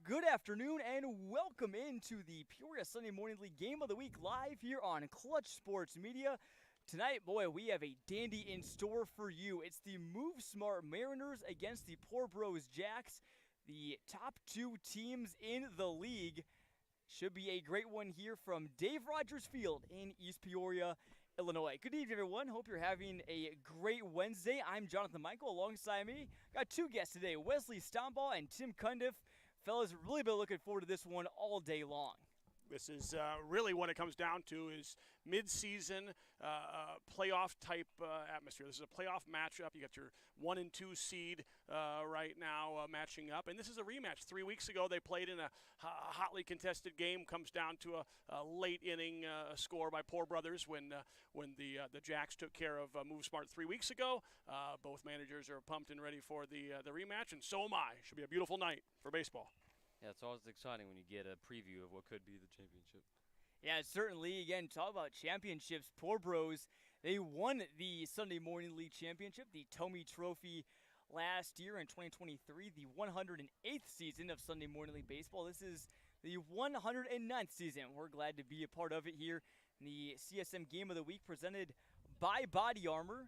good afternoon, and welcome into the Peoria Sunday Morning League Game of the Week live here on Clutch Sports Media. Tonight, boy, we have a dandy in store for you. It's the Movesmart Mariners against the Poor Bros Jacks, the top two teams in the league. Should be a great one here from Dave Rogers Field in East Peoria, Illinois. Good evening, everyone. Hope you're having a great Wednesday. I'm Jonathan Michael. Alongside me, got two guests today, Wesley Stombaugh and Tim Cundiff. Fellas, really been looking forward to this one all day long. This is really what it comes down to is mid-season playoff type atmosphere. This is a playoff matchup. You got your 1 and 2 seed right now matching up, and this is a rematch. 3 weeks ago they played in a hotly contested game. Comes down to a late inning score by Poor Brothers when the Jacks took care of Movesmart 3 weeks ago. Both managers are pumped and ready for the rematch, and so am I. Should be a beautiful night for baseball. Yeah, it's always exciting when you get a preview of what could be the championship. Yeah, certainly. Again, talk about championships. Poor Bros, they won the Sunday Morning League Championship, the Tomey Trophy, last year in 2023, the 108th season of Sunday Morning League Baseball. This is the 109th season. We're glad to be a part of it here in the CSM Game of the Week presented by BodyArmor.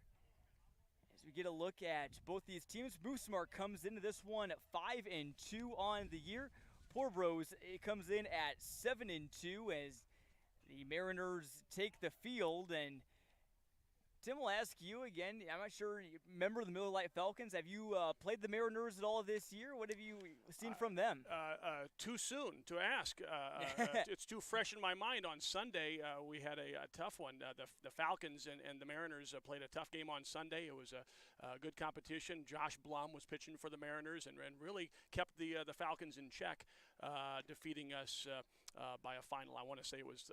As we get a look at both these teams, Movesmart comes into this one at 5-2 on the year. Poor Bros, it comes in at 7-2 as the Mariners take the field. And Tim, will ask you again. I'm not sure you remember the Miller Lite Falcons. Have you played the Mariners at all this year? What have you seen from them? Too soon to ask. It's too fresh in my mind. On Sunday, we had a tough one. The Falcons and the Mariners played a tough game on Sunday. It was a good competition. Josh Blum was pitching for the Mariners and really kept the Falcons in check, defeating us by a final. I want to say it was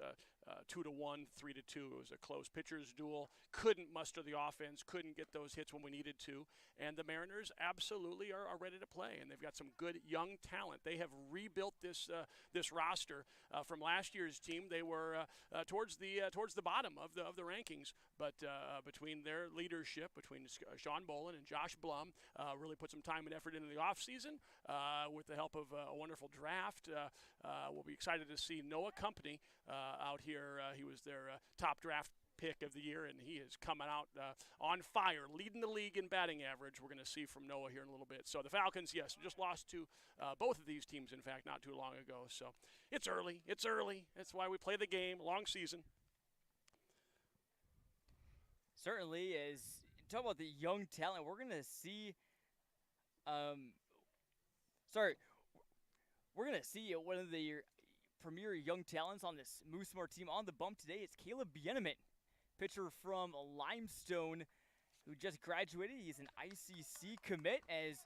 2-1, 3-2. It was a close pitcher's duel. Couldn't muster the offense, couldn't get those hits when we needed to, and the Mariners absolutely are ready to play, and they've got some good young talent. They have rebuilt this roster from last year's team. They were towards the bottom of the rankings, but between their leadership, between Sean Bolin and Josh Blum, really put some time and effort into the offseason with the help of a wonderful draft. We'll be excited to see Noah Company out here. He was their top draft pick of the year, and he is coming out on fire, leading the league in batting average. We're going to see from Noah here in a little bit. So the Falcons, yes, just lost to both of these teams, in fact, not too long ago. So it's early. It's early. That's why we play the game. Long season. Certainly, as talk about the young talent, we're going to see we're going to see one of the premier young talents on this Movesmart team on the bump today. It's Caleb Bieneman, pitcher from Limestone, who just graduated. He's an ICC commit. As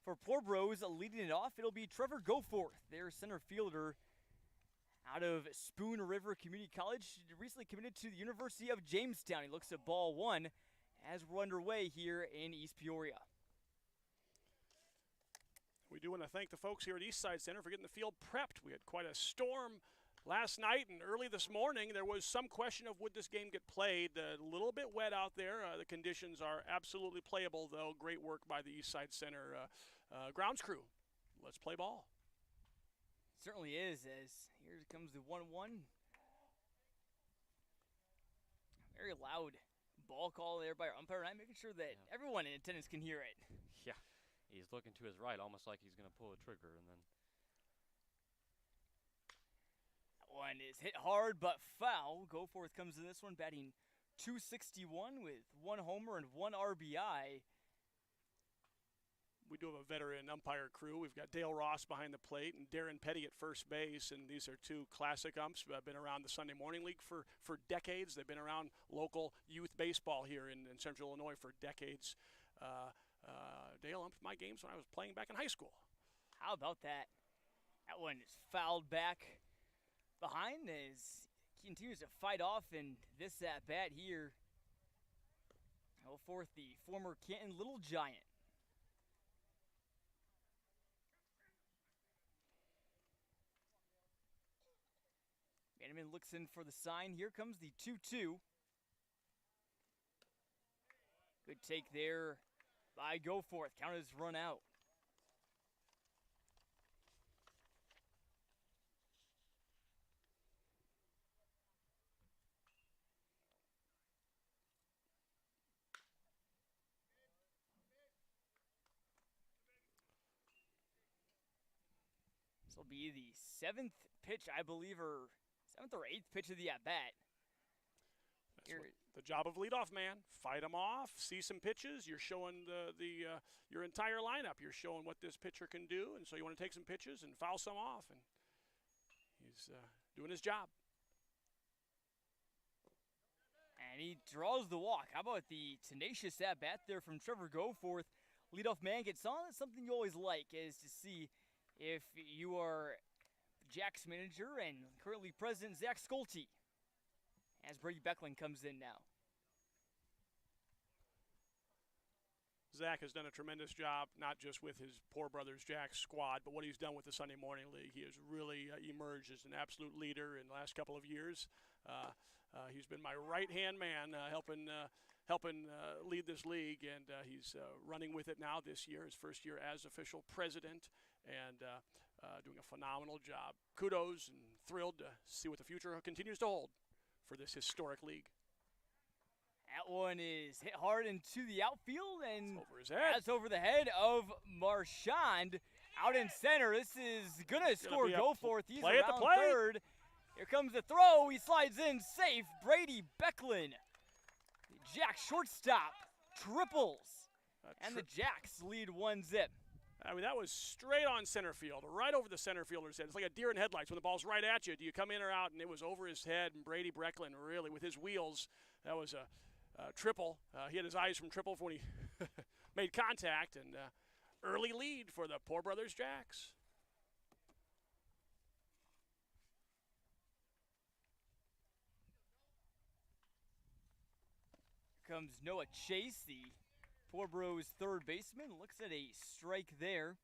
for Poor Bros, leading it off, it'll be Trevor Goforth, their center fielder out of Spoon River Community College, recently committed to the University of Jamestown. He looks at ball one as we're underway here in East Peoria. We do want to thank the folks here at Eastside Center for getting the field prepped. We had quite a storm last night and early this morning. There was some question of would this game get played. A little bit wet out there. The conditions are absolutely playable, though. Great work by the Eastside Center grounds crew. Let's play ball. Certainly is, as here comes the 1-1. Very loud ball call there by our umpire, and I'm making sure that everyone in attendance can hear it. Yeah, he's looking to his right, almost like he's going to pull a trigger, and then one is hit hard but foul. Goforth comes in this one batting .261 with 1 homer and 1 RBI. We do have a veteran umpire crew. We've got Dale Ross behind the plate and Darren Petty at first base, and these are two classic umps. Been around the Sunday Morning League for decades. They've been around local youth baseball here in Central Illinois for decades. Dale umped my games when I was playing back in high school. How about that? That one is fouled back behind as he continues to fight off in this at-bat here. Goforth, the former Canton Little Giant. Bieneman looks in for the sign. Here comes the 2-2. Good take there by Goforth. Count is run out. This will be the 7th pitch, I believe, or 7th or 8th pitch of the at-bat. The job of leadoff man. Fight them off, see some pitches. You're showing your entire lineup. You're showing what this pitcher can do, and so you want to take some pitches and foul some off, and he's doing his job. And he draws the walk. How about the tenacious at-bat there from Trevor Goforth? Leadoff man gets on. That's something you always like, is to see if you are Jack's manager and currently President Zach Schulte, as Brady Becklin comes in now. Zach has done a tremendous job, not just with his Poor Brothers Jack squad, but what he's done with the Sunday Morning League. He has really emerged as an absolute leader in the last couple of years. He's been my right-hand man, helping lead this league, and he's running with it now this year, his first year as official president, and doing a phenomenal job. Kudos, and thrilled to see what the future continues to hold for this historic league. That one is hit hard into the outfield, and over his head. That's over the head of Marchand out in center. This is gonna score Goforth. He's around third. Here comes the throw. He slides in safe. Brady Becklin, the Jack shortstop, triples, and the Jacks lead 1-0. I mean, that was straight on center field, right over the center fielder's head. It's like a deer in headlights when the ball's right at you. Do you come in or out? And it was over his head, and Brady Becklin really, with his wheels, that was a triple. He had his eyes from triple when he made contact, and early lead for the Poor Brothers Jacks. Here comes Noah Chase, the Poor Bros third baseman. Looks at a strike there.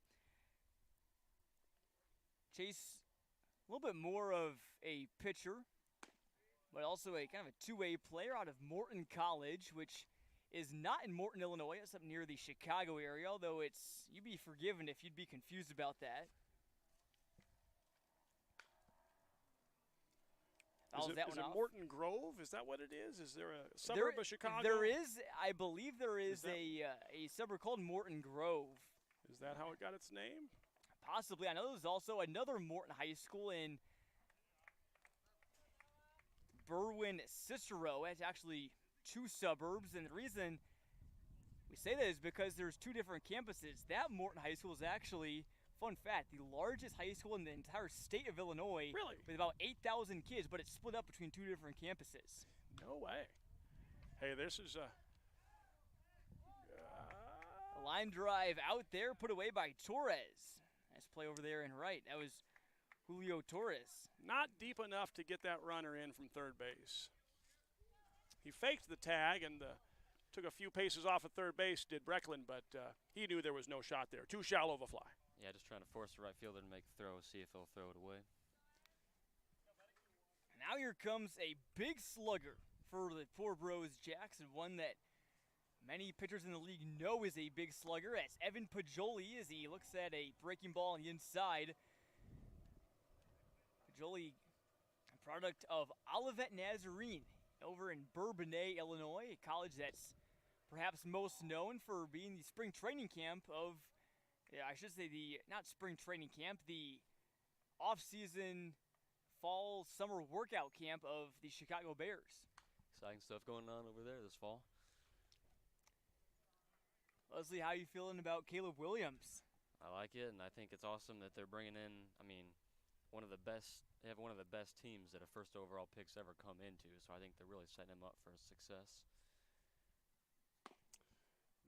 Chase, a little bit more of a pitcher, but also a kind of a two-way player out of Morton College, which is not in Morton, Illinois. It's up near the Chicago area, although you'd be forgiven if you'd be confused about that. Is it Morton Grove? Is that what it is? Is there a suburb of Chicago? There is. I believe there is a suburb called Morton Grove. Is that how it got its name? Possibly. I know there's also another Morton High School in Berwyn-Cicero. It's actually two suburbs, and the reason we say that is because there's two different campuses. That Morton High School is actually, fun fact, the largest high school in the entire state of Illinois. Really? With about 8,000 kids, but it's split up between two different campuses. No way. Hey, this is a line drive out there, put away by Torres. Nice play over there in right. That was Julio Torres. Not deep enough to get that runner in from third base. He faked the tag and took a few paces off of third base, did Becklin, but he knew there was no shot there. Too shallow of a fly. Yeah, just trying to force the right fielder to make the throw, see if he'll throw it away. Now here comes a big slugger for the Poor Bros Jacks, and one that many pitchers in the league know is a big slugger. As Evan Pajoli, as he looks at a breaking ball on the inside. Pajoli, a product of Olivet Nazarene over in Bourbonnais, Illinois, a college that's perhaps most known for being the spring training camp of, I should say not spring training camp, the off-season fall summer workout camp of the Chicago Bears. Exciting stuff going on over there this fall. Leslie, how are you feeling about Caleb Williams? I like it, and I think it's awesome that they're bringing in, they have one of the best teams that a first overall pick's ever come into, so I think they're really setting him up for success.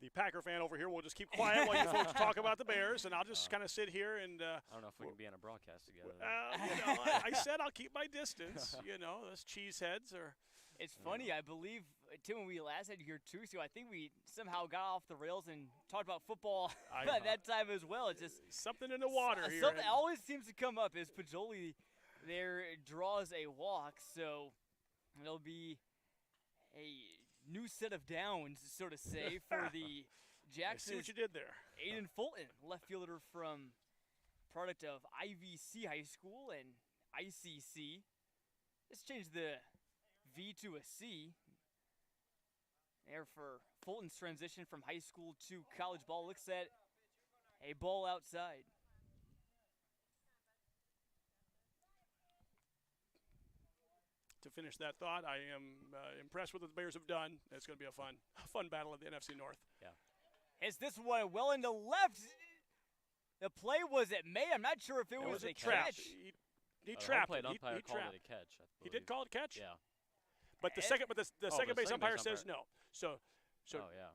The Packer fan over here will just keep quiet while you folks talk about the Bears, and I'll just kind of sit here and I don't know if we can be on a broadcast together. I said I'll keep my distance. Those cheeseheads are. It's funny, I believe, Tim, when we last had you here 2 weeks ago, I think we somehow got off the rails and talked about football at that time as well. It's just something in the water here. Something always seems to come up is Pajoli there draws a walk, so it'll be a new set of downs, so to say, for the Jacks. See what you did there. Aiden Fulton, left fielder from product of IVC High School and ICC. Let's change the V to a C. There for Fulton's transition from high school to college ball. Looks at a ball outside. to finish that thought, I am impressed with what the Bears have done. It's going to be a fun battle at the NFC North. Yeah. Is this one well into left? The play was at May. I'm not sure if it was a trap. catch. He trapped the it. umpire He called trapped. it a catch. He did call it a catch? Yeah. But the second base umpire says no. So oh, yeah.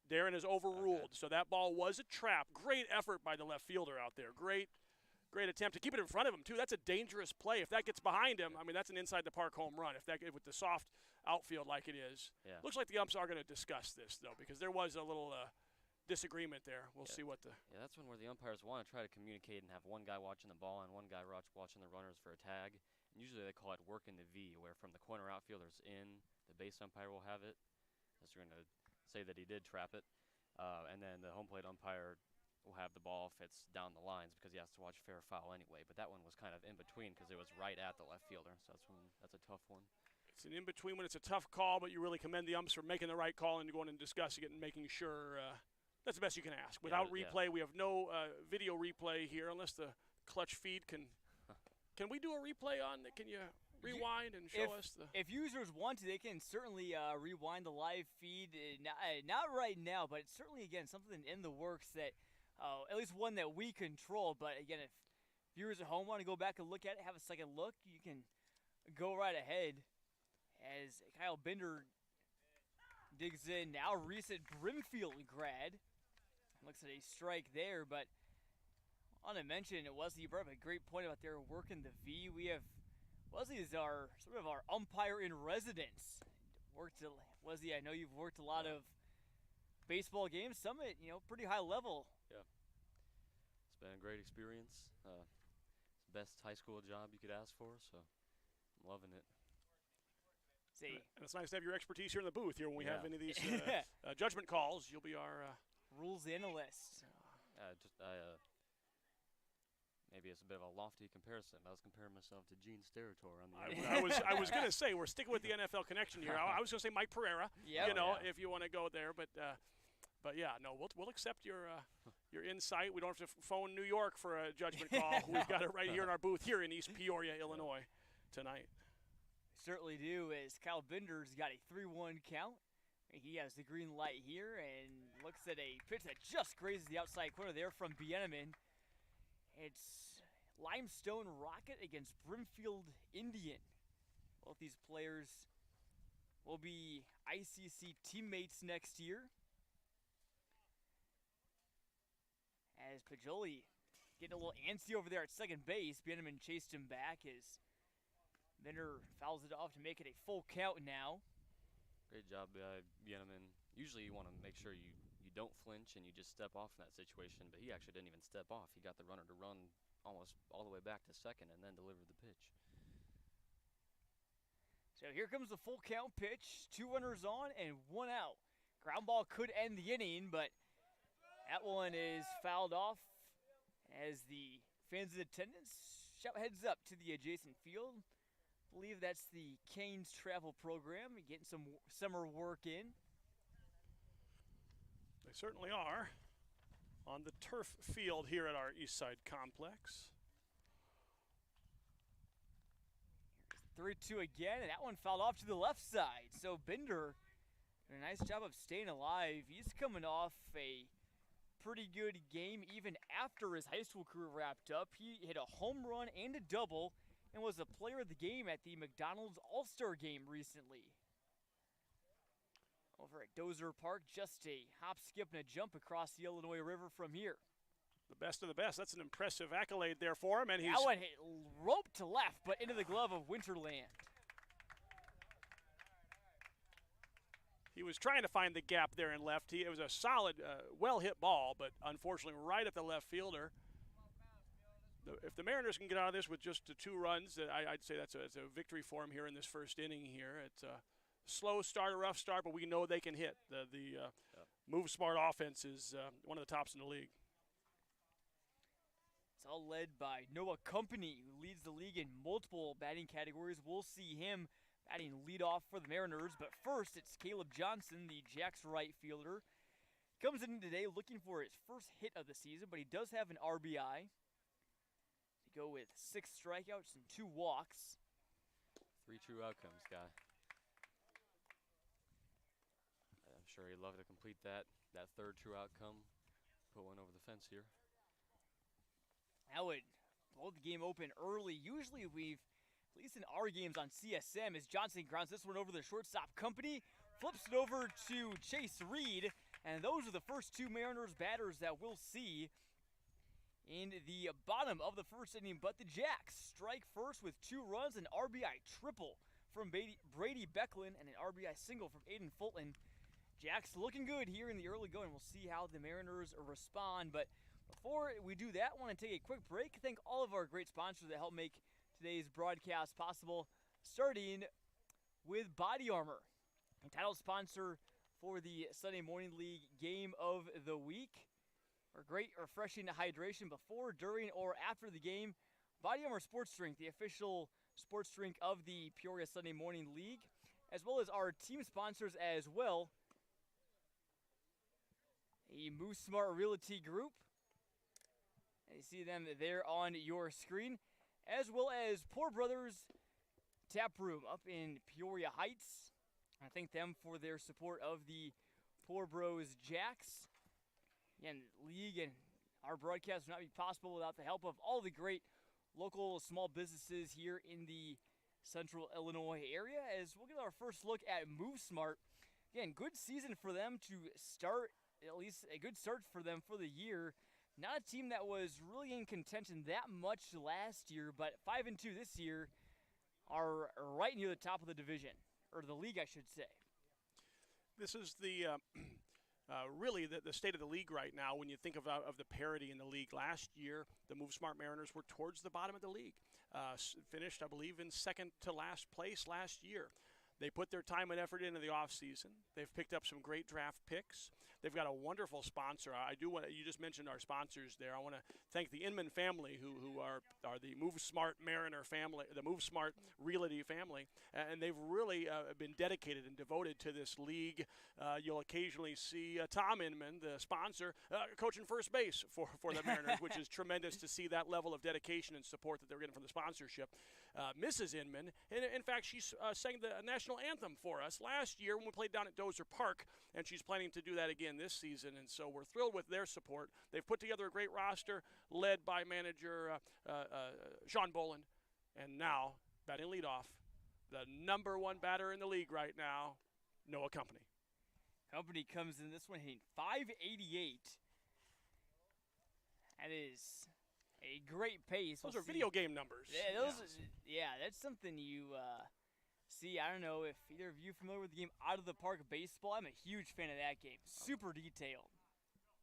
Darren is overruled. So that ball was a trap. Great effort by the left fielder out there. Great attempt to keep it in front of him, too. That's a dangerous play. If that gets behind him, I mean, that's an inside-the-park home run. If that with the soft outfield like it is. Yeah. Looks like the umps are going to discuss this, though, because there was a little disagreement there. We'll see what the – Yeah, that's one where the umpires want to try to communicate and have one guy watching the ball and one guy watching the runners for a tag. And usually they call it work in the V, where from the corner outfielder's in, the base umpire will have it. Unless you're going to say that he did trap it. And then the home plate umpire will have the ball if it's down the lines because he has to watch fair foul anyway. But that one was kind of in between because it was right at the left fielder. So that's a tough one. It's an in-between when it's a tough call, but you really commend the umps for making the right call and going and discussing it and making sure that's the best you can ask. Without replay, we have no video replay here unless the clutch feed can. Can we do a replay on? Can you rewind and show us the? If users want to, they can certainly rewind the live feed. Not right now, but it's certainly, again, something in the works that, at least one that we control. But again, if viewers at home want to go back and look at it, have a second look, you can go right ahead. As Kyle Bender digs in now, recent Brimfield grad. Looks at a strike there, but I want to mention, Wesley, you brought up a great point about their working the V. We have Wesley is our sort of our umpire in residence. Wesley, I know you've worked a lot of baseball games, some at pretty high level. Yeah, it's been a great experience. It's the best high school job you could ask for, so I'm loving it. And it's nice to have your expertise here in the booth here when we have any of these judgment calls. You'll be our rules analyst. Maybe it's a bit of a lofty comparison. I was comparing myself to Gene Steratore on the I was going to say, we're sticking with the NFL connection here. I was going to say Mike Pereira, if you want to go there. But yeah, no, we'll accept your insight. We don't have to phone New York for a judgment call. We've got it right here in our booth here in East Peoria, Illinois, tonight. Certainly do, as Kyle Bender's got a 3-1 count. He has the green light here and looks at a pitch that just grazes the outside corner there from Bieneman. It's Limestone Rocket against Brimfield Indian. Both these players will be ICC teammates next year. As Pajoli getting a little antsy over there at second base, Bieneman chased him back as Bender fouls it off to make it a full count now. Great job by Bieneman. Usually you want to make sure you don't flinch and you just step off in that situation, but he actually didn't even step off. He got the runner to run almost all the way back to second and then delivered the pitch. So here comes the full count pitch. 2 runners on and 1 out. Ground ball could end the inning, but that one is fouled off as the fans in attendance shout heads up to the adjacent field. I believe that's the Canes travel program, getting some summer work in. They certainly are on the turf field here at our Eastside complex. 3-2 again, and that one fouled off to the left side. So Bender did a nice job of staying alive. He's coming off a pretty good game even after his high school career wrapped up. He hit a home run and a double and was a player of the game at the McDonald's All-Star game recently. Over at Dozer Park, just a hop, skip, and a jump across the Illinois River from here. The best of the best. That's an impressive accolade there for him. And he's that one hit rope to left, but into the glove of Winterland. He was trying to find the gap there in left. It was a solid, well-hit ball, but unfortunately right at the left fielder. If the Mariners can get out of this with just 2 runs, I'd say that's a victory for him here in this first inning here. It's a slow start, a rough start, but we know they can hit. The Movesmart offense is one of the tops in the league. It's all led by Noah Company, who leads the league in multiple batting categories. We'll see him batting leadoff for the Mariners, but first it's Caleb Johnson, the Jacks right fielder. Comes in today looking for his first hit of the season, but he does have an RBI. To go with 6 strikeouts and 2 walks. 3 true outcomes, guy. I'm sure he'd love to complete that third true outcome. Put one over the fence here. That would blow the game open early. Usually we've, at least in our games on CSM, as Johnson grounds this one over the shortstop company, flips it over to Chase Reed, and those are the first 2 Mariners batters that we'll see in the bottom of the first inning. But the Jacks strike first with 2 runs, an RBI triple from Brady Becklin, and an RBI single from Aiden Fulton. Jacks looking good here in the early going. We'll see how the Mariners respond. But before we do that, I want to take a quick break. Thank all of our great sponsors that help make today's broadcast possible, starting with BodyArmor, a title sponsor for the Sunday Morning League game of the week. For great refreshing hydration before, during, or after the game, BodyArmor Sports Drink, the official sports drink of the Peoria Sunday Morning League, as well as our team sponsors as well. A Movesmart Realty Group. You see them there on your screen, as well as Poor Brothers Tap Room up in Peoria Heights. I thank them for their support of the Poor Bros Jacks. Again, league and our broadcast would not be possible without the help of all the great local small businesses here in the central Illinois area. As we'll get our first look at Movesmart. Again, good season for them to start, at least a good start for them for the year. Not a team that was really in contention that much last year, but 5-2 this year are right near the top of the division, or the league, I should say. This is the really the state of the league right now. When you think of the parity in the league, last year the Movesmart Mariners were towards the bottom of the league, finished, I believe, in second to last place last year. They put their time and effort into the offseason. They've picked up some great draft picks. They've got a wonderful sponsor. I do want to, you just mentioned our sponsors there. I want to thank the Inman family who are the Movesmart Mariner family, the Movesmart Realty family, and they've really been dedicated and devoted to this league. You'll occasionally see Tom Inman, the sponsor, coaching first base for the Mariners, which is tremendous to see that level of dedication and support that they're getting from the sponsorship. Mrs. Inman, in fact, she sang the national anthem for us last year when we played down at Dozer Park, and she's planning to do that again this season, and so we're thrilled with their support. They've put together a great roster led by manager Sean Boland, and now batting leadoff, the #1 batter in the league right now, Noah Company. Company comes in this one hitting .588. That is a great pace. Those are video game numbers. Yeah, that's something you see. I don't know if either of you are familiar with the game Out of the Park Baseball. I'm a huge fan of that game. Super detailed.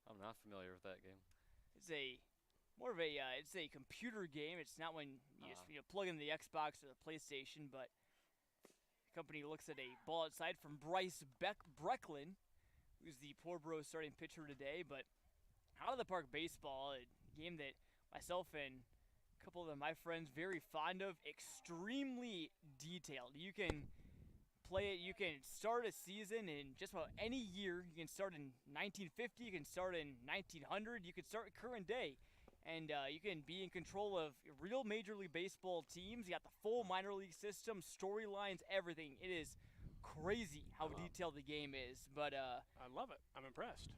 I'm not familiar with that game. It's it's a computer game. It's not when you just plug in the Xbox or the PlayStation, but the company looks at a ball outside from Bryce Brecklin, who's the Poor Bros starting pitcher today. But Out of the Park Baseball, a game that myself and a couple of my friends very fond of, extremely detailed. You can play it, you can start a season in just about any year. You can start in 1950, you can start in 1900, you can start current day. And you can be in control of real Major League Baseball teams. You got the full minor league system, storylines, everything. It is crazy how detailed the game is. But I love it. I'm impressed.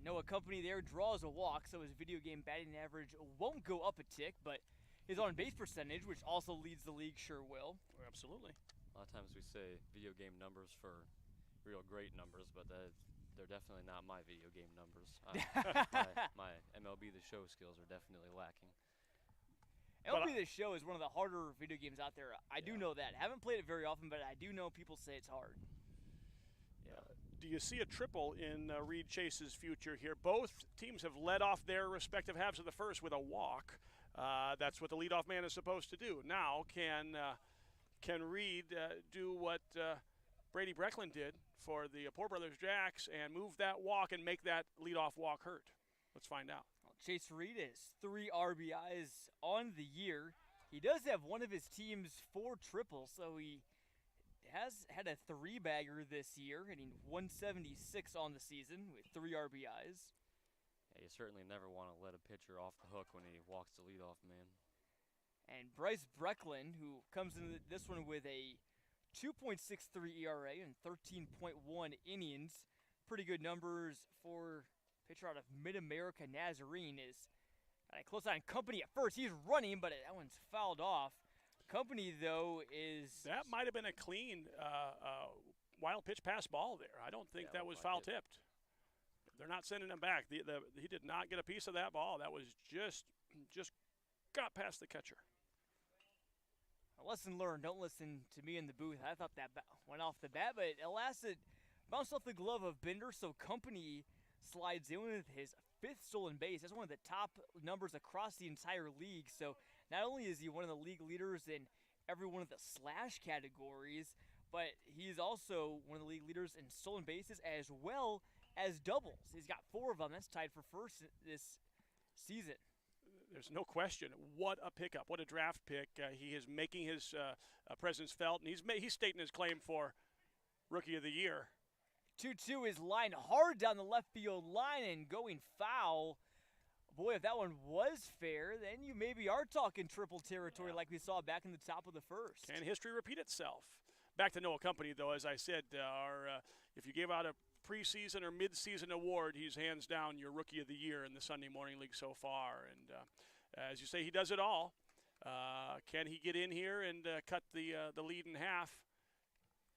Noah Company there draws a walk, so his video game batting average won't go up a tick, but his on-base percentage, which also leads the league, sure will. Absolutely. A lot of times we say video game numbers for real great numbers, but they're definitely not my video game numbers. My MLB The Show skills are definitely lacking. MLB The Show is one of the harder video games out there. I do know that. Haven't played it very often, but I do know people say it's hard. Do you see a triple in Reed Chase's future here? Both teams have led off their respective halves of the first with a walk. That's what the leadoff man is supposed to do. Now, can Reed do what Brady Brecklin did for the Poor Brothers Jacks and move that walk and make that leadoff walk hurt? Let's find out. Well, Chase Reed has 3 RBIs on the year. He does have one of his team's 4 triples, so he has had a 3-bagger this year, hitting .176 on the season with 3 RBIs. Yeah, you certainly never want to let a pitcher off the hook when he walks the leadoff man. And Bryce Brecklin, who comes in this one with a 2.63 ERA and 13.1 innings. Pretty good numbers for pitcher out of Mid-America Nazarene. Is close on Company at first. He's running, but that one's fouled off. Company, though, is... That might have been a clean wild pitch pass ball there. I don't think that was foul-tipped. They're not sending him back. He did not get a piece of that ball. That was just got past the catcher. A lesson learned. Don't listen to me in the booth. I thought that went off the bat, but it bounced off the glove of Bender, so Company slides in with his 5th stolen base. That's one of the top numbers across the entire league. So not only is he one of the league leaders in every one of the slash categories, but he's also one of the league leaders in stolen bases as well as doubles. He's got 4 of them. That's tied for first this season. There's no question. What a pickup. What a draft pick. He is making his presence felt, and he's stating his claim for Rookie of the Year. 2-2 is lined hard down the left field line and going foul. Boy, if that one was fair, then you maybe are talking triple territory like we saw back in the top of the first. Can history repeat itself? Back to Noah Company, though, as I said, if you gave out a preseason or midseason award, he's hands down your Rookie of the Year in the Sunday Morning League so far. And as you say, he does it all. Can he get in here and cut the lead in half?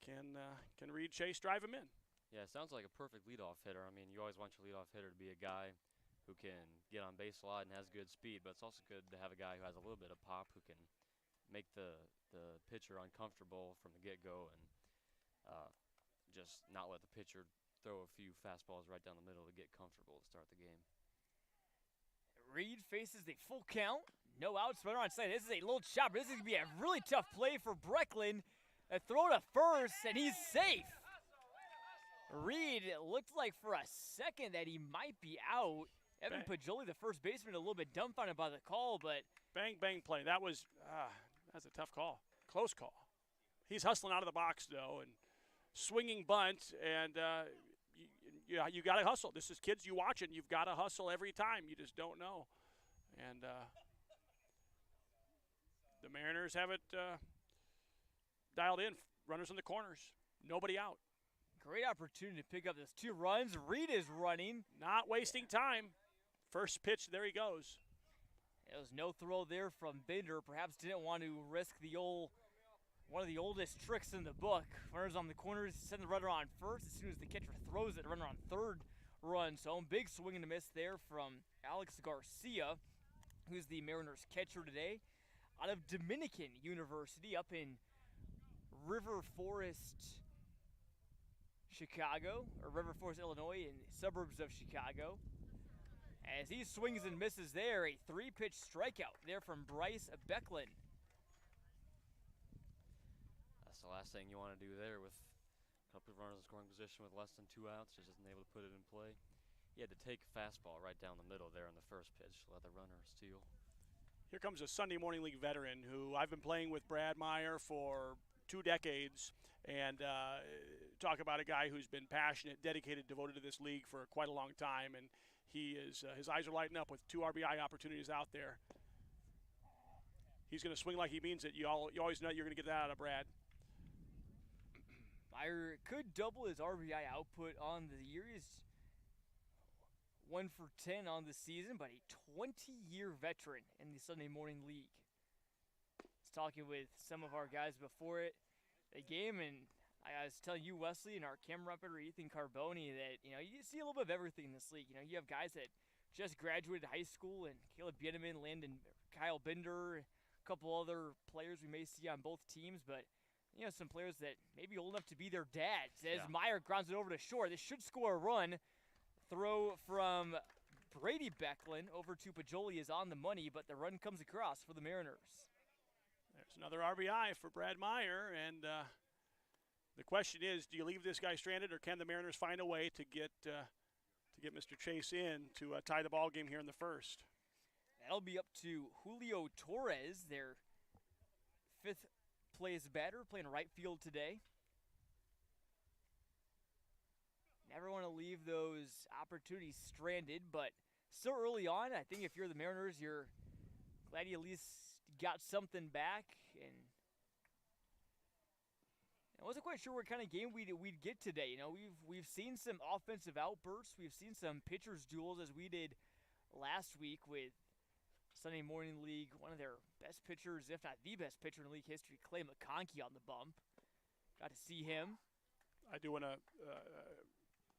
Can Reed Chase drive him in? Yeah, it sounds like a perfect leadoff hitter. I mean, you always want your leadoff hitter to be a guy who can get on base a lot and has good speed, but it's also good to have a guy who has a little bit of pop who can make the pitcher uncomfortable from the get-go and just not let the pitcher throw a few fastballs right down the middle to get comfortable to start the game. Reed faces the full count. No outs, runner on second. This is a little chopper. This is going to be a really tough play for Brecklin. A throw to first, and he's safe. Reed, it looked like for a second that he might be out. Evan Pajoli, the first baseman, a little bit dumbfounded by the call, but... Bang, bang play. That's a tough call. Close call. He's hustling out of the box, though, and swinging bunt, and you got to hustle. This is kids you watching. You've got to hustle every time. You just don't know. And the Mariners have it dialed in. Runners in the corners. Nobody out. Great opportunity to pick up those 2 runs. Reed is running. Not wasting time. First pitch, there he goes. There was no throw there from Bender. Perhaps didn't want to risk one of the oldest tricks in the book. Runners on the corners, send the runner on first. As soon as the catcher throws it, runner on third runs home. Big swing and a miss there from Alex Garcia, who's the Mariners catcher today, out of Dominican University up in River Forest, Chicago, or River Forest, Illinois, in the suburbs of Chicago. As he swings and misses there, a 3-pitch strikeout there from Bryce Brecklin. That's the last thing you want to do there with a couple of runners in scoring position with less than 2 outs, just isn't able to put it in play. He had to take a fastball right down the middle there in the first pitch to let the runner steal. Here comes a Sunday Morning League veteran who I've been playing with Brad Meyer for 2 decades, and talk about a guy who's been passionate, dedicated, devoted to this league for quite a long time, and he is his eyes are lighting up with 2 RBI opportunities out there. He's going to swing like he means it. You always know you're going to get that out of Brad. Meyer could double his RBI output on the year. He's 1 for 10 on the season, but a 20-year veteran in the Sunday Morning League. I was talking with some of our guys before the game, and I was telling you, Wesley, and our camera operator, Ethan Carboni, that, you see a little bit of everything in this league. You have guys that just graduated high school, and Caleb Biedeman, Kyle Bender, a couple other players we may see on both teams, but, some players that may be old enough to be their dads. As Meyer grounds it over to short, this should score a run. Throw from Brady Brecklin over to Pajoli is on the money, but the run comes across for the Mariners. There's another RBI for Brad Meyer, and the question is, do you leave this guy stranded, or can the Mariners find a way to get Mr. Chase in to tie the ball game here in the first? That'll be up to Julio Torres, their 5th place batter, playing right field today. Never want to leave those opportunities stranded, but still early on. I think if you're the Mariners, you're glad you at least got something back, and I wasn't quite sure what kind of game we'd get today. You know, we've seen some offensive outbursts, we've seen some pitchers duels as we did last week with Sunday Morning League, one of their best pitchers, if not the best pitcher in league history, Clay McConkey on the bump. Got to see him. I do want to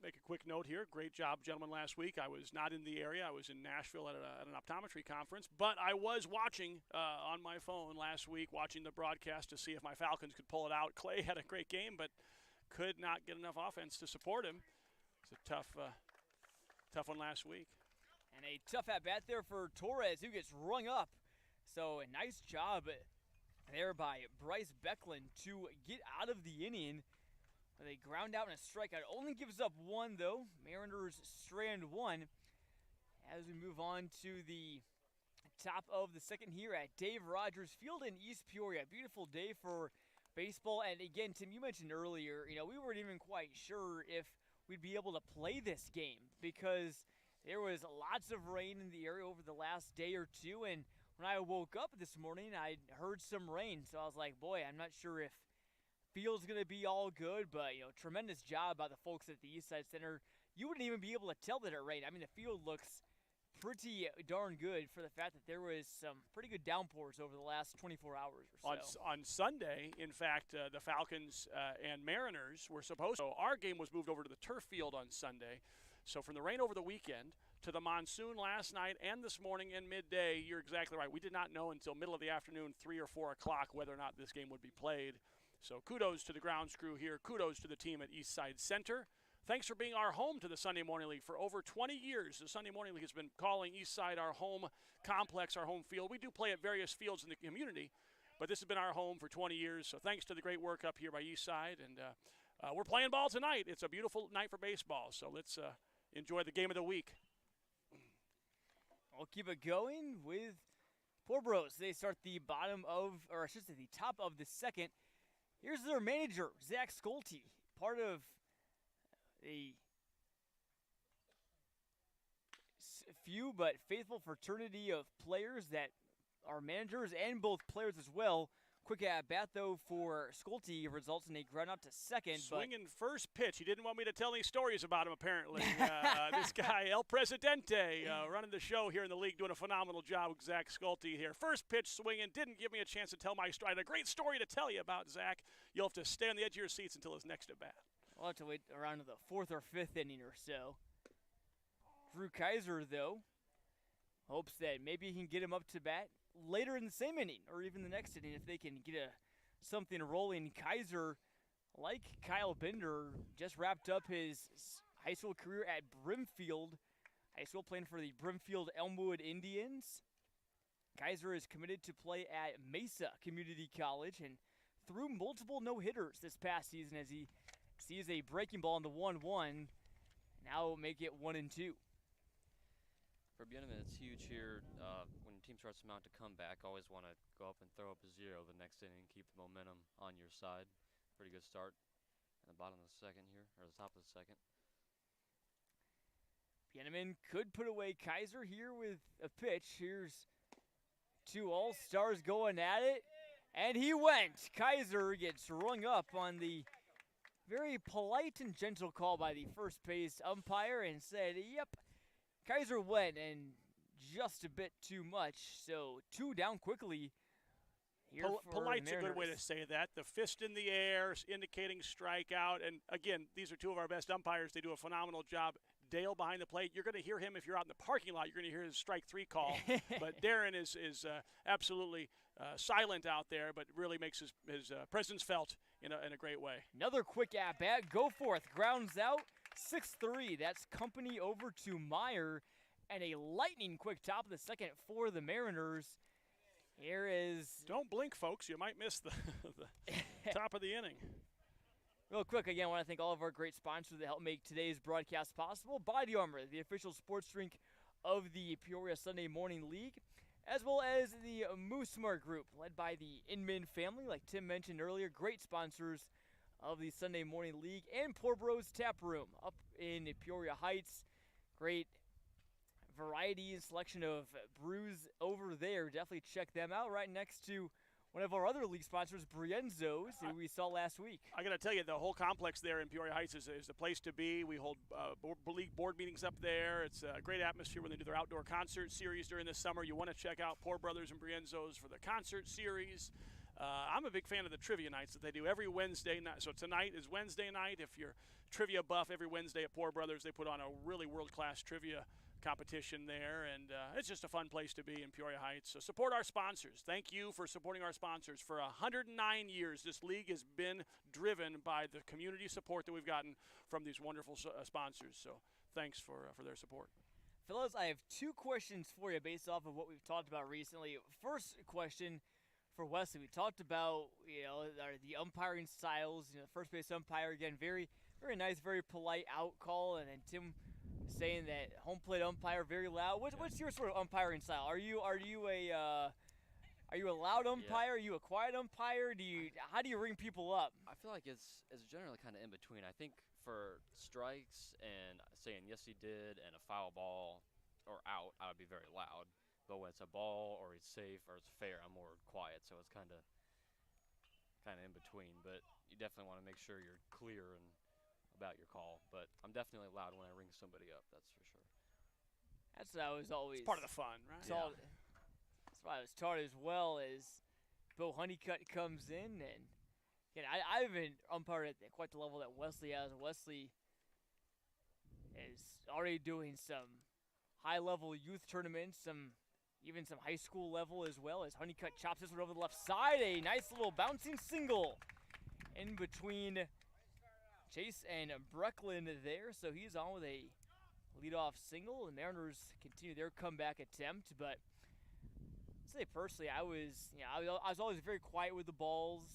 make a quick note here. Great job, gentlemen, last week. I was not in the area. I was in Nashville at an optometry conference, but I was watching on my phone last week, watching the broadcast to see if my Falcons could pull it out. Clay had a great game, but could not get enough offense to support him. It's a tough one last week. And a tough at-bat there for Torres, who gets rung up. So a nice job there by Bryce Becklin to get out of the inning. They ground out and a strikeout. Only gives up one, though. Mariners strand one. As we move on to the top of the second here at Dave Rogers Field in East Peoria. Beautiful day for baseball. And again, Tim, you mentioned earlier, you know, we weren't even quite sure if we'd be able to play this game because there was lots of rain in the area over the last day or two. And when I woke up this morning, I heard some rain. So I was like, boy, I'm not sure if field's going to be all good, but, you know, tremendous job by the folks at the Eastside Center. You wouldn't even be able to tell that it rained. I mean, the field looks pretty darn good for the fact that there was some pretty good downpours over the last 24 hours or so. On Sunday, in fact, the Falcons and Mariners were supposed to. So our game was moved over to the turf field on Sunday. So from the rain over the weekend to the monsoon last night and this morning and midday, you're exactly right. We did not know until middle of the afternoon, 3 or 4 o'clock, whether or not this game would be played. So kudos to the grounds crew here. Kudos to the team at Eastside Center. Thanks for being our home to the Sunday Morning League. For over 20 years, the Sunday Morning League has been calling Eastside our home complex, our home field. We do play at various fields in the community, but this has been our home for 20 years. So thanks to the great work up here by Eastside. And we're playing ball tonight. It's a beautiful night for baseball. So let's enjoy the game of the week. We'll keep it going with Poor Bros. They start the top of the second. Here's their manager, Zach Schulte, part of a few but faithful fraternity of players that are managers and both players as well. Quick at bat, though, for Schulte results in a ground out to second. Swinging first pitch. He didn't want me to tell any stories about him, apparently. This guy, El Presidente, running the show here in the league, doing a phenomenal job with Zach Schulte here. First pitch swinging, didn't give me a chance to tell my story. I had a great story to tell you about Zach. You'll have to stay on the edge of your seats until his next at bat. We'll have to wait around to the 4th or 5th inning or so. Drew Kaiser, though, hopes that maybe he can get him up to bat later in the same inning or even the next inning if they can get something rolling. Kaiser, like Kyle Bender, just wrapped up his high school career at Brimfield High School, playing for the Brimfield Elmwood Indians. Kaiser is committed to play at Mesa Community College and threw multiple no-hitters this past season as he sees a breaking ball in the 1-1. Now make it 1-2. For Bieneman, it's huge here. When your team starts to mount a comeback, always want to go up and throw up a 0 the next inning, keep the momentum on your side. Pretty good start in the bottom of the second here, or the top of the second. Bieneman could put away Kaiser here with a pitch. Here's two all-stars going at it, and he went. Kaiser gets rung up on the very polite and gentle call by the first base umpire and said, yep, Kaiser went, and just a bit too much. So 2 down quickly. Polite's a good way to say that. The fist in the air indicating strikeout. And again, these are 2 of our best umpires. They do a phenomenal job. Dale behind the plate. You're going to hear him if you're out in the parking lot. You're going to hear his strike 3 call. But Darren is absolutely silent out there, but really makes his presence felt in a great way. Another quick at-bat. Go forth. Grounds out. 6-3. That's company over to Meyer. And a lightning quick top of the second for the Mariners. Here is... Don't blink, folks. You might miss the top of the inning. Real quick, again, I want to thank all of our great sponsors that help make today's broadcast possible. BodyArmor, the official sports drink of the Peoria Sunday Morning League, as well as the Movesmart Group, led by the Inman family, like Tim mentioned earlier. Great sponsors of the Sunday Morning League, and Poor Bros Tap Room up in Peoria Heights. Great variety and selection of brews over there. Definitely check them out. Right next to one of our other league sponsors, Brienzo's, who we saw last week. I got to tell you, the whole complex there in Peoria Heights is the place to be. We hold league board meetings up there. It's a great atmosphere when they do their outdoor concert series during the summer. You want to check out Poor Brothers and Brienzo's for the concert series. I'm a big fan of the trivia nights that they do every Wednesday night. So tonight is Wednesday night. If you're trivia buff, every Wednesday at Poor Brothers, they put on a really world-class trivia competition there, and it's just a fun place to be in Peoria Heights. So support our sponsors. Thank you for supporting our sponsors. For 109 years, this league has been driven by the community support that we've gotten from these wonderful sponsors. So thanks for their support. Fellas, I have 2 questions for you based off of what we've talked about recently. First question for Wesley. We talked about, the umpiring styles. The first base umpire, again, very, very nice, very polite out call, and then Tim saying that home plate umpire very loud. What's your sort of umpiring style? Are you a loud umpire? Are you a quiet umpire? How do you ring people up? I feel like it's generally kind of in between. I think for strikes and saying yes he did and a foul ball or out, I would be very loud. But when it's a ball or it's safe or it's fair, I'm more quiet. So it's kind of in between. But you definitely want to make sure you're clear and about your call. But I'm definitely loud when I ring somebody up. That's for sure. That's what I was always. It's part of the fun, right? That's what I was taught as well. As Bo Honeycutt comes in, and I haven't umpired at quite the level that Wesley has. Wesley is already doing some high-level youth tournaments, even some high school level as well. As Honeycutt chops this one over the left side, a nice little bouncing single in between Chase and Brecklin there. So he's on with a leadoff single. The Mariners continue their comeback attempt, but I'd say personally, I was always very quiet with the balls.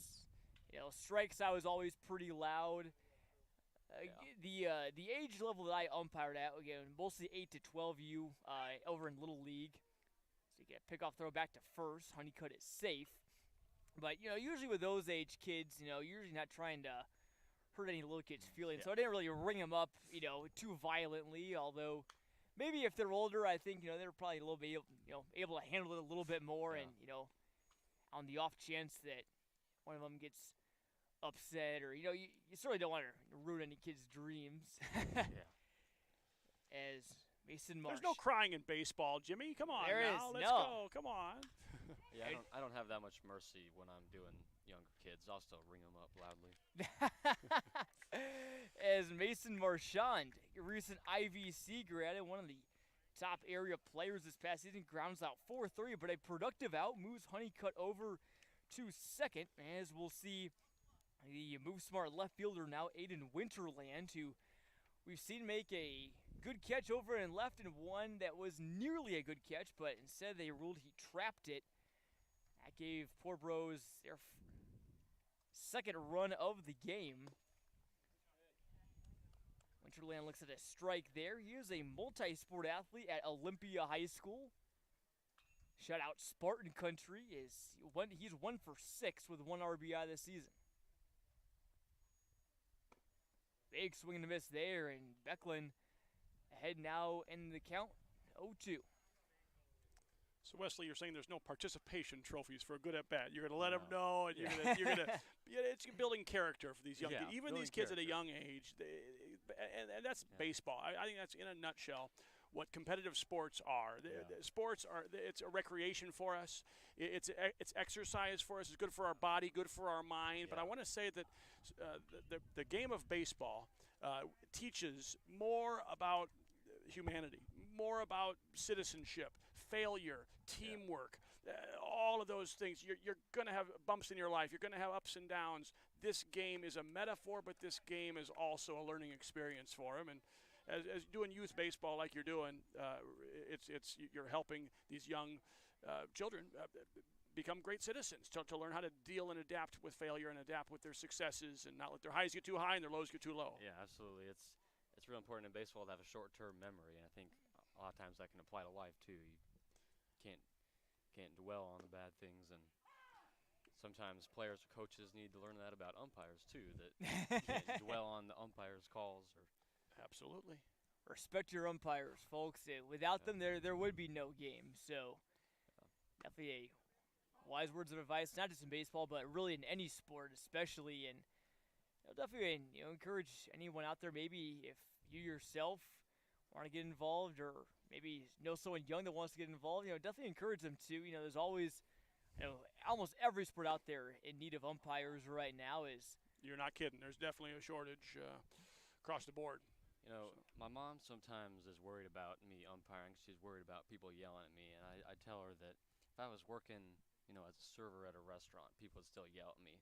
Strikes I was always pretty loud. The age level that I umpired at, again, mostly 8 to 12U over in Little League. So you get a pickoff throw back to first. Honeycutt is safe. But, usually with those age kids, usually not trying to hurt any little kids' feelings. So I didn't really ring them up, too violently. Although maybe if they're older, I think, they're probably a little bit, able to handle it a little bit more. And, on the off chance that one of them gets upset or, you certainly don't want to ruin any kids' dreams. As Mason Marsh. There's no crying in baseball, Jimmy. Come on now. Let's go. Come on. Yeah, I don't have that much mercy when I'm doing younger kids. I'll still ring them up loudly. As Mason Marchand, a recent IVC grad and one of the top area players this past season, grounds out 4-3, but a productive out moves Honeycutt over to second, as we'll see the Movesmart left fielder now, Aiden Winterland, who we've seen make a good catch over and left, and one that was nearly a good catch, but instead they ruled he trapped it. That gave Poor Bros their second run of the game. Winterland looks at a strike there. He is a multi-sport athlete at Olympia High School. Shout out Spartan Country. He's 1 for 6 with 1 RBI this season. Big swing and a miss there, and Becklin ahead now in the count, 0-2. So Wesley, you're saying there's no participation trophies for a good at bat. You're going to let them know, and you're going to. It's building character for these young kids. Even these kids at a young age, and that's baseball. I think that's in a nutshell what competitive sports are. Sports are. It's a recreation for us. It's exercise for us. It's good for our body, good for our mind. But I want to say that the game of baseball teaches more about humanity, more about citizenship, failure, teamwork, all of those things. You're going to have bumps in your life. You're going to have ups and downs. This game is a metaphor, but this game is also a learning experience for them. And as doing youth baseball like you're doing, you're helping these young children become great citizens, to learn how to deal and adapt with failure and adapt with their successes and not let their highs get too high and their lows get too low. Yeah, absolutely. It's real important in baseball to have a short-term memory, and I think a lot of times that can apply to life too. You can't dwell on the bad things, and sometimes players or coaches need to learn that about umpires too, that you can't dwell on the umpires' calls. Absolutely. respect your umpires, folks. Without them, there would be no game. So definitely a wise words of advice, not just in baseball, but really in any sport, especially. And definitely encourage anyone out there. Maybe if you yourself want to get involved, or maybe know someone young that wants to get involved, definitely encourage them to. There's always, almost every sport out there in need of umpires right now is. You're not kidding. There's definitely a shortage across the board. My mom sometimes is worried about me umpiring. She's worried about people yelling at me, and I tell her that if I was working, as a server at a restaurant, people would still yell at me.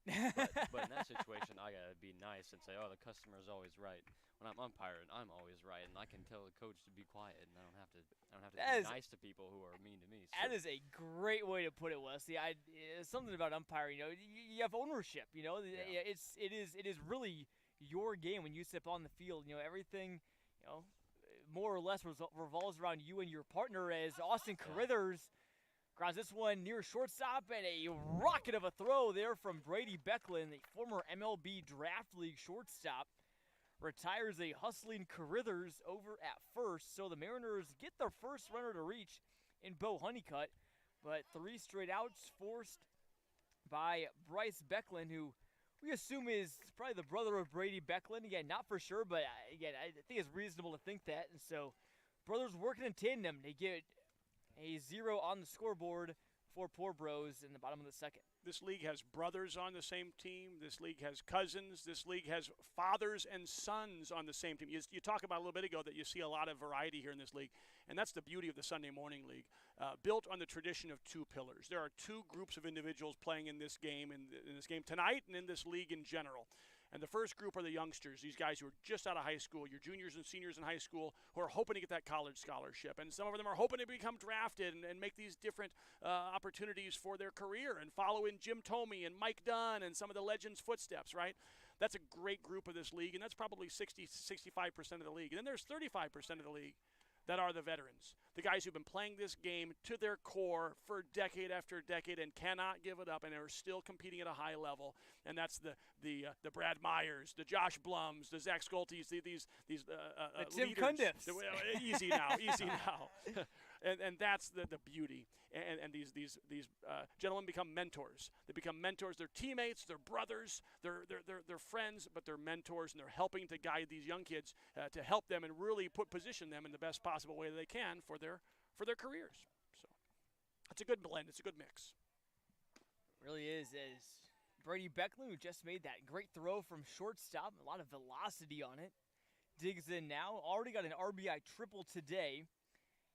But in that situation, I gotta be nice and say, "Oh, the customer's always right." When I'm umpiring, I'm always right, and I can tell the coach to be quiet, and I don't have to be nice to people who are mean to me. That is a great way to put it, Wesley. Something about umpiring. You have ownership. It is really your game when you step on the field. Everything, more or less revolves around you and your partner. As Austin Carruthers grounds this one near shortstop, and a rocket of a throw there from Brady Becklin, the former MLB Draft League shortstop, retires a hustling Carruthers over at first. So the Mariners get their first runner to reach in Bo Honeycutt, but 3 straight outs forced by Bryce Becklin, who we assume is probably the brother of Brady Becklin. Again, not for sure, but again, I think it's reasonable to think that. And so brothers working in tandem. They get a 0 on the scoreboard for Poor Bros in the bottom of the second. This league has brothers on the same team. This league has cousins. This league has fathers and sons on the same team. You talked about a little bit ago that you see a lot of variety here in this league, and that's the beauty of the Sunday Morning League, built on the tradition of 2 pillars. There are 2 groups of individuals playing in this game, in this game tonight, and in this league in general. And the first group are the youngsters, these guys who are just out of high school, your juniors and seniors in high school, who are hoping to get that college scholarship. And some of them are hoping to become drafted and make these different opportunities for their career and follow in Jim Thome and Mike Dunn and some of the legends' footsteps, right? That's a great group of this league, and that's probably 65% of the league. And then there's 35% of the league that are the veterans, the guys who've been playing this game to their core for decade after decade and cannot give it up, and are still competing at a high level. And that's the Brad Myers, the Josh Blums, the Zach Scholtes, these the Tim leaders. Cundiffs. Easy now, easy now. And that's the beauty. And these gentlemen become mentors. They become mentors. They're teammates. They're brothers. They're friends, but they're mentors, and they're helping to guide these young kids to help them and really position them in the best possible way that they can for their careers. So it's a good blend. It's a good mix. It really is. As Brady Becklin, who just made that great throw from shortstop, a lot of velocity on it, digs in now. Already got an RBI triple today.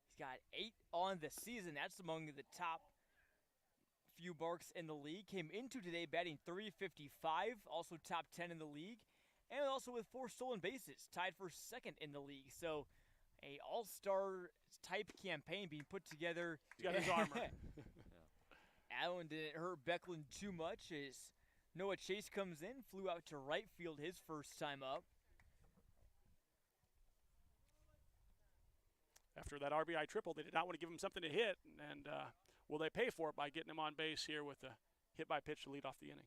He's got 8 on the season. That's among the top few barks in the league. Came into today batting .355, also top 10 in the league, and also with 4 stolen bases, tied for second in the league. So a all-star type campaign being put together. He's got his armor. Allen didn't hurt Becklin too much as Noah Chase comes in, flew out to right field his first time up. After that RBI triple, they did not want to give him something to hit, and will they pay for it by getting him on base here with a hit by pitch to lead off the inning?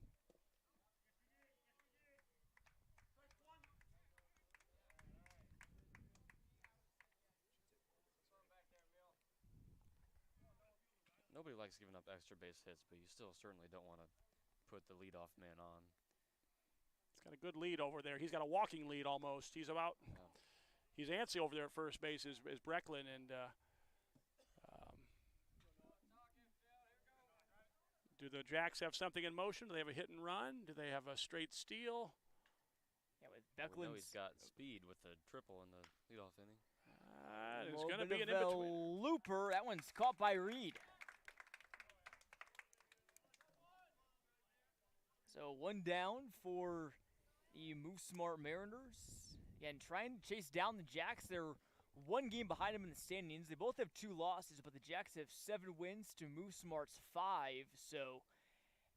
Nobody likes giving up extra base hits, but you still certainly don't want to put the leadoff man on. He's got a good lead over there. He's got a walking lead almost. He's about, he's antsy over there at first base is Brecklin, and do the Jacks have something in motion? Do they have a hit and run? Do they have a straight steal? Yeah, with We know Becklin's he's got speed with the triple in the leadoff inning. It's going to be an in-between. looper. That one's caught by Reed. So 1 down for the Movesmart Mariners. Again, trying to chase down the Jacks. They're 1 game behind them in the standings. They both have 2 losses, but the Jacks have 7 wins to Movesmart's 5. So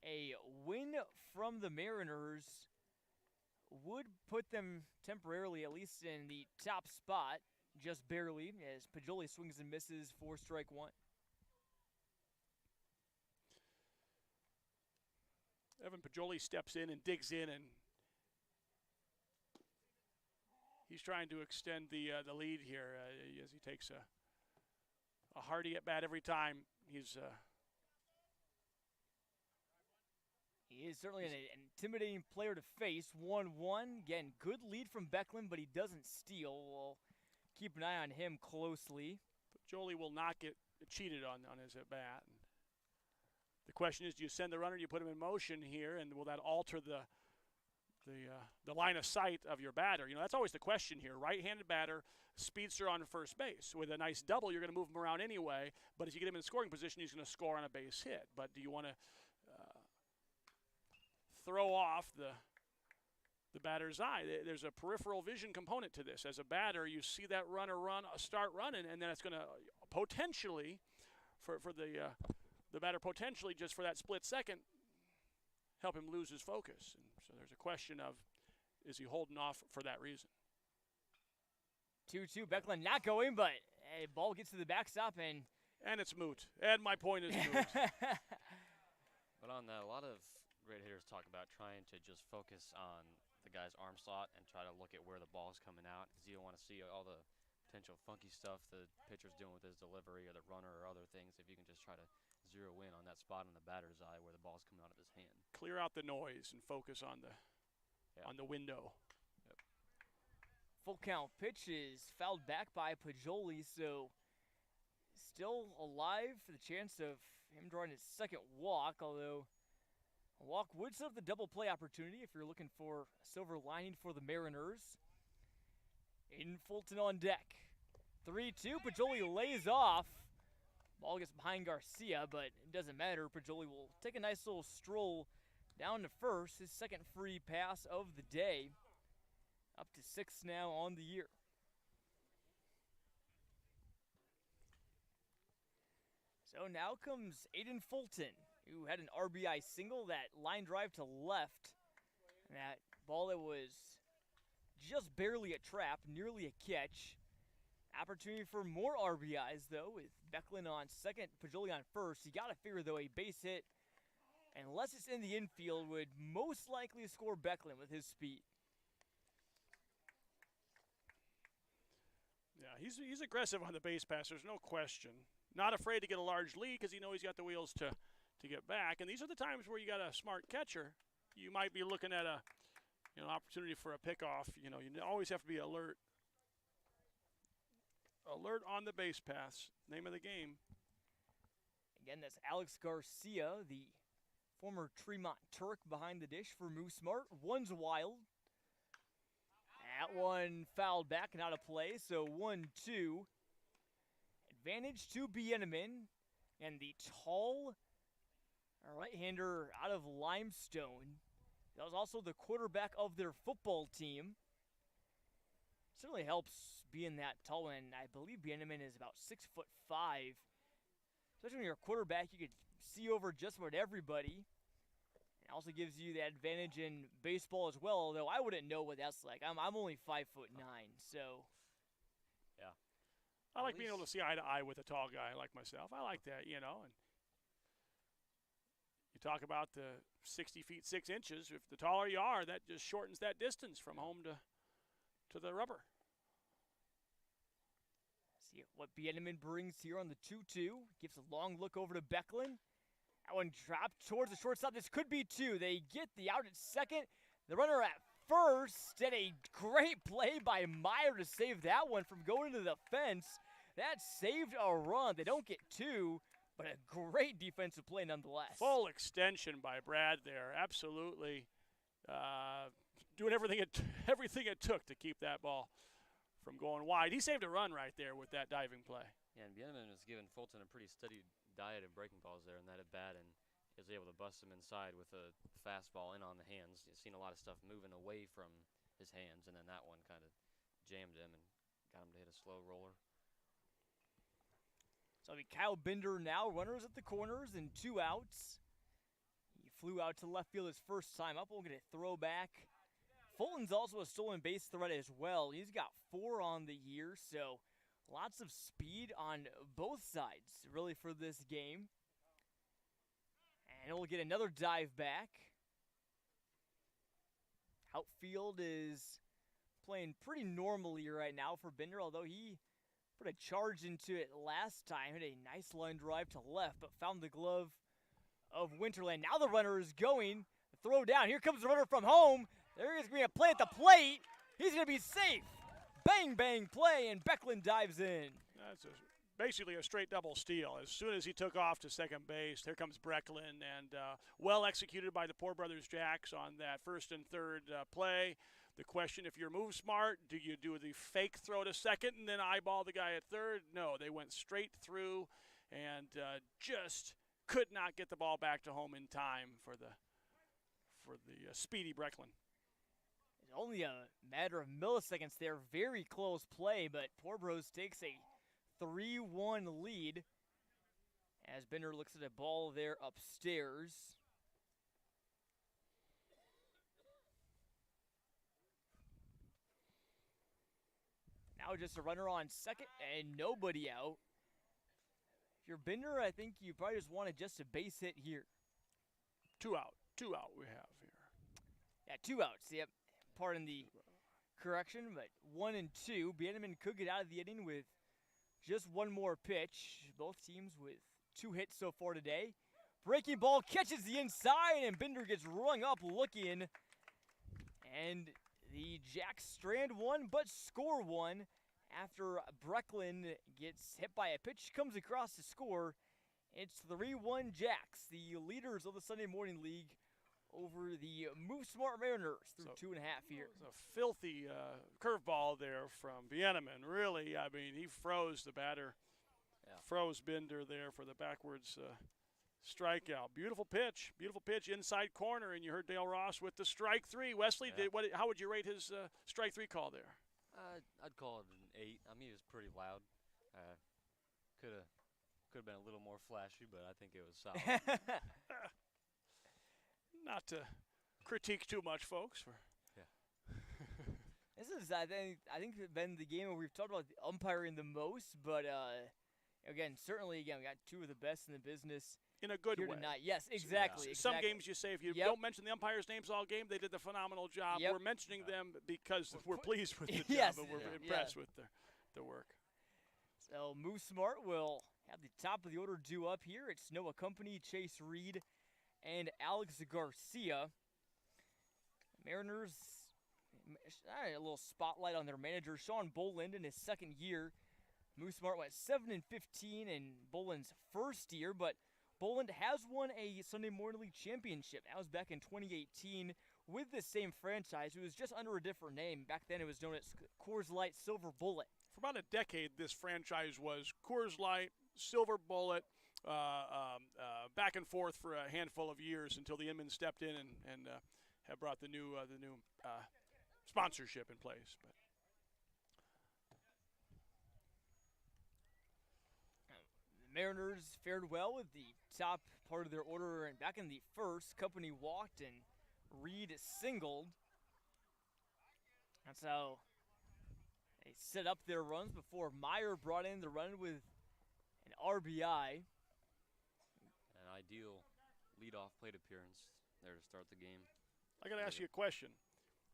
a win from the Mariners would put them temporarily, at least in the top spot, just barely, as Pajoli swings and misses for strike 1. Evan Pajoli steps in and digs in and He's trying to extend the lead here as he takes a hearty at bat every time. He is certainly an intimidating player to face. 1-1. Again, good lead from Becklin, but he doesn't steal. We'll keep an eye on him closely. But Jolie will not get cheated on his at bat. The question is, do you send the runner, do you put him in motion here, and will that alter the line of sight of your batter? You know, that's always the question here. Right-handed batter, speedster on first base. With a nice double, you're going to move him around anyway, but if you get him in scoring position, he's going to score on a base hit. But do you want to throw off the batter's eye? There's a peripheral vision component to this. As a batter, you see that runner start running, and then it's going to potentially, for the batter potentially just for that split second, help him lose his focus. And so there's a question of, is he holding off for that reason? 2-2, Becklin not going, but a ball gets to the backstop, and it's moot. And my point is moot. But on that, a lot of great hitters talk about trying to just focus on the guy's arm slot and try to look at where the ball's coming out, because you don't want to see all the potential funky stuff the pitcher's doing with his delivery or the runner or other things. If you can just try to zero in on that spot in the batter's eye where the ball's coming out of his hand. Clear out the noise and focus on the window. Yep. Full count pitch is fouled back by Pajoli, so still alive for the chance of him drawing his second walk, although a walk would set up the double play opportunity if you're looking for a silver lining for the Mariners. Aiden Fulton on deck. 3-2, Pajoli lays off. Ball gets behind Garcia, but it doesn't matter. Pajoli will take a nice little stroll down to first, his second free pass of the day. Up to 6 now on the year. So now comes Aiden Fulton, who had an RBI single, that line drive to left. That ball that was just barely a trap, nearly a catch. Opportunity for more RBIs, though, with Becklin on second, Pajoli on first. You got to figure, though, a base hit, unless it's in the infield, would most likely score Becklin with his speed. Yeah, he's aggressive on the base pass, there's no question. Not afraid to get a large lead because he knows he's got the wheels to get back. And these are the times where you got a smart catcher. You might be looking at a opportunity for a pickoff. You always have to be alert. Alert on the base pass. Name of the game. Again, that's Alex Garcia, the former Tremont Turk behind the dish for Movesmart. One's wild. That one fouled back and out of play, so 1-2. Advantage to Bieneman, and the tall right-hander out of Limestone. That was also the quarterback of their football team. Certainly helps being that tall, and I believe Bieneman is about 6'5". Especially when you're a quarterback, you could see over just about everybody. It also gives you the advantage in baseball as well, although I wouldn't know what that's like. I'm only 5'9", so. Yeah. I like being able to see eye to eye with a tall guy like myself. I like that, and you talk about the 60 feet 6 inches. If the taller you are, that just shortens that distance from home to the rubber. See what Bieneman brings here on the 2-2. Gives a long look over to Becklin. That one dropped towards the shortstop. This could be 2. They get the out at second. The runner at first. And a great play by Meyer to save that one from going into the fence. That saved a run. They don't get 2, but a great defensive play nonetheless. Full extension by Brad there. Absolutely doing everything it took to keep that ball from going wide. He saved a run right there with that diving play. Yeah, and Bieneman was giving Fulton a pretty steady diet of breaking balls there in that at bat, and he was able to bust him inside with a fastball in on the hands. You've seen a lot of stuff moving away from his hands, and then that one kind of jammed him and got him to hit a slow roller. So it'll be Kyle Binder now, runners at the corners and 2 outs. He flew out to left field his first time up. We'll get a throwback. Fulton's also a stolen base threat as well. He's got 4 on the year, so lots of speed on both sides, really, for this game. And we'll get another dive back. Outfield is playing pretty normally right now for Binder, although he put a charge into it last time. Hit a nice line drive to left, but found the glove of Winterland. Now the runner is going. Throw down. Here comes the runner from home. There is going to be a play at the plate. He's going to be safe. Bang, bang play, and Becklin dives in. That's basically a straight double steal. As soon as he took off to second base, here comes Brecklin, and well executed by the Poor Brothers Jacks on that first and third play. The question, if you're Movesmart, do you do the fake throw to second and then eyeball the guy at third? No, they went straight through and just could not get the ball back to home in time for the speedy Brecklin. It's only a matter of milliseconds there. Very close play, but Poor Bros takes a 3-1 lead as Bender looks at a ball there upstairs. Now just a runner on second and nobody out. If you're Bender, I think you probably just wanted just a base hit here. 2 out. 2 out we have here. Yeah, 2 outs. Yep. Pardon the correction, but 1 and 2. Bannerman could get out of the inning with just one more pitch. Both teams with 2 hits so far today. Breaking ball catches the inside, and Bender gets rung up looking. And the Jacks strand one, but score one after Brecklin gets hit by a pitch, comes across to score. It's 3-1 Jacks, the leaders of the Sunday Morning League, over the Movesmart Mariners through 2.5 here. It was a filthy curveball there from Bieneman. Really, I mean, he froze the batter. Yeah. Froze Bender there for the backwards strikeout. Beautiful pitch inside corner, and you heard Dale Ross with the strike 3. Wesley, yeah. How would you rate his strike 3 call there? I'd call it an 8. I mean, it was pretty loud. Could have been a little more flashy, but I think it was solid. Not to critique too much, folks. Yeah. This is, I think, been the game where we've talked about the umpiring the most, but again, certainly, we got 2 of the best in the business. In a good way. Tonight. Yes, exactly. Some games you say if you don't mention the umpires' names all game, they did a phenomenal job. We're mentioning them because we're pleased with the job and we're impressed with the work. So Movesmart will have the top of the order due up here. It's Noah Company, Chase Reed, and Alex Garcia. Mariners, a little spotlight on their manager, Sean Boland, in his second year. Movesmart went 7-15 in Boland's first year, but Boland has won a Sunday Morning League championship. That was back in 2018 with the same franchise. It was just under a different name. Back then it was known as Coors Light Silver Bullet. For about a decade, this franchise was Coors Light, Silver Bullet, back and forth for a handful of years until the Inman stepped in and have brought the new sponsorship in place. But the Mariners fared well with the top part of their order, and back in the first, Company walked and Reed singled. That's how they set up their runs before Meyer brought in the run with an RBI. An ideal leadoff plate appearance there to start the game. I got to ask you a question.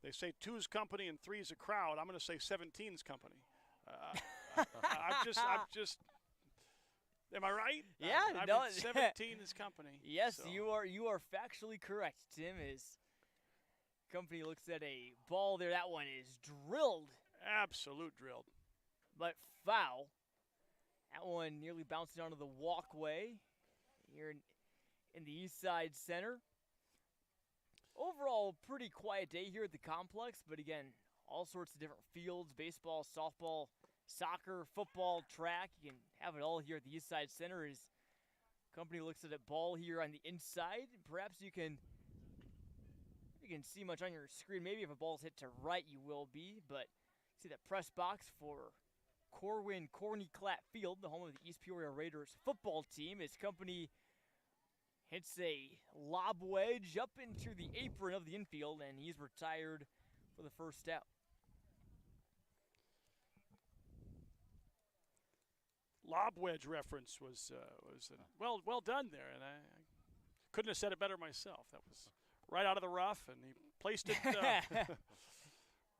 They say 2's company and 3's a crowd. I'm going to say 17's company. I'm just. Am I right? Yeah, I mean, 17 is company. Yes, so. you are factually correct, Tim. Is Company looks at a ball there. That one is drilled. Absolute drilled. But foul. That one nearly bouncing onto the walkway here in the East Side Center. Overall, pretty quiet day here at the complex, but again, all sorts of different fields, baseball, softball, soccer, football, track. You can have it all here at the East Side Center as Company looks at a ball here on the inside. Perhaps you can see much on your screen. Maybe if a ball's hit to right, you will be, but see that press box for Corwin Corny Clapp Field, the home of the East Peoria Raiders football team, as Company hits a lob wedge up into the apron of the infield, and he's retired for the first out. Lob wedge reference was well done there, and I couldn't have said it better myself. That was right out of the rough, and he placed it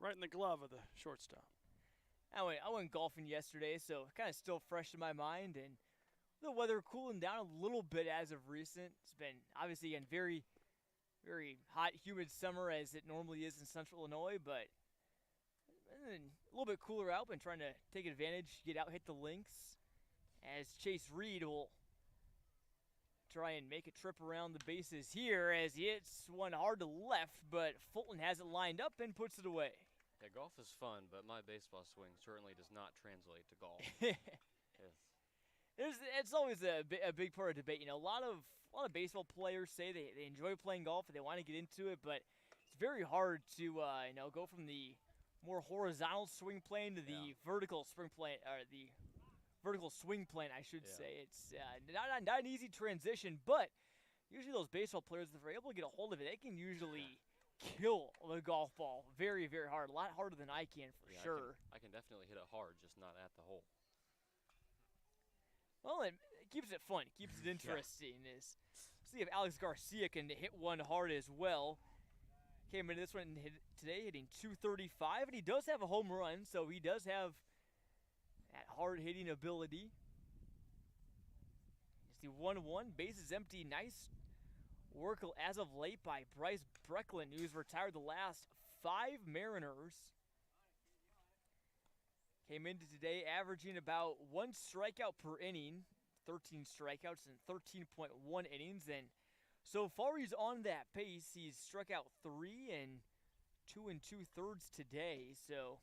Right in the glove of the shortstop. I went golfing yesterday, so kind of still fresh in my mind, and the weather cooling down a little bit as of recent. It's been obviously again very, very hot, humid summer as it normally is in Central Illinois, but a little bit cooler out. Been trying to take advantage, get out, hit the links, as Chase Reed will try and make a trip around the bases here as he hits one hard to left, but Fulton has it lined up and puts it away. Yeah, golf is fun, but my baseball swing certainly does not translate to golf. Yes. It's always a big part of debate. You know, a lot of baseball players say they enjoy playing golf and they want to get into it, but it's very hard to go from the more horizontal swing plane to the vertical swing plane, or the vertical swing plane, I should say. It's not an easy transition, but usually those baseball players, if they're able to get a hold of it, they can usually kill the golf ball very, very hard. A lot harder than I can, for sure. I can definitely hit it hard, just not at the hole. Well, it keeps it fun. It keeps it interesting. See if Alex Garcia can hit one hard as well. Came into this one today hitting .235, and he does have a home run, so he does have that hard-hitting ability. You see 1-1, bases empty. Nice work as of late by Bryce Brecklin, who's retired the last 5 Mariners. Came into today averaging about 1 strikeout per inning, 13 strikeouts in 13.1 innings, and so far he's on that pace. He's struck out 3 and 2 2/3 today, so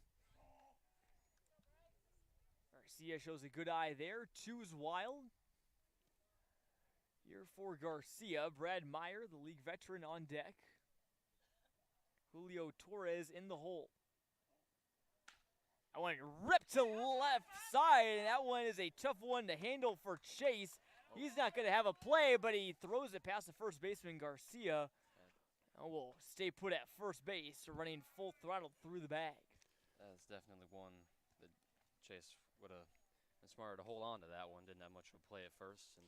Garcia shows a good eye there. 2's wild. Here for Garcia, Brad Meyer, the league veteran, on deck. Julio Torres in the hole. That one ripped to left side, and that one is a tough one to handle for Chase. He's not going to have a play, but he throws it past the first baseman, Garcia. And will stay put at first base, running full throttle through the bag. That's definitely one that Chase would have been smarter to hold on to that one. Didn't have much of a play at first, and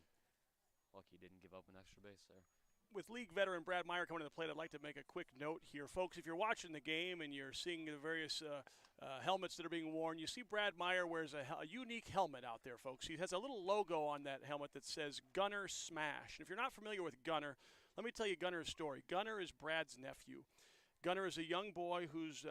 lucky he didn't give up an extra base there. With league veteran Brad Meyer coming to the plate, I'd like to make a quick note here. Folks, if you're watching the game and you're seeing the various helmets that are being worn, you see Brad Meyer wears a unique helmet out there, folks. He has a little logo on that helmet that says Gunner Smash. And if you're not familiar with Gunner, let me tell you Gunner's story. Gunner is Brad's nephew. Gunner is a young boy who's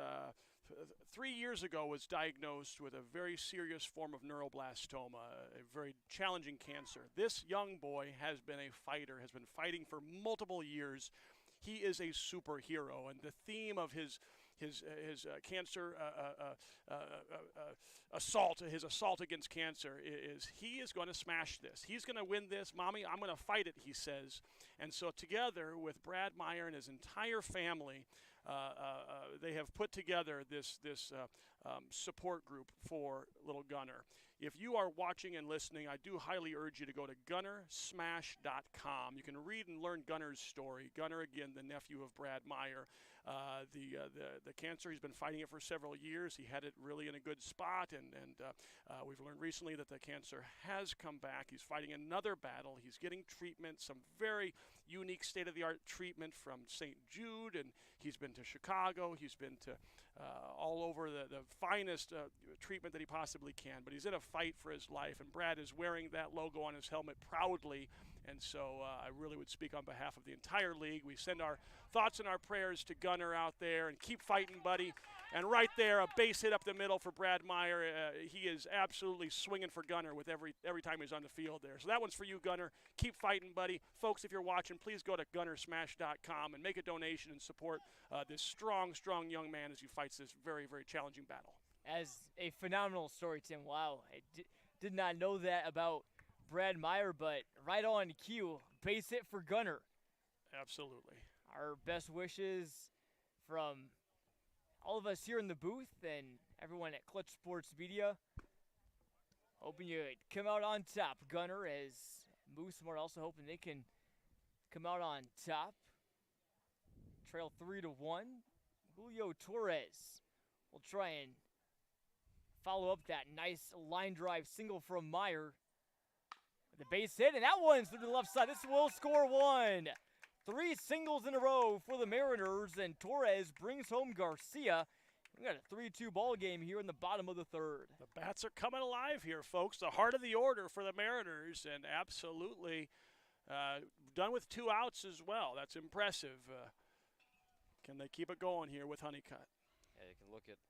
3 years ago was diagnosed with a very serious form of neuroblastoma, a very challenging cancer. This young boy has been a fighter, has been fighting for multiple years. He is a superhero, and the theme of his cancer assault, his assault against cancer, is he is going to smash this. He's going to win this. Mommy, I'm going to fight it, he says. And so together with Brad Meyer and his entire family, they have put together this support group for little Gunner. If you are watching and listening, I do highly urge you to go to gunnersmash.com. You can read and learn Gunner's story. Gunner, again, the nephew of Brad Meyer. The cancer, he's been fighting it for several years. He had it really in a good spot, and we've learned recently that the cancer has come back. He's fighting another battle. He's getting treatment, some very unique state-of-the-art treatment from St. Jude, and he's been to Chicago. He's been to all over the finest treatment that he possibly can, but he's in a fight for his life, and Brad is wearing that logo on his helmet proudly. And so I really would speak on behalf of the entire league. We send our thoughts and our prayers to Gunner out there, and keep fighting, buddy. And right there, a base hit up the middle for Brad Meyer. He is absolutely swinging for Gunner with every time he's on the field there. So that one's for you, Gunner. Keep fighting, buddy. Folks, if you're watching, please go to gunnersmash.com and make a donation and support this strong, strong young man as he fights this very, very challenging battle. As a phenomenal story, Tim. Wow, I did not know that about Brad Meyer, but right on cue, base hit for Gunner. Absolutely. Our best wishes from all of us here in the booth and everyone at Clutch Sports Media. Hoping you come out on top, Gunner, as Movesmart also hoping they can come out on top. Trail 3-1. Julio Torres will try and follow up that nice line drive single from Meyer. The base hit, and that one's through the left side. This will score one. 3 singles in a row for the Mariners, and Torres brings home Garcia. We got a 3-2 ball game here in the bottom of the third. The bats are coming alive here, folks. The heart of the order for the Mariners, and absolutely done with 2 outs as well. That's impressive. Can they keep it going here with Honeycutt? Yeah, you can look at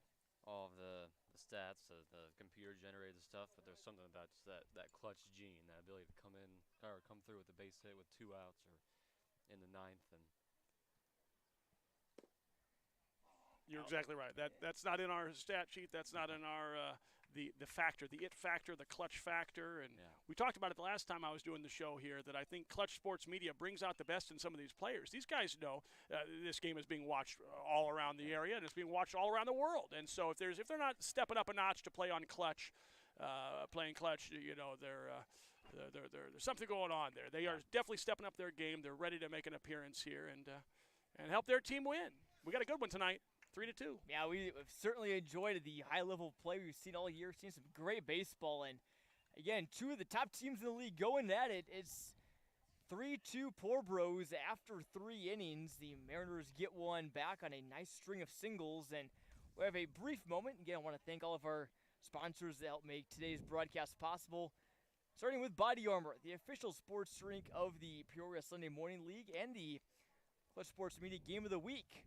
all of the stats, the computer-generated stuff, but there's something about just that clutch gene, that ability to come in or come through with a base hit with 2 outs or in the 9th. And you're exactly right. That's not in our stat sheet. That's not in our the factor, the it factor, the clutch factor. And we talked about it the last time I was doing the show here, that I think Clutch Sports Media brings out the best in some of these players. These guys know this game is being watched all around the area, and it's being watched all around the world. And so if they're not stepping up a notch to play on clutch, playing clutch, you know, there's something going on there. They are definitely stepping up their game. They're ready to make an appearance here and help their team win. We got a good one tonight. 3-2. Yeah, we've certainly enjoyed the high-level play we've seen all year. Seen some great baseball, and again, 2 of the top teams in the league going at it. It's 3-2 Poor Bros after 3 innings. The Mariners get one back on a nice string of singles, and we have a brief moment. Again, I want to thank all of our sponsors that helped make today's broadcast possible. Starting with BodyArmor, the official sports drink of the Peoria Sunday Morning League and the Clutch Sports Media Game of the Week.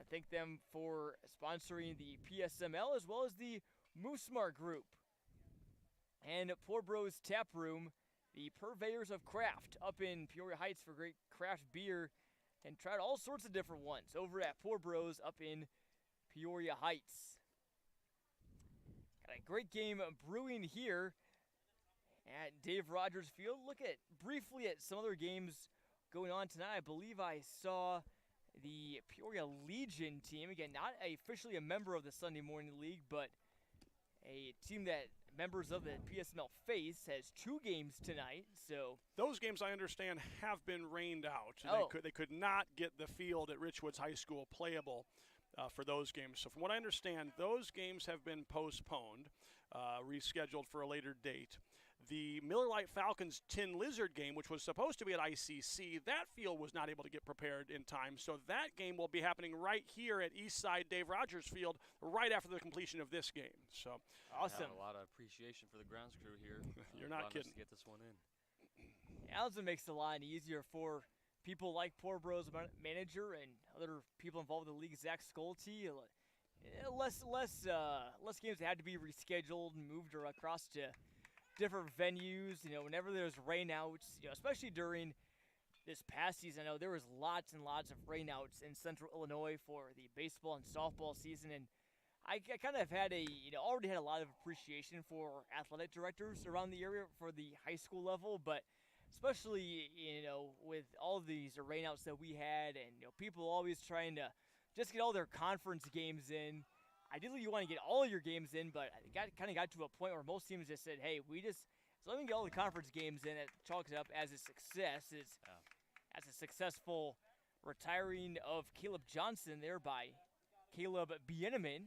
I thank them for sponsoring the PSML as well as the Movesmart Group. And Poor Bros Tap Room, the purveyors of craft up in Peoria Heights for great craft beer, and tried all sorts of different ones over at Poor Bros up in Peoria Heights. Got a great game brewing here at Dave Rogers Field. Look at briefly at some other games going on tonight. I believe I saw the Peoria Legion team, again, not officially a member of the Sunday Morning League, but a team that members of the PSML face, has 2 games tonight. So those games, I understand, have been rained out. They could not get the field at Richwoods High School playable for those games. So from what I understand, those games have been postponed, rescheduled for a later date. The Miller Lite Falcons Tin Lizard game, which was supposed to be at ICC, that field was not able to get prepared in time. So that game will be happening right here at Eastside Dave Rogers Field right after the completion of this game. So awesome. A lot of appreciation for the grounds crew here. You're not kidding. To get this one in. Allison makes it a lot easier for people like Poor Bros manager and other people involved in the league, Zach Schulte. Less games that had to be rescheduled and moved across to different venues, you know, whenever there's rainouts, you know, especially during this past season. I know there was lots and lots of rainouts in Central Illinois for the baseball and softball season, and I kind of had already had a lot of appreciation for athletic directors around the area for the high school level, but especially, you know, with all these rainouts that we had, and, you know, people always trying to just get all their conference games in. Ideally, you want to get all of your games in, but it kind of got to a point where most teams just said, hey, as long as we get all the conference games in, it chalks it up as a success. As a successful retiring of Caleb Johnson there by Caleb Bieneman.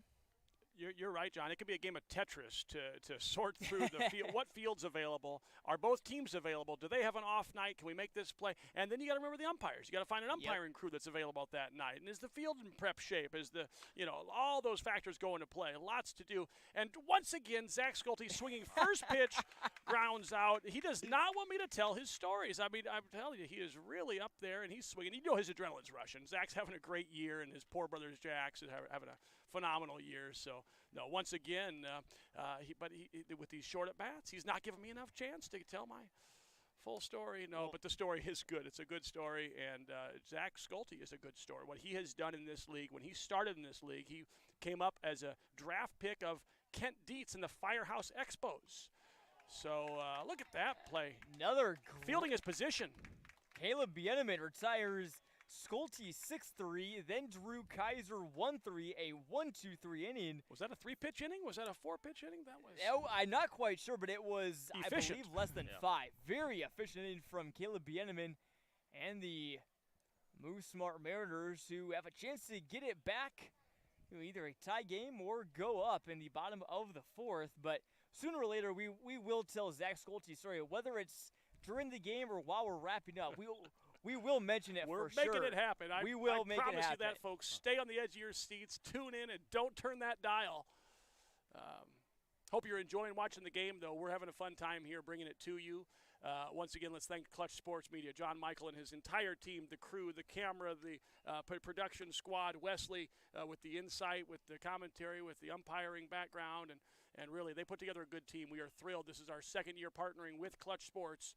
You're right, John. It could be a game of Tetris to sort through the field. What field's available? Are both teams available? Do they have an off night? Can we make this play? And then you got to remember the umpires. You got to find an umpiring crew that's available that night. And is the field in prep shape? Is all those factors go into play? Lots to do. And once again, Zach Schulte swinging first pitch, grounds out. He does not want me to tell his stories. I mean, I'm telling you, he is really up there and he's swinging. You know his adrenaline's rushing. Zach's having a great year, and his poor brother Jax is having a phenomenal year. So, no, once again, with these short at bats, he's not giving me enough chance to tell my full story. No, but the story is good. It's a good story, and Zach Schulte is a good story. What he has done in this league, when he started in this league, he came up as a draft pick of Kent Dietz in the Firehouse Expos. So look at that play. Fielding his position. Caleb Bieneman retires Schulte 6-3, then Drew Kaiser 1-3, a 1-2-3 inning. Was that a 3-pitch inning? Was that a 4-pitch inning? That was. I'm not quite sure, but it was, efficient. I believe, less than 5. Very efficient inning from Caleb Bieneman and the Movesmart Mariners, who have a chance to get it back, either a tie game or go up in the bottom of the 4th. But sooner or later, we will tell Zach Schulte's story, whether it's during the game or while we're wrapping up. We will mention it We're for sure. making it happen. We will make it promise you happen. that, folks. Stay on the edge of your seats. Tune in and don't turn that dial. Hope you're enjoying watching the game, though. We're having a fun time here bringing it to you. Once again, let's thank Clutch Sports Media, John Michael and his entire team, the crew, the camera, the production squad, Wesley with the insight, with the commentary, with the umpiring background, and really they put together a good team. We are thrilled. This is our second year partnering with Clutch Sports.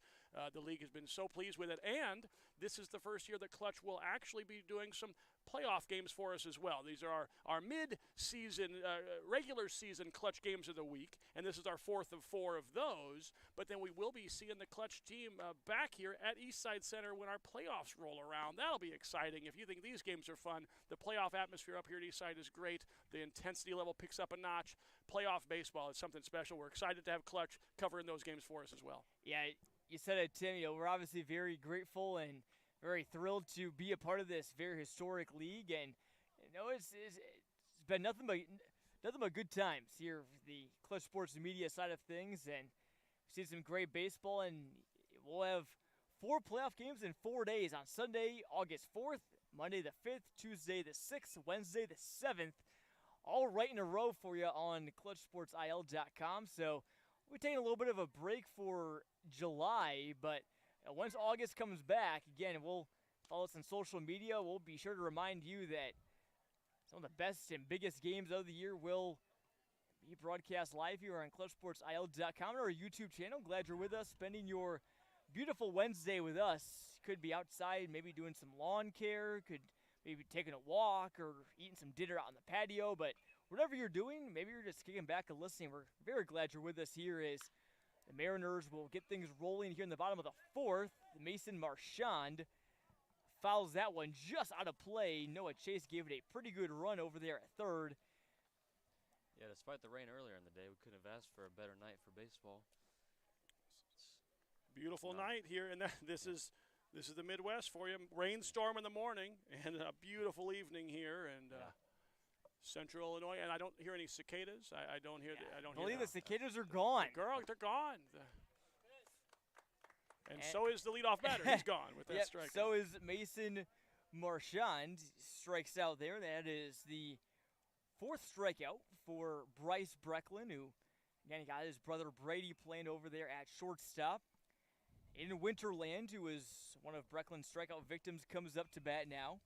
The league has been so pleased with it, and this is the first year that Clutch will actually be doing some playoff games for us as well. These are our mid-season, regular season Clutch games of the week, and this is our fourth of 4 of those. But then we will be seeing the Clutch team back here at Eastside Center when our playoffs roll around. That'll be exciting. If you think these games are fun, the playoff atmosphere up here at Eastside is great. The intensity level picks up a notch. Playoff baseball is something special. We're excited to have Clutch covering those games for us as well. Yeah, you said it, Tim. We're obviously very grateful and very thrilled to be a part of this very historic league, and it's been nothing but good times here for the Clutch Sports Media side of things, and we've seen some great baseball, and we'll have 4 playoff games in 4 days on Sunday, August 4th, Monday the 5th, Tuesday the 6th, Wednesday the 7th, all right in a row for you on ClutchSportsIL.com. So we're taking a little bit of a break for July, but once August comes back, again, we'll follow us on social media. We'll be sure to remind you that some of the best and biggest games of the year will be broadcast live here on ClutchSportsIL.com or our YouTube channel. Glad you're with us, spending your beautiful Wednesday with us. Could be outside, maybe doing some lawn care, could maybe taking a walk or eating some dinner out on the patio, but whatever you're doing, maybe you're just kicking back and listening. We're very glad you're with us here as the Mariners will get things rolling here in the bottom of the 4th. Mason Marchand fouls that one just out of play. Noah Chase gave it a pretty good run over there at third. Yeah, despite the rain earlier in the day, we couldn't have asked for a better night for baseball. Beautiful night here, and this is the Midwest for you. Rainstorm in the morning and a beautiful evening here, and Central Illinois, and I don't hear any cicadas. I don't hear. I don't believe hear the cicadas are gone. They're gone. And so is the leadoff batter. He's gone with that strike. So is Mason Marchand. Strikes out there. That is the 4th strikeout for Bryce Brecklin, who again got his brother Brady playing over there at shortstop. In Winterland, who is one of Brecklin's strikeout victims, comes up to bat now.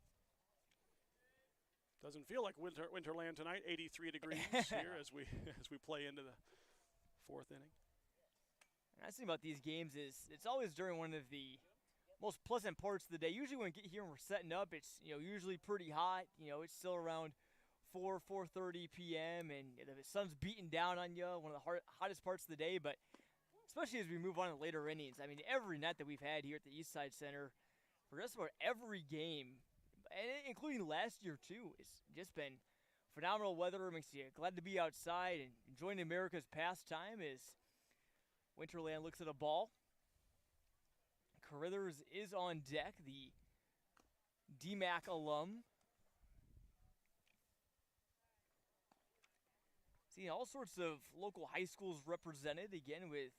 Doesn't feel like Winterland tonight. 83 degrees here as we play into the 4th inning. And the thing about these games is it's always during one of the most pleasant parts of the day. Usually when we get here and we're setting up, it's usually pretty hot. It's still around 4:30 p.m. and the sun's beating down on you. One of the hottest parts of the day, but especially as we move on to later innings. I mean, every night that we've had here at the Eastside Center, for just about every game, and including last year too, it's just been phenomenal weather. It makes you glad to be outside and enjoying America's pastime as Winterland looks at a ball. Carruthers is on deck, the DMAC alum. Seeing all sorts of local high schools represented, again with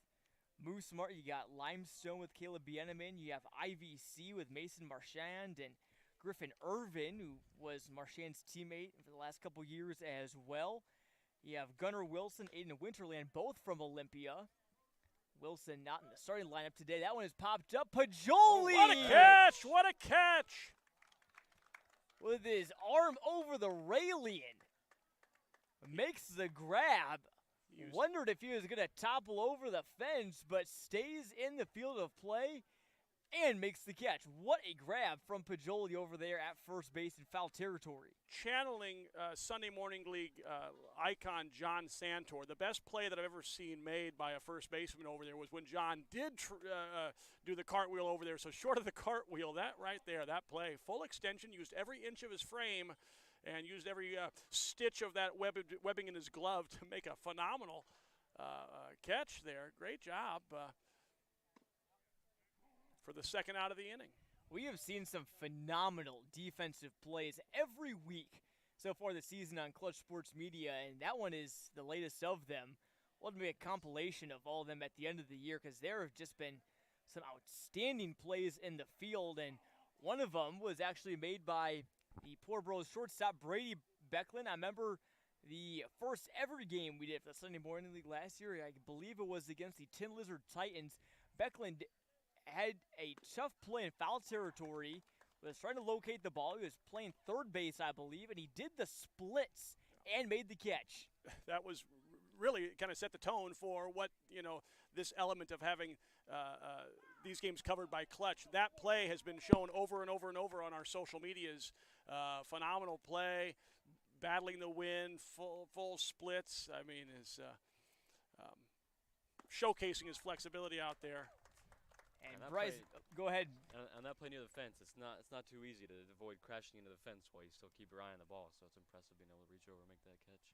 Movesmart. You got Limestone with Caleb Bieneman. You have IVC with Mason Marchand and Griffin Irvin, who was Marchand's teammate for the last couple years as well. You have Gunnar Wilson, Aiden Winterland, both from Olympia. Wilson not in the starting lineup today. That one is popped up. Pajoli! What a catch! What a catch! With his arm over the railing. Makes the grab. Wondered if he was going to topple over the fence, but stays in the field of play and makes the catch. What a grab from Pajoli over there at first base in foul territory. Channeling Sunday Morning League icon John Santor. The best play that I've ever seen made by a first baseman over there was when John did do the cartwheel over there. So short of the cartwheel, that right there, that play, full extension, used every inch of his frame and used every stitch of that webbing in his glove to make a phenomenal catch there. Great job for the second out of the inning. We have seen some phenomenal defensive plays every week so far this season on Clutch Sports Media, and that one is the latest of them. We'll have to make a compilation of all of them at the end of the year because there have just been some outstanding plays in the field, and One of them was actually made by the Poor Bros shortstop Brady Becklin. I remember the first ever game we did for the Sunday Morning League last year. I believe it was against the Tin Lizard Titans. Becklin had a tough play in foul territory. Was trying to locate the ball. He was playing third base, I believe, and he did the splits and made the catch. That was really kind of set the tone for what, this element of having these games covered by Clutch. That play has been shown over and over and over on our social medias. Phenomenal play, battling the wind, full splits. I mean, is showcasing his flexibility out there. And Bryce, go ahead. On that play near the fence, it's not too easy to avoid crashing into the fence while you still keep your eye on the ball. So it's impressive being able to reach over and make that catch.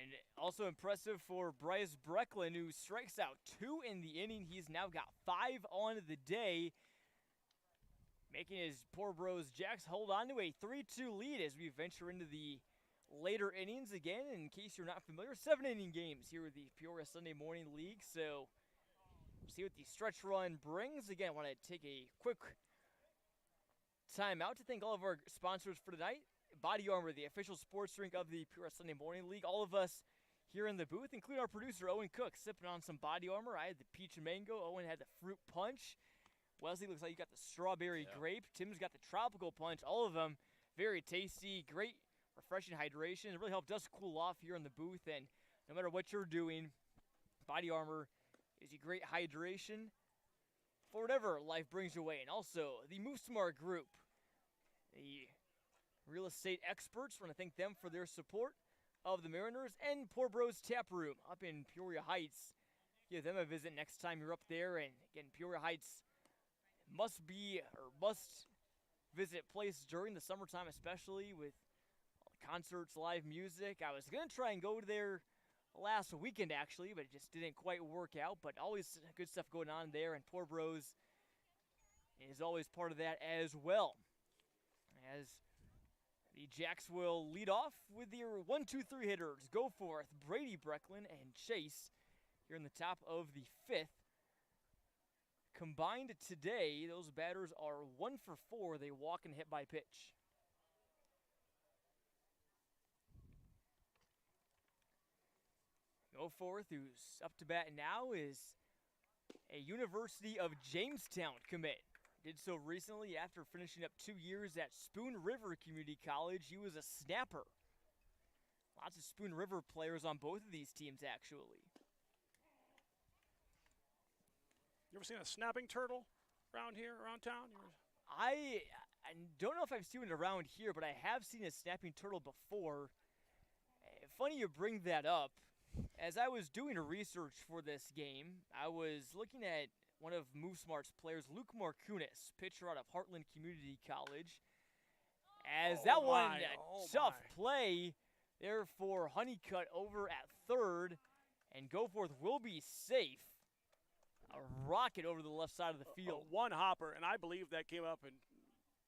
And also impressive for Bryce Brecklin, who strikes out 2 in the inning. He's now got 5 on the day, making his Poor Bros Jacks hold on to a 3-2 lead as we venture into the later innings again. In case you're not familiar, 7-inning games here with the Peoria Sunday Morning League. So see what the stretch run brings. Again, I want to take a quick time out to thank all of our sponsors for tonight. BodyArmor, the official sports drink of the Peoria Sunday Morning League. All of us here in the booth, including our producer, Owen Cook, sipping on some BodyArmor. I had the peach and mango. Owen had the fruit punch. Wesley, looks like you got the strawberry grape. Tim's got the tropical punch. All of them very tasty, great, refreshing hydration. It really helped us cool off here in the booth. And no matter what you're doing, BodyArmor is a great hydration for whatever life brings your way. And also, the Movesmart Group, the real estate experts. I want to thank them for their support of the Mariners. And Poor Bros Tap Room up in Peoria Heights. Give them a visit next time you're up there. And again, Peoria Heights must visit place during the summertime, especially with concerts, live music. I was going to try and go there last weekend, actually, but it just didn't quite work out. But always good stuff going on there, and Poor Bros is always part of that as well. As the Jacks will lead off with their 1-2-3 hitters. Go forth, Brady Brecklin and Chase here in the top of the 5th. Combined today, those batters are 1 for 4. They walk and hit by pitch. Go forth, who's up to bat now, is a University of Jamestown commit. Did so recently after finishing up 2 years at Spoon River Community College. He was a snapper. Lots of Spoon River players on both of these teams, actually. You ever seen a snapping turtle around here, around town? I don't know if I've seen it around here, but I have seen a snapping turtle before. Funny you bring that up. As I was doing research for this game, I was looking at one of Movesmart's players, Luke Markunis, pitcher out of Heartland Community College. Tough play there for Honeycutt over at third, and Goforth will be safe. A rocket over the left side of the field. One hopper, and I believe that came up and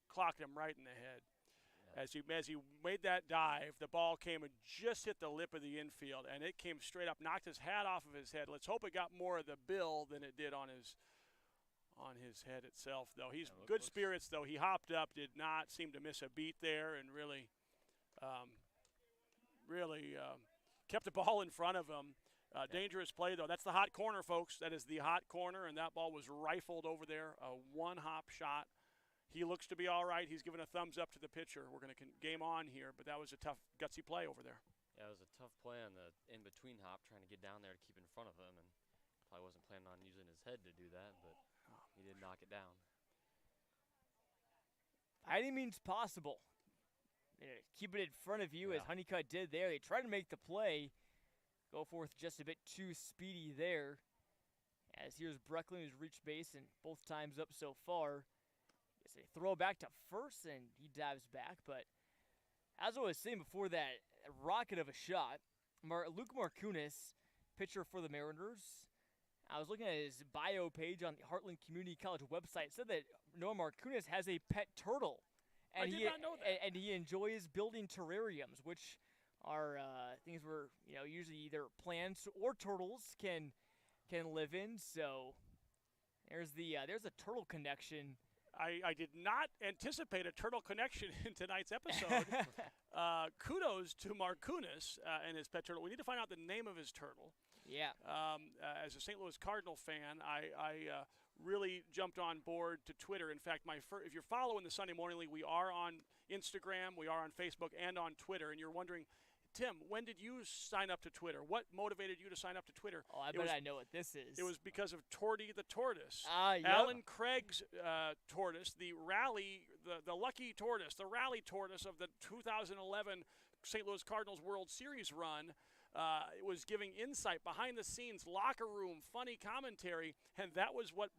clocked him right in the head. Yeah. As he made that dive, the ball came and just hit the lip of the infield, and it came straight up, knocked his hat off of his head. Let's hope it got more of the bill than it did on his head itself, though. He's good spirits, though. He hopped up, did not seem to miss a beat there, and really kept the ball in front of him. Dangerous play, though. That's the hot corner, folks. That is the hot corner, and that ball was rifled over there. A one-hop shot. He looks to be all right. He's giving a thumbs up to the pitcher. We're going to game on here, but that was a tough, gutsy play over there. Yeah, it was a tough play on the in-between hop, trying to get down there to keep in front of him, and probably wasn't planning on using his head to do that, but he did knock it down. By any means possible. Keep it in front of you, as Honeycutt did there. They tried to make the play. Go forth just a bit too speedy there. As here's Brecklin, who's reached base and both times up so far. It's a throw back to first, and he dives back. But as I was saying before that rocket of a shot, Luke Markunis, pitcher for the Mariners. I was looking at his bio page on the Heartland Community College website. It said that Noah Markunis has a pet turtle. And I did not know that. And he enjoys building terrariums, which are things where usually either plants or turtles can live in. So there's a turtle connection I did not anticipate a turtle connection in tonight's episode. Kudos to Markunis and his pet turtle. We need to find out the name of his turtle. Yeah. As a St. Louis Cardinal fan, I really jumped on board to Twitter. In fact, if you're following the Sunday Morning League, we are on Instagram, we are on Facebook, and on Twitter. And you're wondering, Tim, when did you sign up to Twitter? What motivated you to sign up to Twitter? Oh, I bet I know what this is. It was because of Torty the tortoise. Yep. Alan Craig's tortoise, the lucky tortoise, the rally tortoise of the 2011 St. Louis Cardinals World Series run. It was giving insight, behind-the-scenes, locker room, funny commentary, and that was what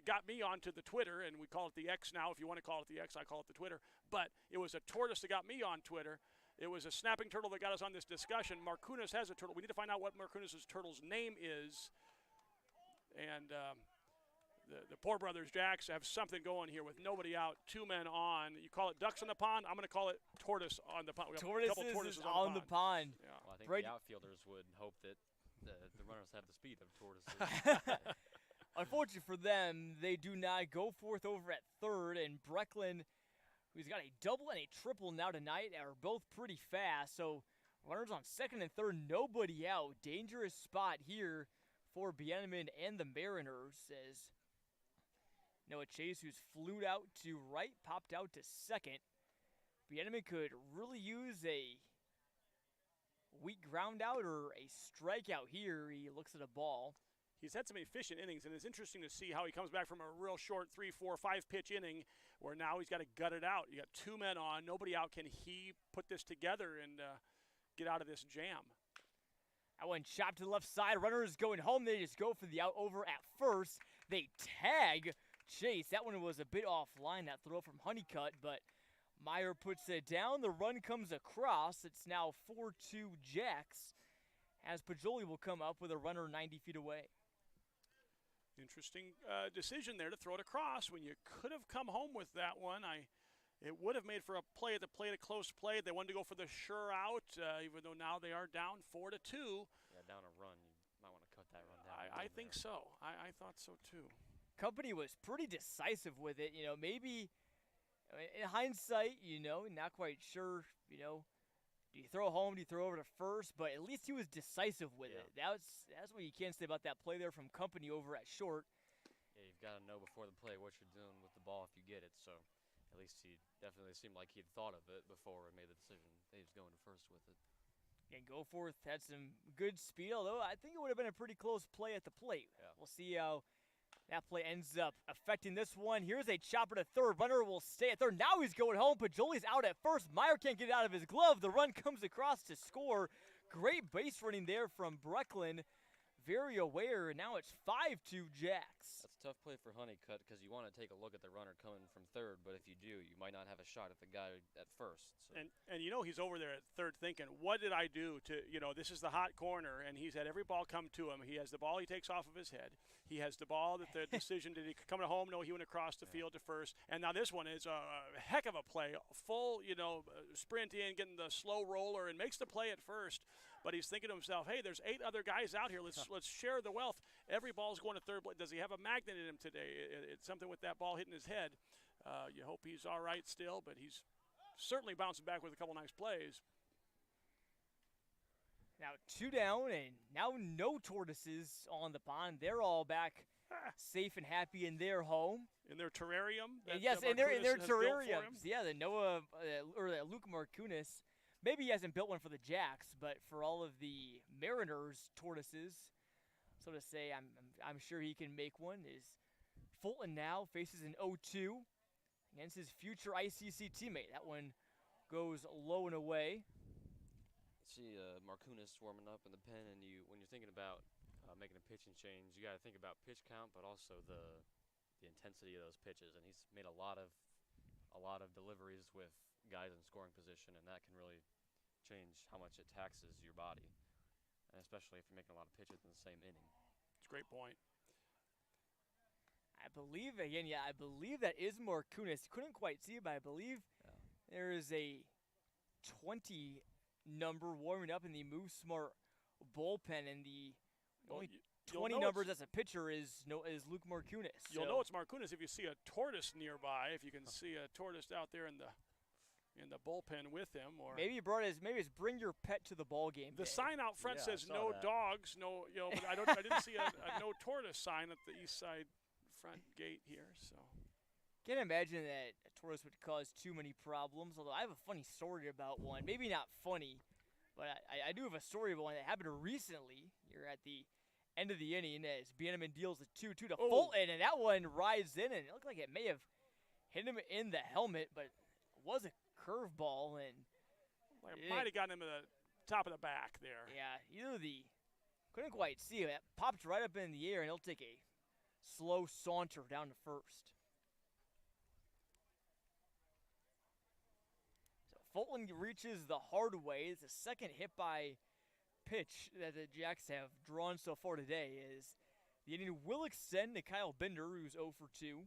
got me onto the Twitter, and we call it the X now. If you want to call it the X, I call it the Twitter. But it was a tortoise that got me on Twitter. It was a snapping turtle that got us on this discussion. Markunis has a turtle. We need to find out what Markunis' turtle's name is. And the Poor Brothers Jacks have something going here with nobody out, 2 men on. You call it ducks in the pond. I'm going to call it tortoise on the pond. We have a couple tortoises on the pond. Yeah. Well, I think Right. the outfielders would hope that the runners have the speed of tortoises. Unfortunately for them, they do not go forth over at third, and Brecklin, who's got a double and a triple now tonight, are both pretty fast. So runners on second and third, nobody out. Dangerous spot here for Bieneman and the Mariners as Noah Chase, who's flew out to right, popped out to second. Bieneman could really use a weak ground out or a strikeout here. He looks at a ball. He's had some efficient innings, and it's interesting to see how he comes back from a real short 3, 4, 5 pitch inning where now he's got to gut it out. You got 2 men on, nobody out. Can he put this together and get out of this jam? That one chopped to the left side. Runners going home. They just go for the out over at first. They tag Chase. That one was a bit offline, that throw from Honeycutt, but Meyer puts it down. The run comes across. It's now 4-2 Jacks as Pajoli will come up with a runner 90 feet away. Interesting decision there to throw it across when you could have come home with that one. It would have made for a play at the plate, a close play. They wanted to go for the sure out, even though now they are down 4-2. Yeah, down a run. You might want to cut that run down. I think so. I thought so too. Company was pretty decisive with it. Maybe in hindsight, not quite sure, do you throw home, do you throw over to first? But at least he was decisive with it. That's what you can't say about that play there from Company over at short. Yeah, you've got to know before the play what you're doing with the ball if you get it. So at least he definitely seemed like he'd thought of it before he made the decision that he was going to first with it. And Goforth had some good speed, although I think it would have been a pretty close play at the plate. Yeah. We'll see how that play ends up affecting this one. Here's a chopper to third. Runner will stay at third. Now he's going home. Pajoli's out at first. Meyer can't get it out of his glove. The run comes across to score. Great base running there from Brecklin. Very aware, and now it's 5-2 Jacks. That's a tough play for Honeycutt because you want to take a look at the runner coming from third, but if you do, you might not have a shot at the guy at first. So. And he's over there at third thinking, what did I do to, this is the hot corner, and he's had every ball come to him. He has the ball he takes off of his head. He has the ball that the decision, did he come to home? No, he went across the field to first. And now this one is a heck of a play. Full, sprint in, getting the slow roller, and makes the play at first. But he's thinking to himself, hey, there's 8 other guys out here. Let's share the wealth. Every ball's going to third. Does he have a magnet in him today? It's something with that ball hitting his head. You hope he's all right still, but he's certainly bouncing back with a couple nice plays. Now 2 down, and now no tortoises on the pond. They're all back safe and happy in their home. In their terrarium? Yes, in their terrariums. Yeah, the Noah or the Luke Markunis. Maybe he hasn't built one for the Jacks, but for all of the Mariners tortoises, so to say, I'm sure he can make one. Is Fulton now faces an 0-2 against his future ICC teammate. That one goes low and away. See Markunis warming up in the pen, and when you're thinking about making a pitching change, you got to think about pitch count, but also the intensity of those pitches. And he's made a lot of deliveries with guys in scoring position, and that can really change how much it taxes your body, and especially if you're making a lot of pitches in the same inning. It's a great point. I believe that is Markunis. Couldn't quite see it, but I believe there is a 20 number warming up in the Movesmart bullpen, and the 20 numbers as a pitcher is Luke Marcunas. You'll know it's Marcunas if you see a tortoise nearby. If you can see a tortoise out there in the bullpen with him, or maybe it's bring your pet to the ball game. The sign out front says no that. Dogs, no, but I didn't see a no tortoise sign at the east side front gate here. So can't imagine that a tortoise would cause too many problems. Although I have a funny story about one. Maybe not funny, but I do have a story about one that happened recently. You're at the end of the inning as Bieneman deals a 2-2 to Fulton, and that one rides in, and it looked like it may have hit him in the helmet, but it was a curveball, and it might have gotten him to the top of the back there. Yeah, couldn't quite see it. It popped right up in the air, and he'll take a slow saunter down to first. So Fulton reaches the hard way. It's the second hit by pitch that the Jacks have drawn so far today. Is the inning will extend to Kyle Bender, who's 0 for 2.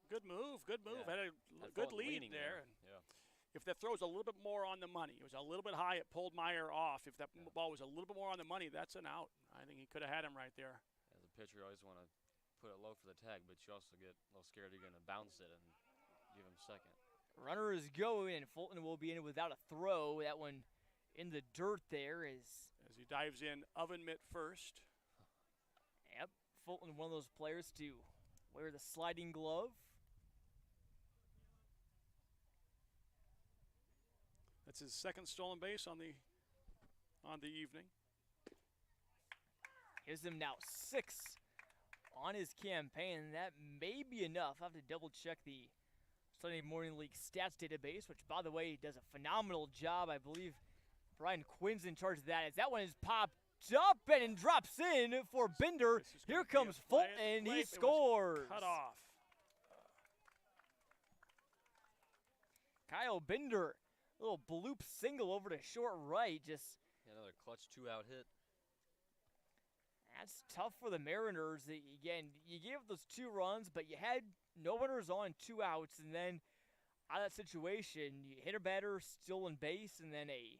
Good move. Yeah. Had a good lead there. Yeah. If that throws a little bit more on the money, it was a little bit high, it pulled Meyer off. If that ball was a little bit more on the money, that's an out. I think he could have had him right there. As a pitcher, you always want to put it low for the tag, but you also get a little scared you're going to bounce it and give him second. Runner is going, and Fulton will be in without a throw. That one in the dirt there is. As he dives in, oven mitt first. Yep, Fulton, one of those players to wear the sliding glove. That's his second stolen base on the evening. Gives him now 6 on his campaign, and that may be enough. I'll have to double check the Sunday Morning League stats database, which, by the way, does a phenomenal job. I believe Brian Quinn's in charge of that. As that one is popped up and drops in for Bender. Here comes Fulton. He scores. Cut off. Kyle Bender, little bloop single over to short right. Just another clutch 2-out hit. That's tough for the Mariners. Again, you gave up those 2 runs, but you had no runners on, 2 outs, and then out of that situation, you hit a batter, stolen base, and then a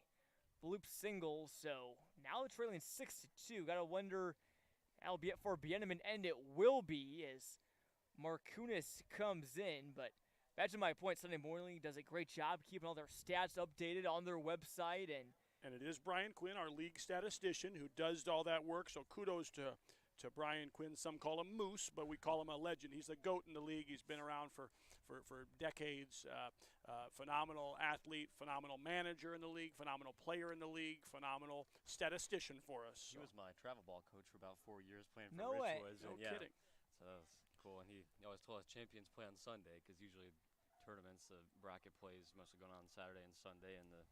bloop single. So now they're trailing 6-2. Gotta wonder that'll be it for Bieneman, and it will be as Marcunas comes in. But back to my point, Sunday Morning League does a great job keeping all their stats updated on their website, and it is Brian Quinn, our league statistician, who does all that work. So kudos to Brian Quinn. Some call him Moose, but we call him a legend. He's the GOAT in the league. He's been around for decades. Phenomenal athlete, phenomenal manager in the league, phenomenal player in the league, phenomenal statistician for us. He was my travel ball coach for about 4 years playing for No way. Ridgewoods. No kidding. So that was cool. And he always told us champions play on Sunday because usually tournaments, the bracket plays mostly going on Saturday and Sunday, and the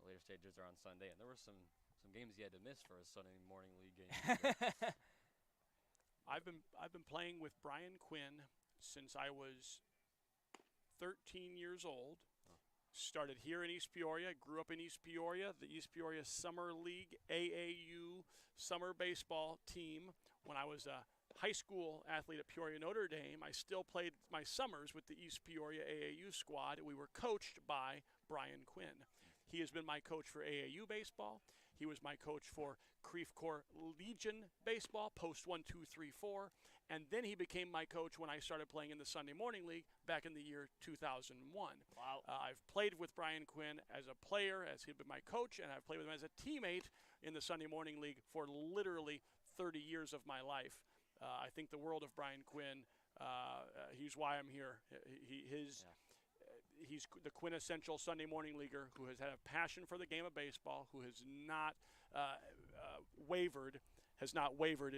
later stages are on Sunday. And there were some games he had to miss for a Sunday Morning League game. I've been playing with Brian Quinn since I was 13 years old. Started here in East Peoria, grew up in East Peoria, the East Peoria Summer League AAU summer baseball team. When I was a high school athlete at Peoria Notre Dame, I still played my summers with the East Peoria AAU squad. We were coached by Brian Quinn. He has been my coach for AAU baseball. He was my coach for Creve Coeur Legion baseball, post 1, 2, 3, 4. And then he became my coach when I started playing in the Sunday Morning League back in the year 2001. Wow. I've played with Brian Quinn as a player, as he'd been my coach, and I've played with him as a teammate in the Sunday Morning League for literally 30 years of my life. I think the world of Brian Quinn. He's why I'm here. He's the quintessential Sunday Morning Leaguer who has had a passion for the game of baseball, who has not wavered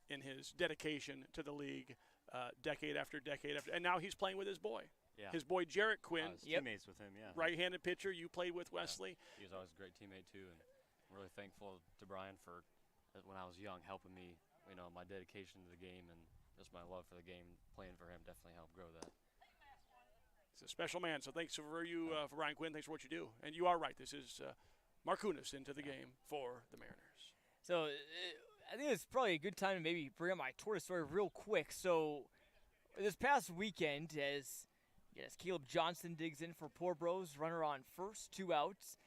in his dedication to the league, decade after decade after. And now he's playing with his boy. Yeah. His boy Jarrett Quinn. Teammates with him, yeah. Right-handed pitcher. You played with Wesley. Yeah. He was always a great teammate too, and I'm really thankful to Brian for when I was young helping me, my dedication to the game and just my love for the game. Playing for him definitely helped grow that. He's a special man. So thanks for for Brian Quinn. Thanks for what you do. And you are right. This is Marcunas into the game for the Mariners. So I think it's probably a good time to maybe bring up my tortoise story real quick. So this past weekend, as Yes, Caleb Johnson digs in for Poor Bros. Runner on first, 2 outs.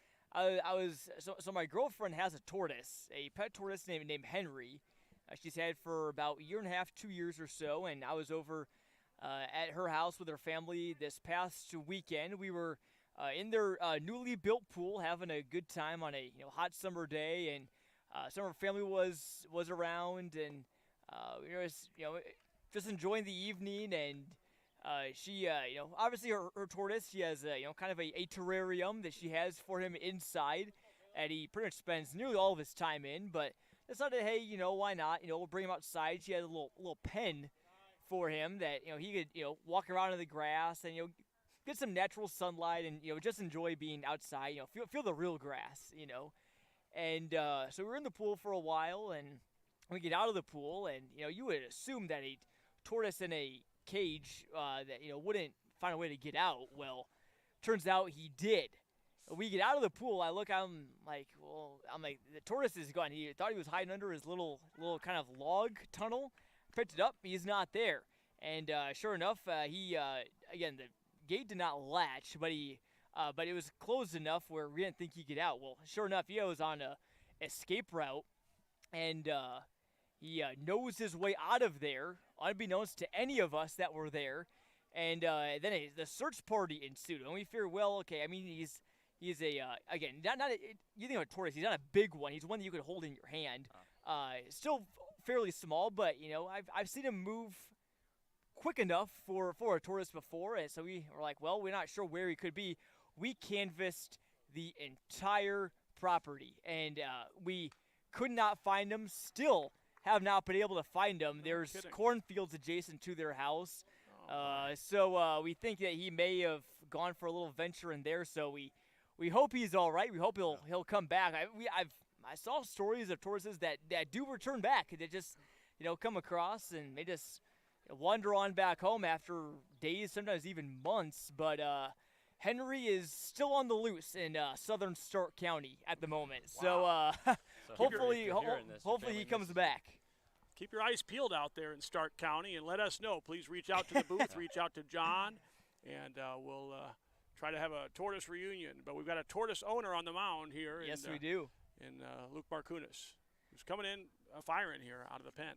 So my girlfriend has a tortoise, a pet tortoise named Henry. She's had for about a year and a half, 2 years or so, and I was over at her house with her family this past weekend. We were in their newly built pool, having a good time on a hot summer day, and some of her family was around, and we were just enjoying the evening. And she, obviously her tortoise, she has kind of a terrarium that she has for him inside, and he pretty much spends nearly all of his time in. But decided, hey, why not? We'll bring him outside. She has a little pen for him that he could walk around in the grass and get some natural sunlight and just enjoy being outside. Feel the real grass. And so we were in the pool for a while, and we get out of the pool, and you would assume that a tortoise in a cage that wouldn't find a way to get out. Well, turns out he did. We get out of the pool. I look. I'm like, the tortoise is gone. He thought he was hiding under his little kind of log tunnel. Picked it up. He's not there. And sure enough, he again, the gate did not latch, but it was closed enough where we didn't think he'd get out. Well, sure enough, he was on a escape route, and he nosed his way out of there, unbeknownst to any of us that were there. And then the search party ensued, and we figured, well, okay. I mean, he's a again, not a, you think of a tortoise. He's not a big one. He's one that you could hold in your hand. Still fairly small, but I've seen him move quick enough for a tortoise before, and so we were like, well, we're not sure where he could be. We canvassed the entire property, and we could not find him. Still have not been able to find him. There's cornfields adjacent to their house, so we think that he may have gone for a little venture in there. So we hope he's all right. We hope he'll come back. I saw stories of tortoises that do return back. They just come across and they just wander on back home after days, sometimes even months. But Henry is still on the loose in southern Stark County at the moment. Wow. So hopefully he comes back. Keep your eyes peeled out there in Stark County and let us know. Please reach out to the booth, reach out to John, and we'll try to have a tortoise reunion. But we've got a tortoise owner on the mound here. Yes, we do. And Luke Markunis, who's coming in firing here out of the pen.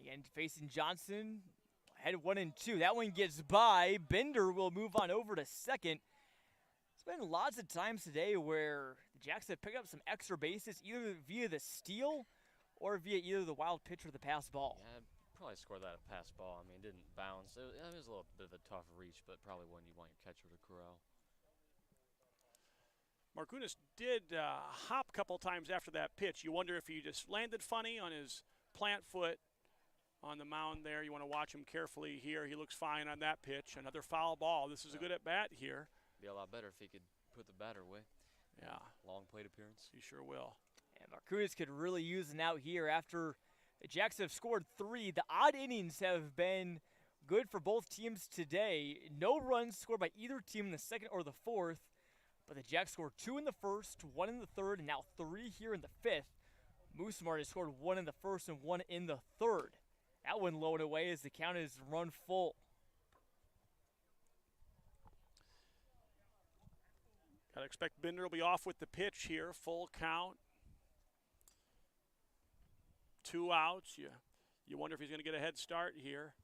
Again, facing Johnson, head 1 and 2. That one gets by. Bender will move on over to second. There's been lots of times today where the Jacks have picked up some extra bases, either via the steal or via either the wild pitch or the pass ball. Yeah, I'd probably score that a pass ball. I mean, it didn't bounce. It was a little bit of a tough reach, but probably one you want your catcher to corral. Markunis did hop a couple times after that pitch. You wonder if he just landed funny on his plant foot on the mound there. You want to watch him carefully here. He looks fine on that pitch. Another foul ball. This is a good at-bat here. Be a lot better if he could put the batter away. Yeah. Long plate appearance. He sure will. And Markunis could really use an out here after the Jacks have scored 3. The odd innings have been good for both teams today. No runs scored by either team in the second or the fourth. But the Jacks scored 2 in the first, 1 in the third, and now 3 here in the fifth. Movesmart has scored 1 in the first and 1 in the third. That one low and away as the count is run full. Gotta expect Bender will be off with the pitch here. Full count. 2 outs. You wonder if he's going to get a head start here.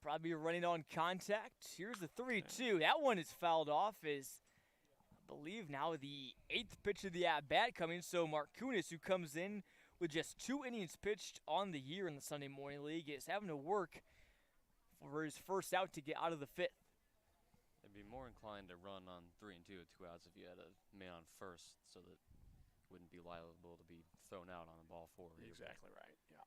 Probably running on contact. Here's the 3-2. That one is fouled off as, I believe, now the 8th pitch of the at-bat coming. So Markunis, who comes in with just 2 innings pitched on the year in the Sunday Morning League, is having to work for his first out to get out of the 5th. I'd be more inclined to run on 3 and 2 with 2 outs if you had a man on first, so that it wouldn't be liable to be thrown out on a ball 4. Exactly right, yeah.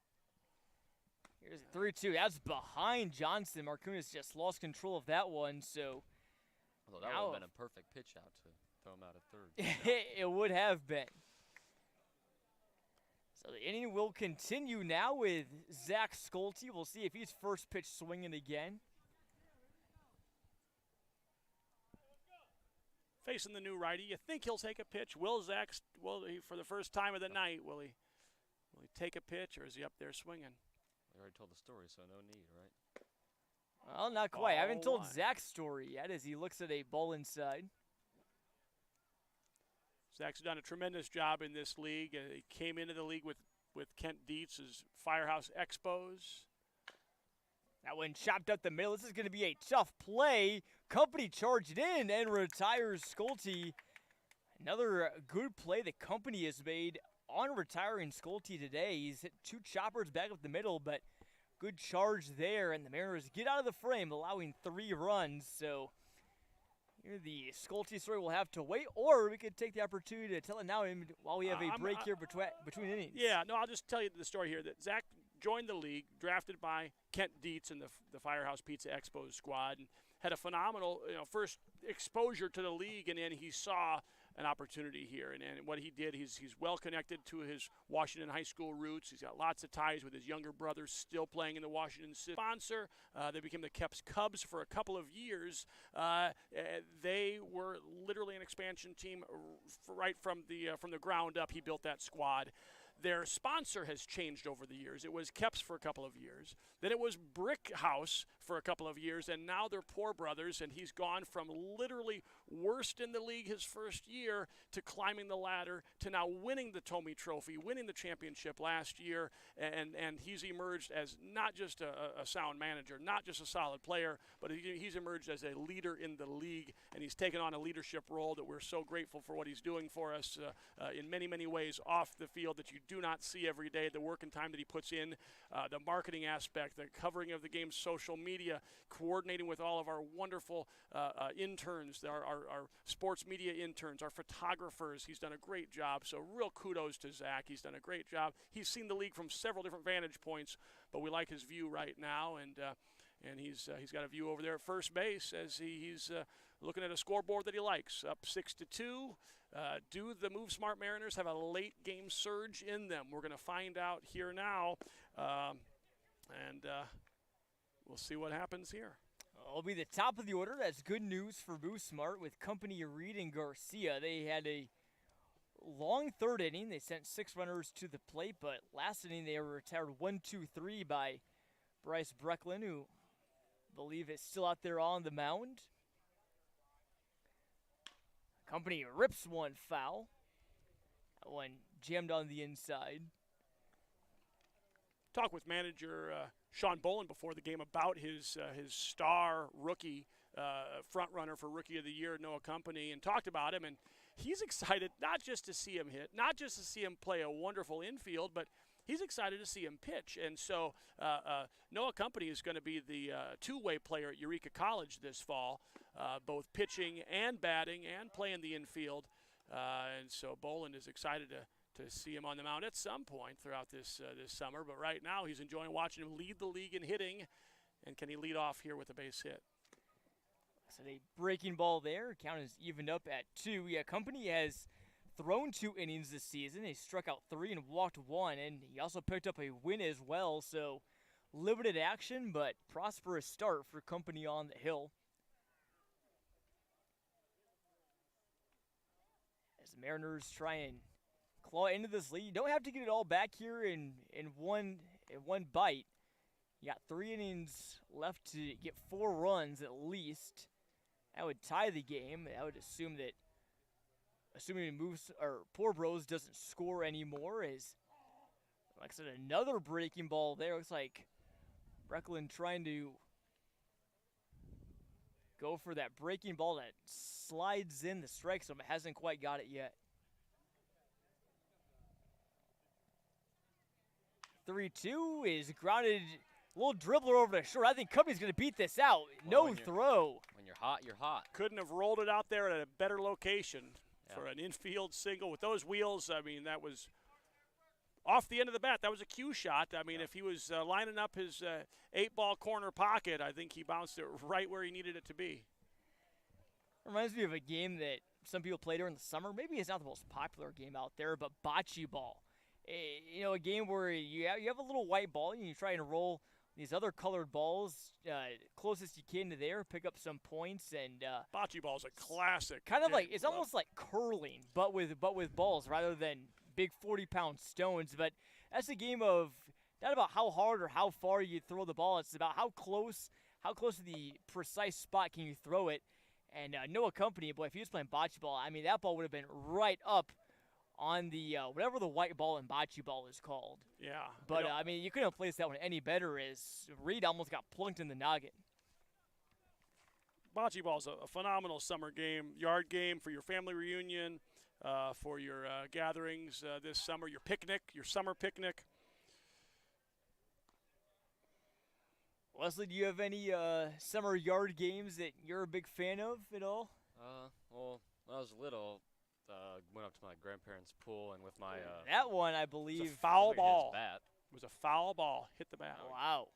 Here's 3-2. That's behind Johnson. Markunis just lost control of that one, so. Although that would have been a perfect pitch out to throw him out at third. It would have been. So the inning will continue now with Zach Schulte. We'll see if he's first pitch swinging again. Facing the new righty, you think he'll take a pitch? Will he, for the first time of the night, will he take a pitch, or is he up there swinging? We already told the story, so no need, right? Well, not quite. I haven't Ball told one. Zach's story yet as he looks at a ball inside. Zach's done a tremendous job in this league. He came into the league with Kent Dietz as Firehouse Expos. That one chopped up the middle. This is going to be a tough play. Company charged in and retires Schulte. Another good play the Company has made on retiring Schulte today. He's hit 2 choppers back up the middle, but good charge there. And the Mariners get out of the frame, allowing 3 runs. So here the Schulte story will have to wait, or we could take the opportunity to tell it now while we have a break here between innings. Yeah, no, I'll just tell you the story here that Zach joined the league, drafted by Kent Dietz in the Firehouse Pizza Expos squad, and had a phenomenal first exposure to the league, and then he saw an opportunity here. And what he did, he's well connected to his Washington high school roots. He's got lots of ties with his younger brothers still playing in the Washington sponsor. They became the Cubs for a couple of years. They were literally an expansion team right from the ground up. He built that squad. Their sponsor has changed over the years. It was Keps for a couple of years. Then it was Brick House for a couple of years, and now they're Poor Brothers, and he's gone from literally worst in the league his first year to climbing the ladder to now winning the Tomey Trophy, winning the championship last year, and he's emerged as not just a sound manager, not just a solid player, but he's emerged as a leader in the league, and he's taken on a leadership role that we're so grateful for what he's doing for us in many, many ways off the field that you do not see every day, the work and time that he puts in, the marketing aspect, the covering of the game's social media, coordinating with all of our wonderful interns, our sports media interns, our photographers. He's done a great job, so real kudos to Zach. He's done a great job. He's seen the league from several different vantage points, but we like his view right now, and he's got a view over there at first base as he's looking at a scoreboard that he likes, up 6-2. Do the Movesmart Mariners have a late game surge in them? We're going to find out here now, and we'll see what happens here. It'll be the top of the order. That's good news for Movesmart with Company Reed and Garcia. They had a long third inning. They sent 6 runners to the plate, but last inning they were retired 1-2-3 by Bryce Brecklin, who I believe is still out there on the mound. Company rips one foul. That one jammed on the inside. Talk with manager Sean Bolin before the game about his star rookie front runner for Rookie of the Year, Noah Company, and talked about him. And he's excited not just to see him hit, not just to see him play a wonderful infield, but he's excited to see him pitch. And so Noah Company is going to be the two-way player at Eureka College this fall, both pitching and batting and playing the infield. And so Bolin is excited to see him on the mound at some point throughout this summer. But right now he's enjoying watching him lead the league in hitting. And can he lead off here with a base hit? So a breaking ball there. Count is evened up at 2. Yeah, Company has thrown 2 innings this season. He struck out 3 and walked 1, and he also picked up a win as well. So limited action, but prosperous start for Company on the hill. As the Mariners try and claw into this lead, you don't have to get it all back here in one bite. You got 3 innings left to get 4 runs at least. That would tie the game. I would assume that, assuming Poor Bros doesn't score anymore, is, like I said, another breaking ball there. Looks like Brecklin trying to go for that breaking ball that slides in the strike zone, but hasn't quite got it yet. 3-2 is grounded. A little dribbler over the short. I think Company's going to beat this out. Well, no throw. When you're hot, you're hot. Couldn't have rolled it out there at a better location for an infield single with those wheels. I mean, that was off the end of the bat. That was a cue shot. I mean, if he was lining up his 8-ball corner pocket, I think he bounced it right where he needed it to be. Reminds me of a game that some people play during the summer. Maybe it's not the most popular game out there, but bocce ball. A game where you have a little white ball and you try and roll these other colored balls closest you can to there, pick up some points, and bocce ball is a classic. Kind of like it's almost like curling, but with balls rather than big 40-pound stones. But that's a game of not about how hard or how far you throw the ball. It's about how close, how close to the precise spot can you throw it? And no accompany, boy, if he was playing bocce ball, I mean, that ball would have been right up on the whatever the white ball in bocce ball is called. Yeah. But, I mean, you couldn't have placed that one any better as Reed almost got plunked in the noggin. Bocce ball is a phenomenal summer game, yard game for your family reunion, for your gatherings this summer, your picnic, your summer picnic. Wesley, do you have any summer yard games that you're a big fan of at all? Well, when I was little, went up to my grandparents' pool and with my that one, I It was believe. a foul like ball. his bat. It was a foul ball. Hit the bat. Wow.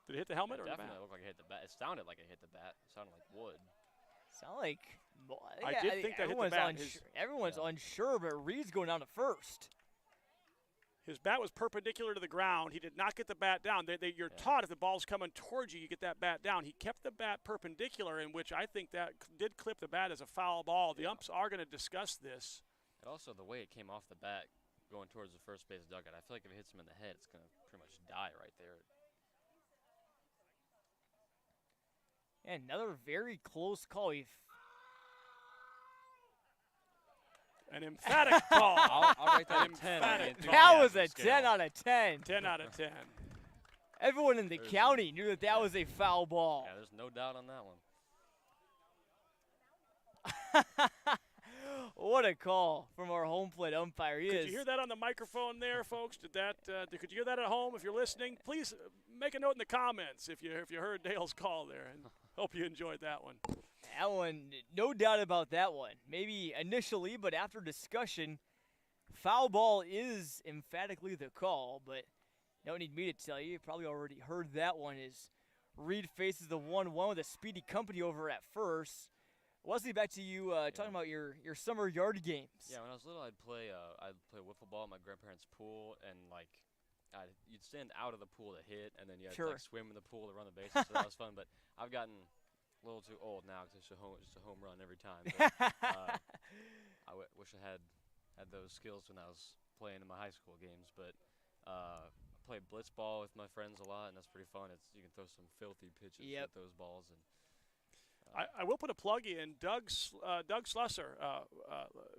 Did it hit the helmet It or the bat? definitely looked like it hit the bat. It sounded like it hit the bat. It sounded like wood. Sound like I did think that hit the bat. Everyone's unsure, but Reed's going down to first. His bat was perpendicular to the ground. He did not get the bat down. You're taught if the ball's coming towards you, you get that bat down. He kept the bat perpendicular, in which I think that did clip the bat as a foul ball. The umps are going to discuss this. And also the way it came off the bat going towards the first base dugout. I feel like if it hits him in the head, it's going to pretty much die right there. And another very close call. An emphatic call. I'll write that An a 10. emphatic call. That was a Enthusiasm scale. 10 out of 10. 10 out of 10. Everyone in the county knew that was a foul ball. Yeah, there's no doubt on that one. What a call from our home plate umpire. Could you hear that on the microphone there, folks? Could you hear that at home? If you're listening, please make a note in the comments if you heard Dale's call there. And hope you enjoyed that one. That one, no doubt about that one. Maybe initially, but after discussion, foul ball is emphatically the call. But you don't need me to tell you. You probably already heard that one as Reed faces the 1-1 with a speedy company over at first. Wesley, back to you talking about your summer yard games. Yeah, when I was little, I'd play wiffle ball at my grandparents' pool, and like you'd stand out of the pool to hit, and then you had to like swim in the pool to run the bases. So that was fun. But I've gotten a little too old now because it's just a home run every time. But, I wish I had those skills when I was playing in my high school games. But I played blitz ball with my friends a lot, and that's pretty fun. You can throw some filthy pitches with those balls. And I will put a plug in. Doug Slusser,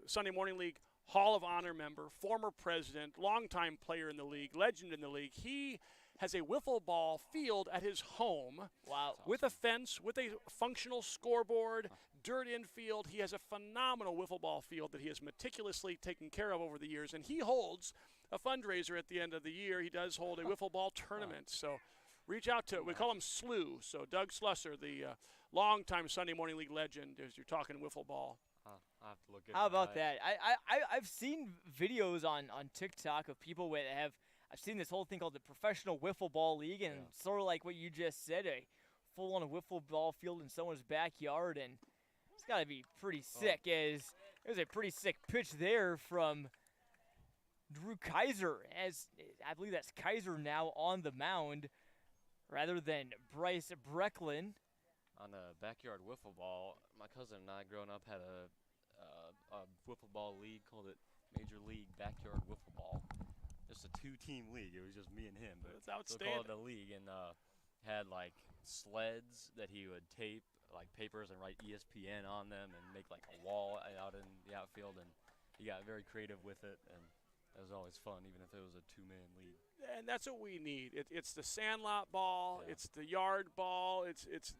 Sunday Morning League Hall of Honor member, former president, longtime player in the league, legend in the league. He has a wiffle ball field at his home. Wow. With a fence, with a functional scoreboard, dirt infield. He has a phenomenal wiffle ball field that he has meticulously taken care of over the years, and he holds a fundraiser at the end of the year. He does hold a wiffle ball tournament. So reach out to, we call him SLU. So Doug Slusser, the longtime Sunday Morning League legend, as you're talking wiffle ball. I'll have to look at How about that? I've seen videos on TikTok of people that I've seen this whole thing called the Professional Wiffle Ball League, and sort of like what you just said, a full-on wiffle ball field in someone's backyard, and it's got to be pretty sick. There's a pretty sick pitch there from Drew Kaiser, as I believe that's Kaiser now on the mound, rather than Bryce Brecklin. On a backyard wiffle ball, my cousin and I, growing up, had a wiffle ball league, called it Major League Backyard Wiffle Ball. Just a two-team league. It was just me and him. But that's outstanding. We called it the league, and had like sleds that he would tape like papers and write ESPN on them, and make like a wall out in the outfield. And he got very creative with it, and it was always fun, even if it was a two-man league. And that's what we need. It's the sandlot ball. Yeah. It's the yard ball. It's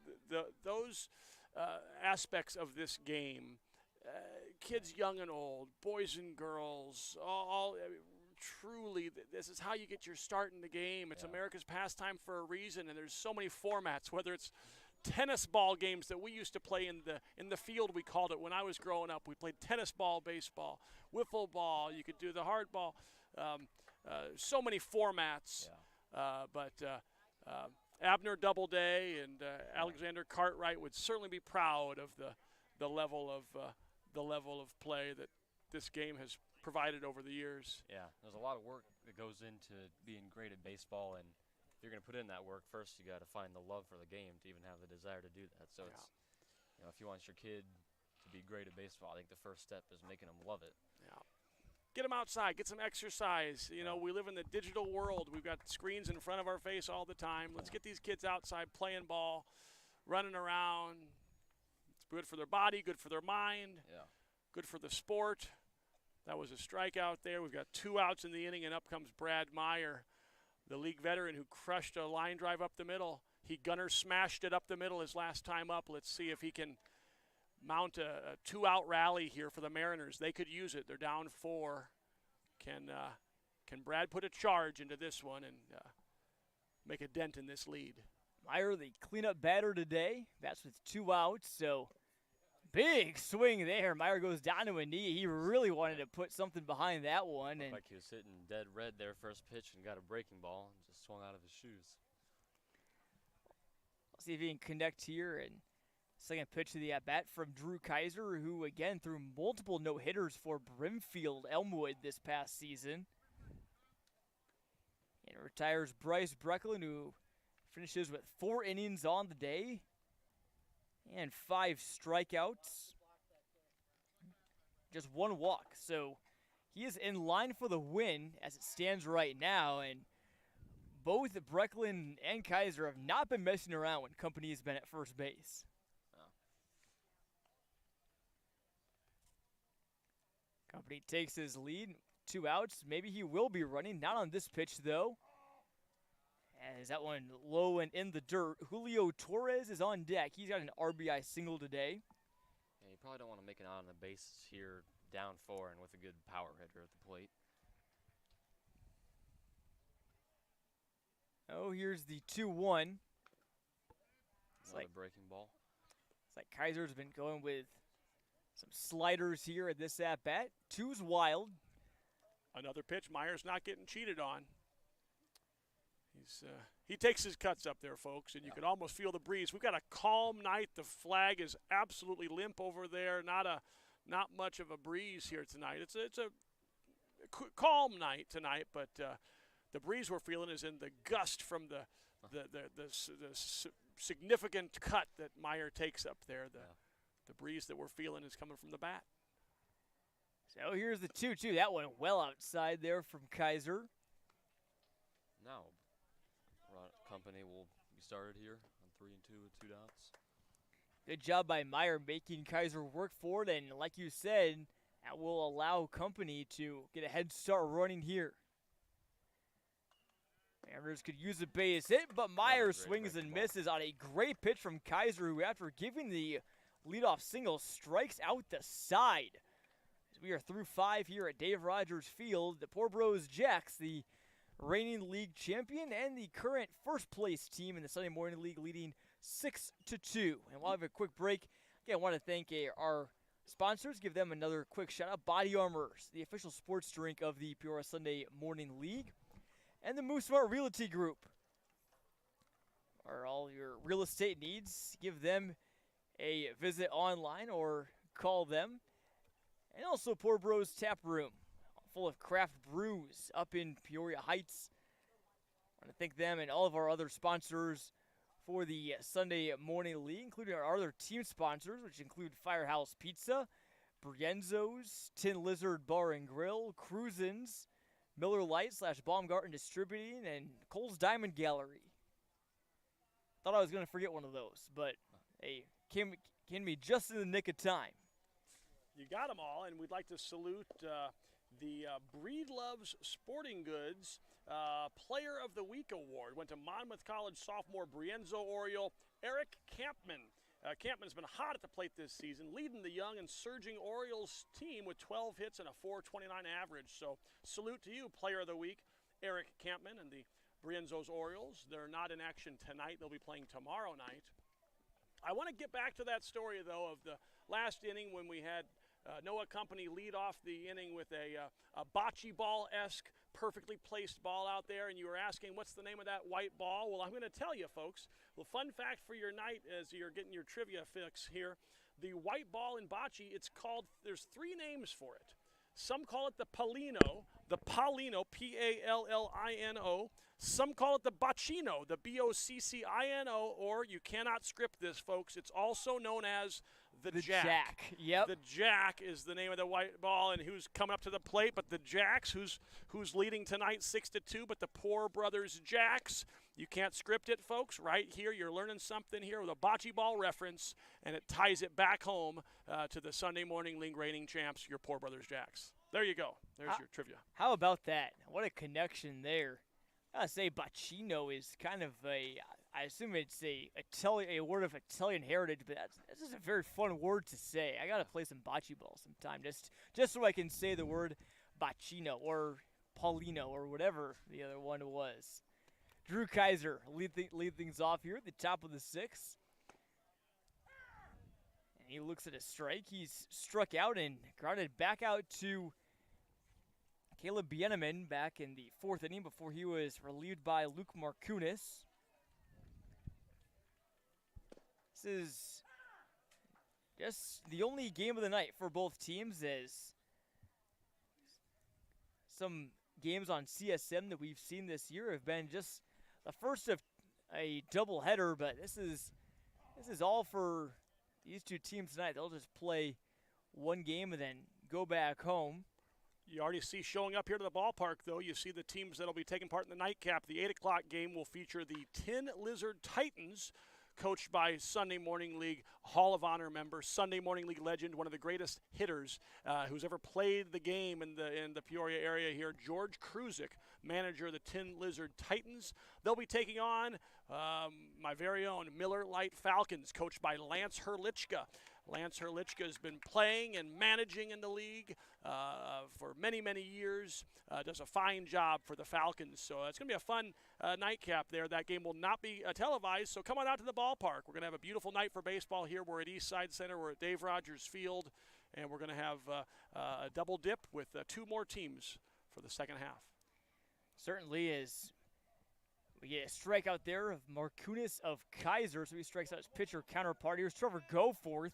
those aspects of this game. Kids young and old, boys and girls, all truly, this is how you get your start in the game. It's America's pastime for a reason, and there's so many formats, whether it's tennis ball games that we used to play in the field, we called it when I was growing up. We played tennis ball, baseball, wiffle ball. You could do the hard ball. So many formats. But Abner Doubleday and Alexander Cartwright would certainly be proud of the level of play that this game has provided over the years. Yeah, there's a lot of work that goes into being great at baseball, and if you're going to put in that work, first you got to find the love for the game to even have the desire to do that. So it's, if you want your kid to be great at baseball, I think the first step is making them love it. Yeah. Get them outside. Get some exercise. You know, we live in the digital world. We've got screens in front of our face all the time. Let's get these kids outside playing ball, running around. It's good for their body, good for their mind, good for the sport. That was a strikeout there. We've got 2 outs in the inning, and up comes Brad Meyer, the league veteran who crushed a line drive up the middle. He gunner smashed it up the middle his last time up. Let's see if he can mount a 2-out rally here for the Mariners. They could use it. They're down 4. Can Brad put a charge into this one and make a dent in this lead? Meyer, the cleanup batter today. Bats with 2 outs, so big swing there. Meyer goes down to a knee. He really wanted to put something behind that one. Looked like he was hitting dead red there first pitch and got a breaking ball and just swung out of his shoes. Let's see if he can connect here. And second pitch of the at-bat from Drew Kaiser, who again threw multiple no-hitters for Brimfield Elmwood this past season. And retires Bryce Brecklin, who finishes with 4 innings on the day and 5 strikeouts. Just 1 walk. So he is in line for the win as it stands right now. And both Brecklin and Kaiser have not been messing around when company has been at first base. Company takes his lead, 2 outs. Maybe he will be running. Not on this pitch, though. As that one low and in the dirt. Julio Torres is on deck. He's got an RBI single today. Yeah, you probably don't want to make it out on the base here, down 4 and with a good power hitter at the plate. Oh, here's the 2-1. Another breaking ball. It's like Kaiser's been going with some sliders here at this at-bat. 2's wild. Another pitch. Meyer's not getting cheated on. He takes his cuts up there, folks, and you can almost feel the breeze. We've got a calm night. The flag is absolutely limp over there. Not much of a breeze here tonight. It's a calm night tonight, but the breeze we're feeling is in the gust from the significant cut that Meyer takes up there. The breeze that we're feeling is coming from the bat. So here's the 2-2. That one well outside there from Kaiser. Now, company will be started here on 3-2 with 2 outs. Good job by Meyer making Kaiser work for it, and like you said, that will allow company to get a head start running here. Mariners could use a base hit, but Meyer swings and misses on a great pitch from Kaiser, who after giving the leadoff single strikes out the side. As we are through 5 here at Dave Rogers Field, the Poor Bros Jacks, the reigning league champion and the current first place team in the Sunday Morning League, leading 6-2. And we'll have a quick break. Again, I want to thank our sponsors. Give them another quick shout out. BodyArmor, the official sports drink of the Peoria Sunday Morning League, and the Movesmart Realty Group. For all your real estate needs, give them a visit online or call them. And also Poor Bros Tap Room, full of craft brews up in Peoria Heights. I want to thank them and all of our other sponsors for the Sunday Morning League, including our other team sponsors, which include Firehouse Pizza, Brienzo's, Tin Lizard Bar and Grill, Cruisin's, Miller Lite / Baumgarten Distributing, and Cole's Diamond Gallery. Thought I was going to forget one of those, but hey, came to me just in the nick of time. You got them all, and we'd like to salute the Breed Loves Sporting Goods Player of the Week Award. Went to Monmouth College sophomore Brienzo Oriole Eric Campman. Campman's been hot at the plate this season, leading the young and surging Orioles team with 12 hits and a .429 average. So salute to you, Player of the Week, Eric Campman and the Brienzo's Orioles. They're not in action tonight. They'll be playing tomorrow night. I want to get back to that story, though, of the last inning when we had Noah Company lead off the inning with a bocce ball-esque, perfectly placed ball out there, and you were asking, what's the name of that white ball? Well, I'm going to tell you, folks. Well, fun fact for your night as you're getting your trivia fix here, the white ball in bocce, it's called, there's 3 names for it. Some call it the Paulino, P-A-L-L-I-N-O. Some call it the Boccino, the B-O-C-C-I-N-O, or you cannot script this, folks. It's also known as The Jack. Yep. The Jack is the name of the white ball, and who's coming up to the plate but the Jacks, who's leading tonight 6-2, but the Poor Brothers Jacks. You can't script it, folks. Right here, you're learning something here with a bocce ball reference, and it ties it back home to the Sunday Morning League reigning champs, your Poor Brothers Jacks. There you go. There's your trivia. How about that? What a connection there. I gotta say, bacino is kind of I assume it's a word of Italian heritage, but that's just a very fun word to say. I gotta play some bocce ball sometime, just so I can say the word bacino or Paulino or whatever the other one was. Drew Kaiser lead things off here at the top of the sixth. And he looks at a strike. He's struck out and grounded back out to Caleb Bieneman back in the fourth inning before he was relieved by Luke Markunis. This is just the only game of the night for both teams, as some games on CSM that we've seen this year have been just the first of a doubleheader, but this is all for these two teams tonight. They'll just play one game and then go back home. You already see showing up here to the ballpark, though. You see the teams that will be taking part in the nightcap. The 8 o'clock game will feature the Tin Lizard Titans, coached by Sunday Morning League Hall of Honor member, Sunday Morning League legend, one of the greatest hitters who's ever played the game in the Peoria area here, George Kruzik, manager of the Tin Lizard Titans. They'll be taking on my very own Miller Lite Falcons, coached by Lance Herlichka. Lance Herlichka has been playing and managing in the league for many, many years. Does a fine job for the Falcons. So it's going to be a fun nightcap there. That game will not be televised, so come on out to the ballpark. We're going to have a beautiful night for baseball here. We're at Eastside Center. We're at Dave Rogers Field, and we're going to have a double dip with two more teams for the second half. Certainly is. We get a strikeout there of Markunis of Kaiser, so he strikes out his pitcher counterpart. Here's Trevor Goforth.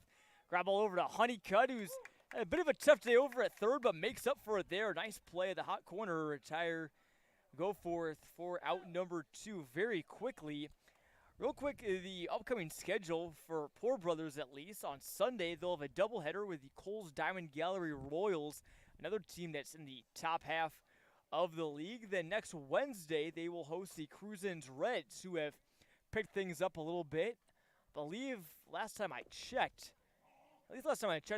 Grab all over to Honeycutt, who's had a bit of a tough day over at third, but makes up for it there. Nice play at the hot corner. Retire Goforth for out number 2 very quickly. Real quick, the upcoming schedule for Poor Brothers, at least. On Sunday, they'll have a doubleheader with the Coles Diamond Gallery Royals, another team that's in the top half of the league. Then next Wednesday, they will host the Cruisins Reds, who have picked things up a little bit. I believe last time I checked,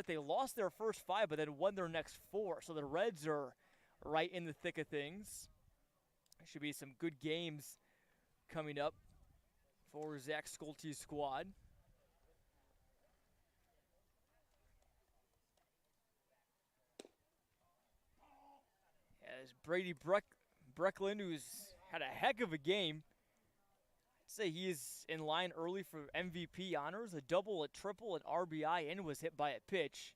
they lost their first 5, but then won their next 4. So the Reds are right in the thick of things. There should be some good games coming up for Zach Skolte's squad. As Brady Brecklin, who's had a heck of a game, I'd say he is in line early for MVP honors, a double, a triple, an RBI, and was hit by a pitch.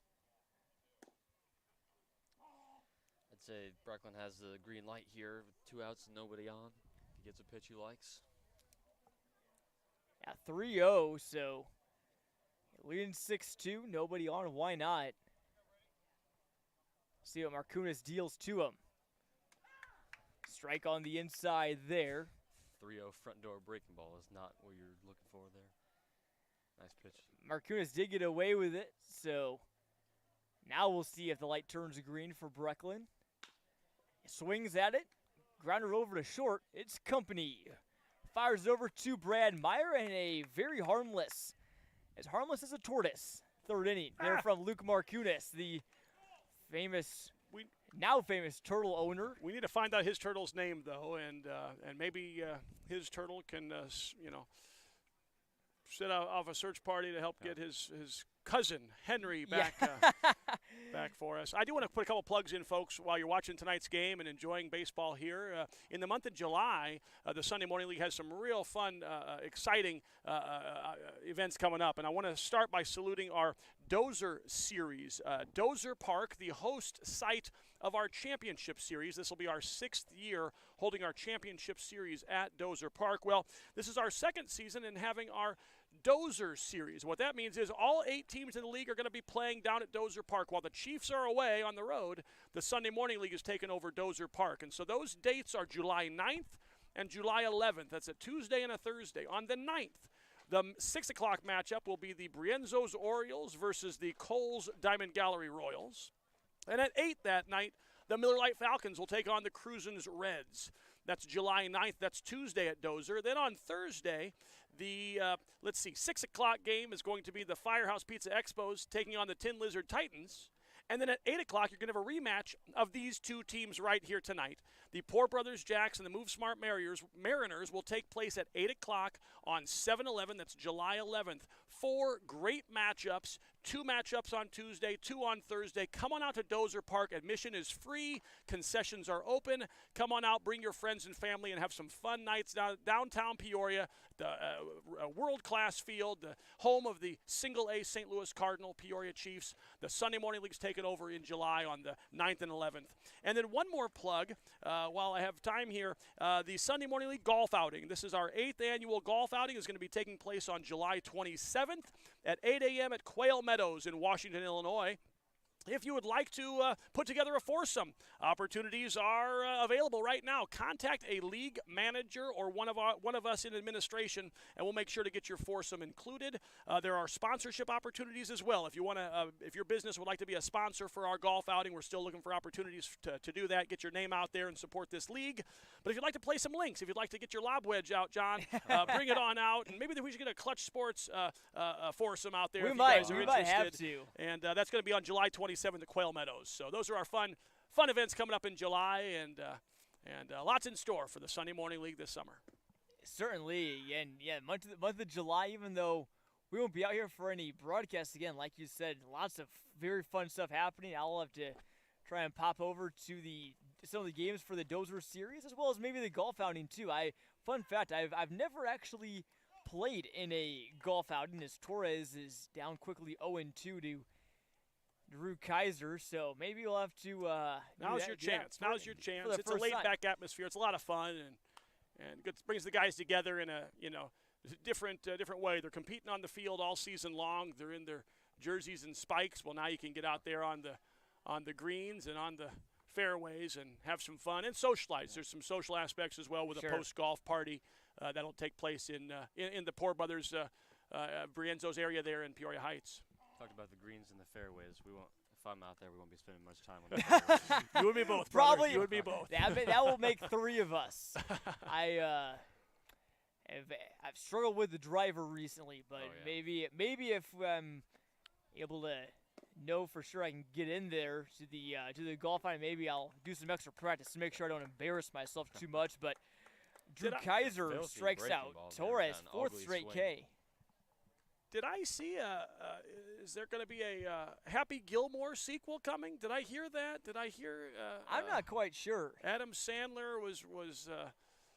I'd say Brecklin has the green light here with 2 outs and nobody on. He gets a pitch he likes. Yeah, 3-0, so leading 6-2, nobody on, why not? See what Markunis deals to him. Strike on the inside there. 3-0 front door breaking ball is not what you're looking for there. Nice pitch. Markunis did get away with it, so now we'll see if the light turns green for Brecklin. Swings at it, grounder over to short. It's company. Fires over to Brad Meyer, and a very harmless, as a tortoise, third inning. There from Luke Markunis, the now famous turtle owner. We need to find out his turtle's name, though, and maybe his turtle can, set off a search party to help get his cousin Henry back back for us. I do want to put a couple plugs in, folks, while you're watching tonight's game and enjoying baseball here. In the month of July, the Sunday Morning League has some real fun, exciting events coming up, and I want to start by saluting our Dozer Series. Dozer Park, the host site of our championship series. This will be our 6th year holding our championship series at Dozer Park. Well, this is our 2nd season in having our Dozer Series. What that means is all 8 teams in the league are going to be playing down at Dozer Park. While the Chiefs are away on the road, the Sunday Morning League has taken over Dozer Park. And so those dates are July 9th and July 11th. That's a Tuesday and a Thursday. On the 9th, The 6 o'clock matchup will be the Brienzo's Orioles versus the Coles Diamond Gallery Royals. And at 8 that night, the Miller Lite Falcons will take on the Cruisins Reds. That's July 9th. That's Tuesday at Dozer. Then on Thursday, the 6 o'clock game is going to be the Firehouse Pizza Expos taking on the Tin Lizard Titans. And then at 8 o'clock, you're going to have a rematch of these two teams right here tonight. The Poor Brothers Jacks and the Movesmart Mariners will take place at 8 o'clock on 7/11. That's July 11th. 4 great matchups. 2 matchups on Tuesday, 2 on Thursday. Come on out to Dozer Park. Admission is free. Concessions are open. Come on out, bring your friends and family, and have some fun nights downtown Peoria, the world-class field, the home of the single-A St. Louis Cardinal Peoria Chiefs. The Sunday Morning League's taken over in July on the 9th and 11th. And then one more plug while I have time here. The Sunday Morning League golf outing. This is our 8th annual golf outing. It's going to be taking place on July 27th at 8 a.m. at Quail Meadows in Washington, Illinois. If you would like to put together a foursome, opportunities are available right now. Contact a league manager or one of us in administration, and we'll make sure to get your foursome included. There are sponsorship opportunities as well. If you want to, if your business would like to be a sponsor for our golf outing, we're still looking for opportunities to do that. Get your name out there and support this league. But if you'd like to play some links, if you'd like to get your lob wedge out, John, bring it on out, and maybe we should get a Clutch Sports foursome out there. We if might. you guys are We interested. might have to. And that's going to be on July 27th at Quail Meadows. So those are our fun events coming up in July, and lots in store for the Sunday Morning League this summer. Certainly, and yeah, month of July, even though we won't be out here for any broadcasts again, like you said, lots of very fun stuff happening. I'll have to try and pop over to some of the games for the Dozer series, as well as maybe the golf outing too. Fun fact, I've never actually played in a golf outing, as Torres is down quickly 0-2 to Drew Kaiser, so maybe we'll have to. Now's your chance. Now's your chance. It's a laid-back atmosphere. It's a lot of fun, and brings the guys together in a different way. They're competing on the field all season long. They're in their jerseys and spikes. Well, now you can get out there on the greens and on the fairways and have some fun and socialize. There's some social aspects as well with a post-golf party that'll take place in the Poor Brothers Brienzo's area there in Peoria Heights. Talked about the greens and the fairways. We won't. If I'm out there, we won't be spending much time on the fairways. You and me both. Probably. Brother. You and me both. That will make 3 of us. I've struggled with the driver recently, but maybe if I'm able to know for sure I can get in there to the golf outing, maybe I'll do some extra practice to make sure I don't embarrass myself too much. But Drew Kaiser strikes out Torres, 4th straight K. Did I see is there going to be a Happy Gilmore sequel coming? Did I hear that? Did I hear? I'm not quite sure. Adam Sandler was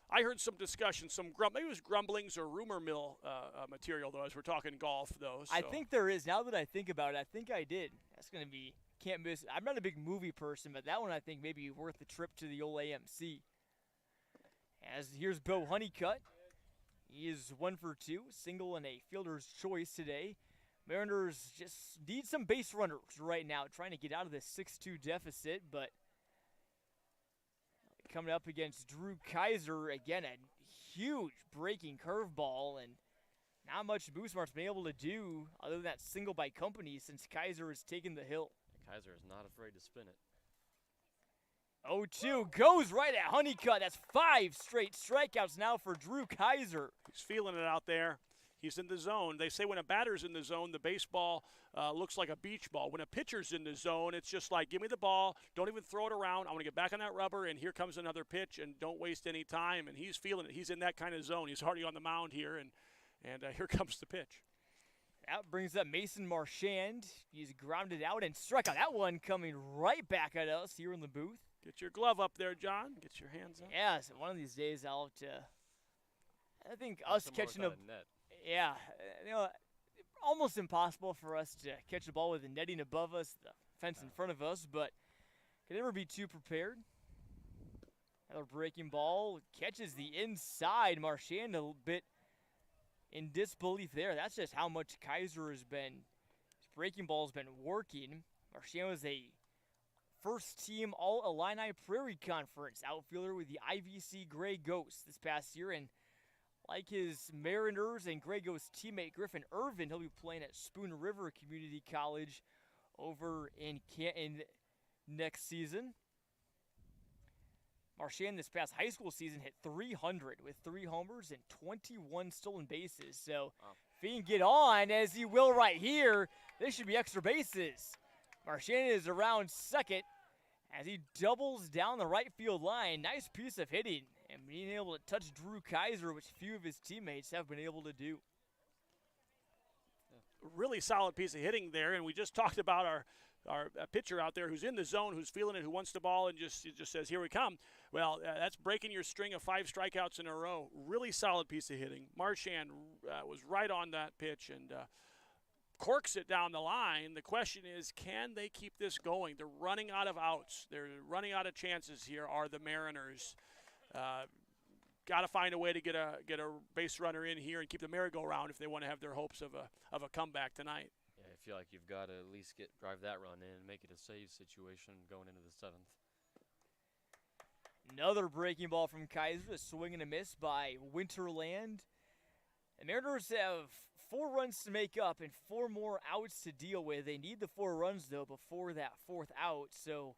I heard some discussion, maybe it was grumblings or rumor mill material, though, as we're talking golf, though. So. I think there is. Now that I think about it, I think I did. That's going to be, can't miss. I'm not a big movie person, but that one I think maybe worth the trip to the old AMC. Here's Bo Honeycutt. He is 1 for 2, single and a fielder's choice today. Mariners just need some base runners right now, trying to get out of this 6-2 deficit, but coming up against Drew Kaiser, again, a huge breaking curveball, and not much Movesmart's been able to do other than that single by Company since Kaiser has taken the hill. Kaiser is not afraid to spin it. 0-2 goes right at Honeycutt. That's 5 straight strikeouts now for Drew Kaiser. He's feeling it out there. He's in the zone. They say when a batter's in the zone, the baseball looks like a beach ball. When a pitcher's in the zone, it's just like, give me the ball. Don't even throw it around. I want to get back on that rubber, and here comes another pitch, and don't waste any time. And he's feeling it. He's in that kind of zone. He's already on the mound here, and here comes the pitch. That brings up Mason Marchand. He's grounded out and struck out. That one coming right back at us here in the booth. Get your glove up there, John. Get your hands up. Yeah, so one of these days I'll have to. I think us catching a net. Yeah, almost impossible for us to catch a ball with the netting above us, the fence in front of us, but can never be too prepared. Another breaking ball catches the inside. Marchand a little bit in disbelief there. That's just how much Kaiser has been. His breaking ball has been working. Marchand was a first-team All-Illini Prairie Conference outfielder with the IVC Gray Ghosts this past year, and Like his Mariners and Grego's teammate Griffin Irvin, he'll be playing at Spoon River Community College over in Canton next season. Marchand this past high school season hit 300 with 3 homers and 21 stolen bases. So if he can get on, as he will right here, this should be extra bases. Marchand is around second as he doubles down the right field line. Nice piece of hitting and being able to touch Drew Kaiser, which few of his teammates have been able to do. Really solid piece of hitting there, and we just talked about our pitcher out there who's in the zone, who's feeling it, who wants the ball, and just says, here we come. Well, that's breaking your string of 5 strikeouts in a row. Really solid piece of hitting. Marchand was right on that pitch and corks it down the line. The question is, can they keep this going? They're running out of outs. They're running out of chances here, are the Mariners. Got to find a way to get a base runner in here and keep the merry-go-round if they want to have their hopes of a comeback tonight. Yeah, I feel like you've got to at least drive that run in and make it a save situation going into the 7th. Another breaking ball from Kaiser, a swing and a miss by Winterland. The Mariners have 4 runs to make up and 4 more outs to deal with. They need the 4 runs, though, before that 4th out, so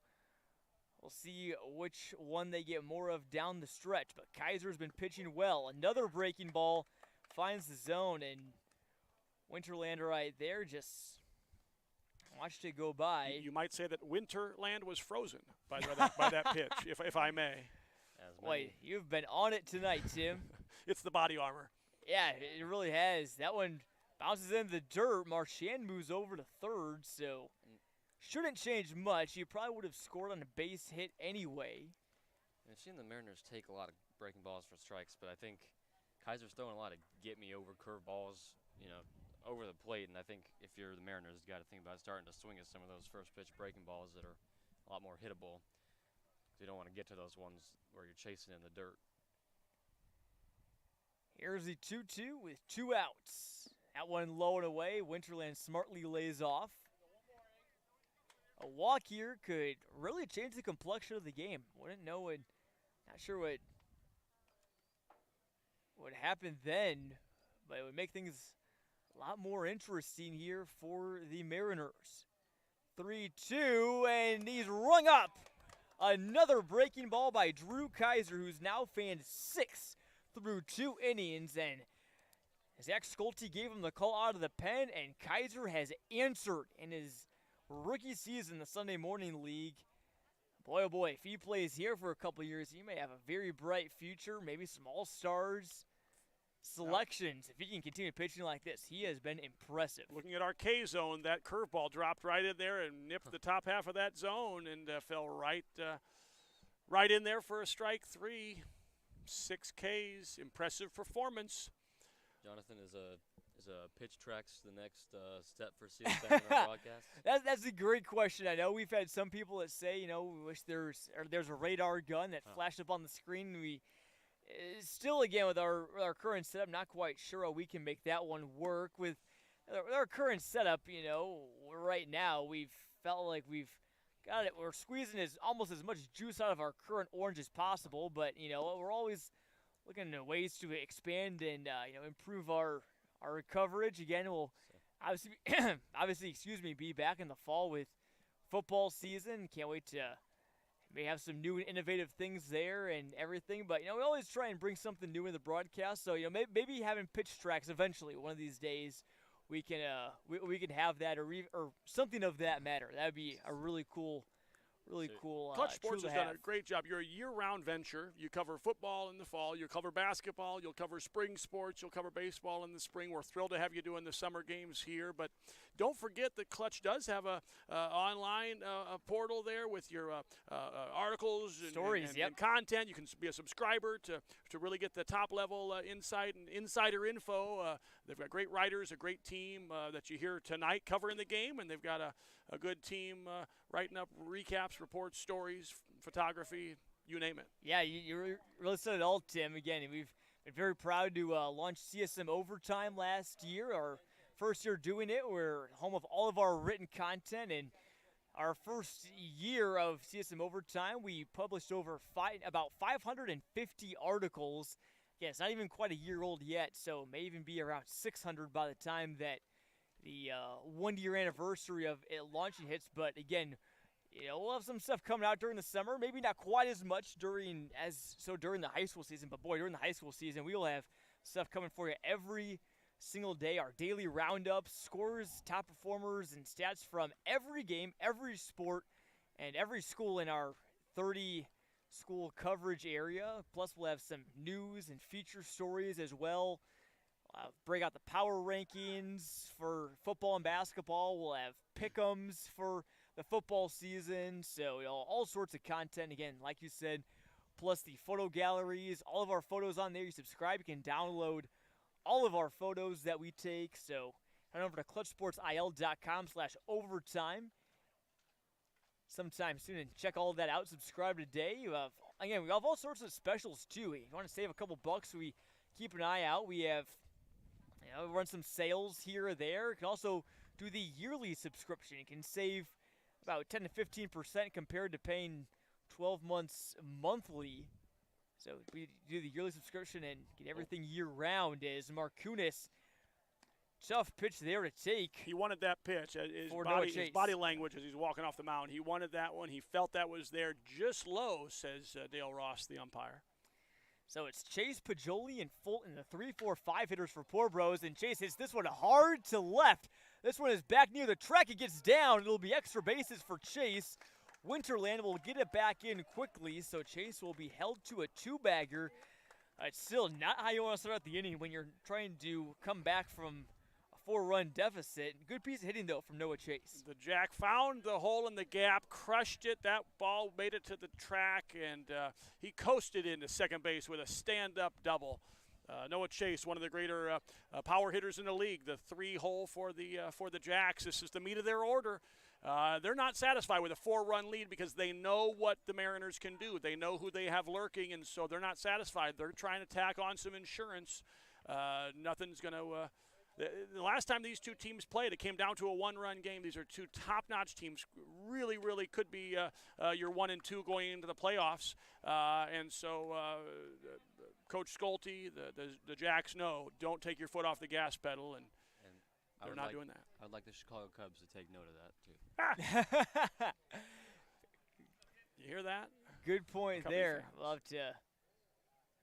we'll see which one they get more of down the stretch. But Kaiser's been pitching well. Another breaking ball finds the zone, and Winterland right there just watched it go by. You might say that Winterland was frozen by that pitch, if I may. Boy, you've been on it tonight, Tim. It's the BodyArmor. Yeah, it really has. That one bounces into the dirt. Marchand moves over to third, so shouldn't change much. You probably would have scored on a base hit anyway. I've seen the Mariners take a lot of breaking balls for strikes, but I think Kaiser's throwing a lot of get-me-over curve balls, over the plate, and I think if you're the Mariners, you got to think about starting to swing at some of those first-pitch breaking balls that are a lot more hittable. You don't want to get to those ones where you're chasing in the dirt. Here's the 2-2 with 2 outs. That one low and away. Winterland smartly lays off. A walk here could really change the complexion of the game. Wouldn't know it. Not sure what would happen then, but it would make things a lot more interesting here for the Mariners. 3-2, and he's rung up. Another breaking ball by Drew Kaiser, who's now fanned 6 through 2 innings, and Zach Schulte gave him the call out of the pen, and Kaiser has answered in his rookie season, the Sunday Morning League. Boy, oh boy, if he plays here for a couple years, he may have a very bright future, maybe some all-stars selections. If he can continue pitching like this, he has been impressive. Looking at our K zone, that curveball dropped right in there and nipped the top half of that zone and fell right in there for a strike 3. 6 Ks, impressive performance. Jonathan, is a pitch tracks the next step for CSM in our broadcast? That's a great question. I know we've had some people that say, we wish there's a radar gun that flashed up on the screen. We still, again, with our current setup, not quite sure how we can make that one work. With our current setup, right now, we've felt like we've got it. We're squeezing almost as much juice out of our current orange as possible, but, we're always looking at ways to expand and, improve our coverage. Again, we'll obviously, be back in the fall with football season. Can't wait to may have some new and innovative things there and everything. But, we always try and bring something new in the broadcast. So, maybe having pitch tracks eventually one of these days we can have that or something of that matter. That would be a really cool. Clutch Sports has done a great job. You're a year-round venture. You cover football in the fall. You cover basketball. You'll cover spring sports. You'll cover baseball in the spring. We're thrilled to have you doing the summer games here. But don't forget that Clutch does have a online portal there with your articles and stories, and content. You can be a subscriber to really get the top-level insight and insider info. They've got great writers, a great team that you hear tonight covering the game, and they've got a good team writing up recaps, reports, stories, photography, you name it. Yeah, you really said it all, Tim. Again, we've been very proud to launch CSM Overtime last year, our first year doing it. We're home of all of our written content, and our first year of CSM Overtime, we published about 550 articles yeah, it's not even quite a year old yet, so it may even be around 600 by the time that the 1-year anniversary of it launching hits. But again, we'll have some stuff coming out during the summer. Maybe not quite as much during the high school season, but boy, during the high school season, we will have stuff coming for you every single day. Our daily roundups, scores, top performers, and stats from every game, every sport, and every school in our 30 school coverage area. Plus, we'll have some news and feature stories as well. Break out the power rankings for football and basketball. We'll have pick'ems for the football season. So, all sorts of content. Again, like you said, plus the photo galleries, all of our photos on there. You subscribe, you can download all of our photos that we take. So, head over to clutchsportsil.com/overtime sometime soon and check all of that out. Subscribe today. We have all sorts of specials too. If you want to save a couple bucks, we keep an eye out. We have, we run some sales here or there. You can also do the yearly subscription. You can save about 10 to 15% compared to paying 12 months monthly. So we do the yearly subscription and get everything year round. As Markunis, tough pitch there to take. He wanted that pitch. His body language as he's walking off the mound. He wanted that one. He felt that was there just low, says Dale Ross, the umpire. So it's Chase, Pajoli, and Fulton, the 3-4-5 hitters for Poor Bros. And Chase hits this one hard to left. This one is back near the track. It gets down. It'll be extra bases for Chase. Winterland will get it back in quickly, so Chase will be held to a 2-bagger. It's still not how you want to start out the inning when you're trying to come back from a 4-run deficit. Good piece of hitting, though, from Noah Chase. The Jack found the hole in the gap, crushed it. That ball made it to the track, and he coasted into second base with a stand-up double. Noah Chase, one of the greater power hitters in the league, the 3-hole for the Jacks. This is the meat of their order. They're not satisfied with a 4-run lead because they know what the Mariners can do. They know who they have lurking, and so they're not satisfied. They're trying to tack on some insurance. Nothing's going to the last time these two teams played, it came down to a 1-run game. These are two top-notch teams. Really, really could be your 1 and 2 going into the playoffs. And so Coach Schulte, the Jacks know, don't take your foot off the gas pedal, and they're not doing that. I'd like the Chicago Cubs to take note of that, too. You hear that? Good point there. Love to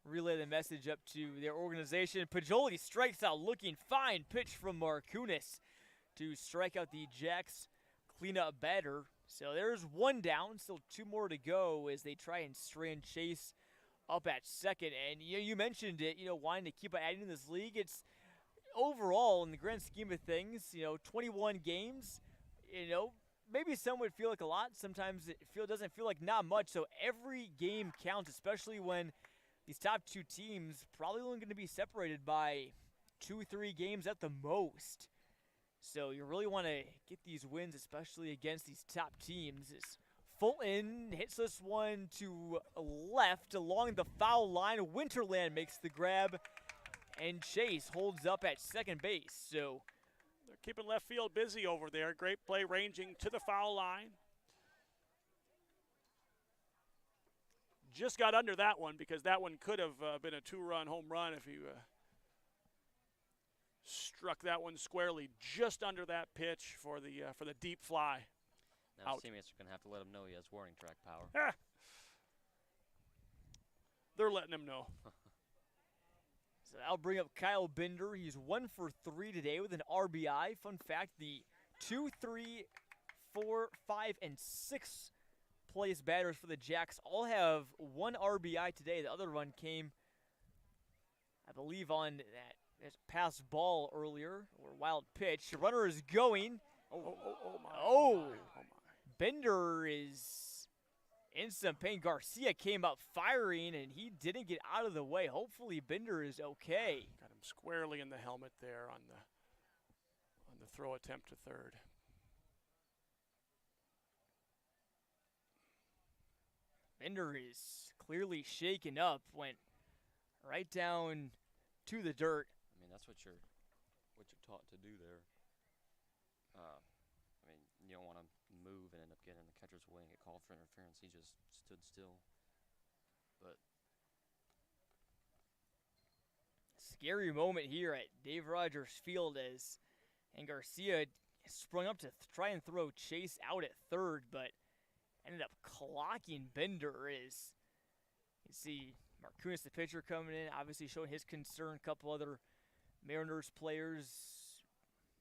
relay the message up to their organization. Pajoli strikes out, looking fine. Pitch from Markunis to strike out the Jacks cleanup batter. So there's 1 down, still 2 more to go as they try and strand Chase up at second. And you mentioned it, wanting to keep adding in this league. It's overall, in the grand scheme of things, 21 games, maybe some would feel like a lot. Sometimes it doesn't feel like not much. So every game counts, especially when these top 2 teams probably only going to be separated by 2-3 games at the most. So you really want to get these wins, especially against these top teams. As Fulton hits this one to left along the foul line. Winterland makes the grab, and Chase holds up at second base. So they're keeping left field busy over there. Great play ranging to the foul line. Just got under that one because that one could have been a 2-run home run if he struck that one squarely just under that pitch for the deep fly. Now his teammates are going to have to let him know he has warning track power. They're letting him know. So I'll bring up Kyle Bender. He's 1 for 3 today with an RBI. Fun fact, the 2, 3, 4, 5, and 6 place batters for the Jacks all have 1 RBI today. The other run came, I believe, on that pass ball earlier, or wild pitch. The runner is going. My. Bender is in some pain. Garcia came up firing, and he didn't get out of the way. Hopefully Bender is okay. Got him squarely in the helmet there on the throw attempt to third. Bender is clearly shaken up, went right down to the dirt. I mean, that's what you're taught to do there. I mean, you don't want to move and end up getting in the catcher's way and get called for interference. He just stood still. But scary moment here at Dave Rogers Field and Garcia sprung up to try and throw Chase out at third, but ended up clocking Bender. As you see Marcunas, the pitcher, coming in, obviously showing his concern. A couple other Mariners players,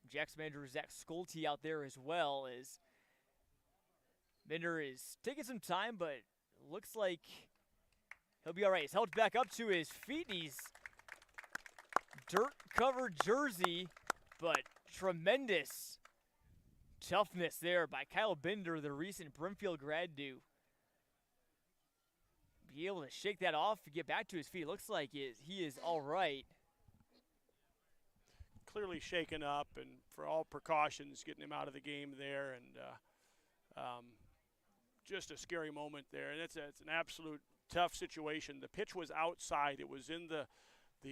Jack's manager Zach Schulte out there as well. As Bender is taking some time, but looks like he'll be all right. He's helped back up to his feet. He's dirt-covered jersey, but tremendous toughness there by Kyle Bender, the recent Brimfield grad, to be able to shake that off and get back to his feet. Looks like he is all right. Clearly shaken up, and for all precautions, getting him out of the game there, and just a scary moment there. And it's an absolute tough situation. The pitch was outside. It was in the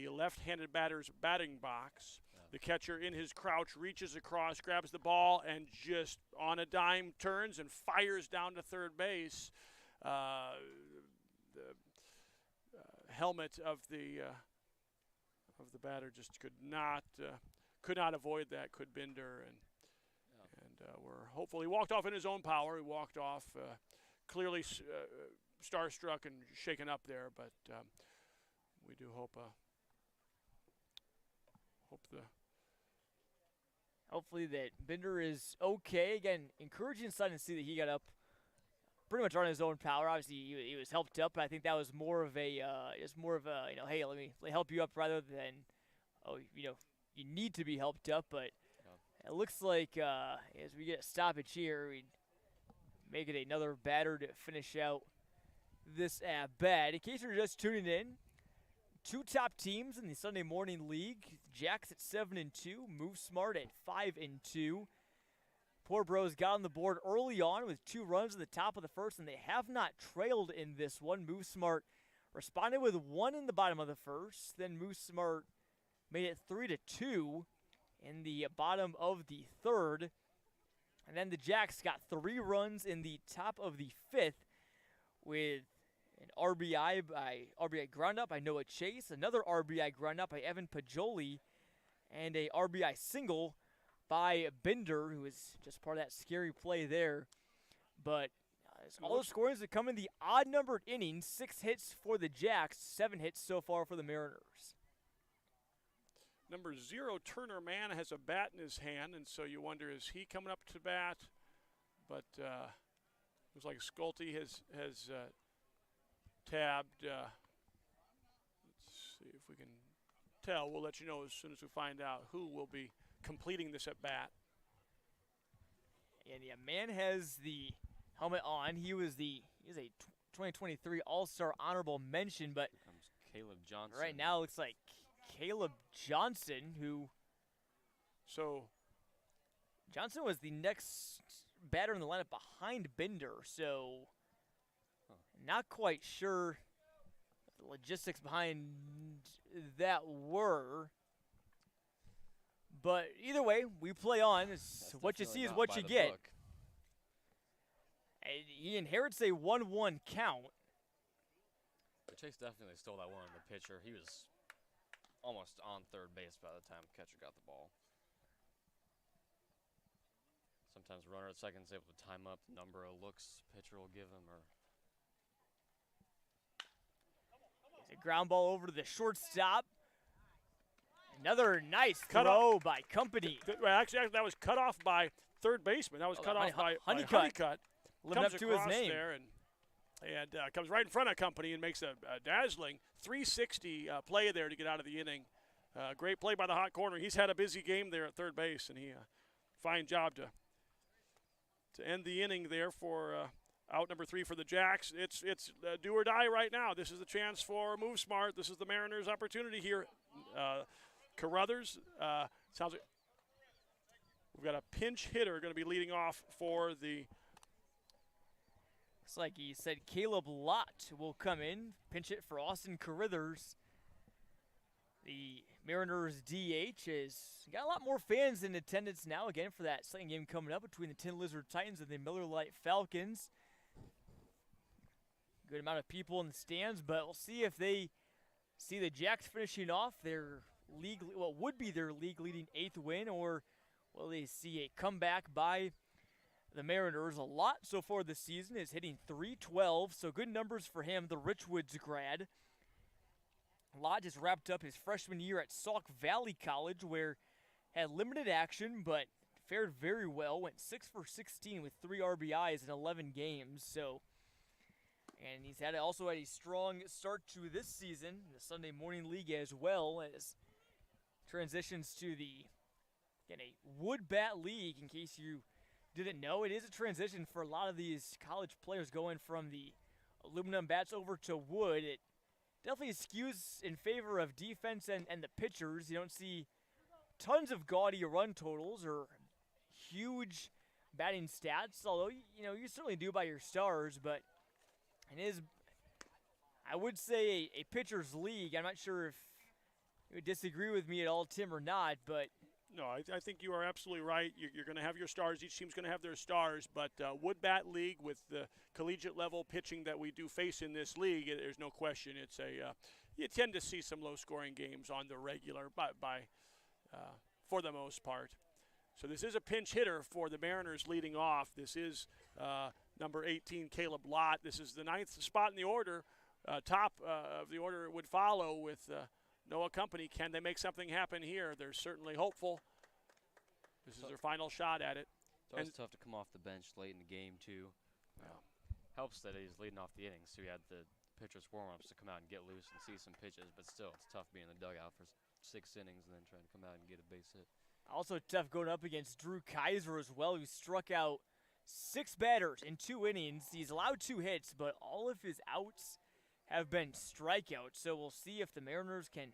left-handed batter's batting box. The catcher in his crouch reaches across, grabs the ball, and just on a dime turns and fires down to third base. The helmet of the batter just could not avoid that. Could Bender, and we're hopeful. He walked off in his own power. He walked off clearly starstruck and shaken up there, but we do hope hopefully that Bender is okay. Again, encouraging sign to see that he got up pretty much on his own power. Obviously, he was helped up, but I think that was more of a hey, let me help you up rather than you need to be helped up. But it looks like as we get a stoppage here, we make it another batter to finish out this at bat. In case you're just tuning in, two top teams in the Sunday Morning League. Jacks at 7-2, Movesmart at 5-2. Poor Bros got on the board early on with 2 runs in the top of the first, and they have not trailed in this one. Movesmart responded with 1 in the bottom of the first. Then Movesmart made it 3-2 in the bottom of the third. And then the Jacks got 3 runs in the top of the fifth with an RBI ground up by Noah Chase, another RBI ground up by Evan Pajoli, and a RBI single by Bender, who was just part of that scary play there. But all the scorings that come in the odd-numbered innings, 6 hits for the Jacks, 7 hits so far for the Mariners. Number 0, Turner Mann, has a bat in his hand, and so you wonder, is he coming up to bat? But looks like Schulte has tabbed. Let's see if we can tell. We'll let you know as soon as we find out who will be completing this at bat. And yeah, Mann has the helmet on. He is a 2023 All-Star honorable mention, but Caleb Johnson. Right now it looks like Caleb Johnson, Johnson was the next batter in the lineup behind Bender, so not quite sure what the logistics behind that were. But either way, we play on. What you see is what you get. And he inherits a 1-1 count. But Chase definitely stole that one on the pitcher. He was almost on third base by the time the catcher got the ball. Sometimes runner at second is able to time up the number of looks pitcher will give him. A ground ball over to the shortstop. Another nice throw by Company. Actually, that was cut off by third baseman. That was cut off by Honeycutt. Living up to his name. There and comes right in front of Company and makes a dazzling 360 play there to get out of the inning. Great play by the hot corner. He's had a busy game there at third base, and he fine job to end the inning there for out number 3 for the Jacks. It's do or die right now. This is the chance for Movesmart. This is the Mariners' opportunity here. Carruthers, sounds like we've got a pinch hitter going to be leading off for the. Looks like he said Caleb Lott will come in, pinch it for Austin Carruthers. The Mariners DH has got a lot more fans in attendance now, again, for that second game coming up between the Tin Lizard Titans and the Miller Lite Falcons. Good amount of people in the stands, but we'll see if they see the Jacks finishing off their what would be their league-leading 8th win, or will they see a comeback by the Mariners? A lot so far this season, is hitting .312, so good numbers for him, the Richwoods grad. Lott just wrapped up his freshman year at Sauk Valley College, where had limited action, but fared very well. Went 6 for 16 with 3 RBIs in 11 games. And he's also had a strong start to this season, the Sunday Morning League as well, as transitions to a wood bat league. In case you didn't know, it is a transition for a lot of these college players going from the aluminum bats over to wood. It definitely skews in favor of defense and the pitchers. You don't see tons of gaudy run totals or huge batting stats, although you certainly do by your stars, but it is, I would say, a pitcher's league. I'm not sure if you would disagree with me at all, Tim, or not, but no, I think you are absolutely right. You're going to have your stars. Each team's going to have their stars, but wood bat league with the collegiate level pitching that we do face in this league, there's no question. It's you tend to see some low-scoring games on the regular, for the most part. So this is a pinch hitter for the Mariners leading off. This is number 18, Caleb Lott. This is the 9th spot in the order. Top of the order would follow with Noah Company. Can they make something happen here? They're certainly hopeful. This is their final shot at it. It's always tough to come off the bench late in the game, too. Helps that he's leading off the innings, so he had the pitcher's warm-ups to come out and get loose and see some pitches, but still, it's tough being in the dugout for 6 innings and then trying to come out and get a base hit. Also tough going up against Drew Kaiser as well, who struck out 6 batters in 2 innings. He's allowed 2 hits, but all of his outs have been strikeouts. So we'll see if the Mariners can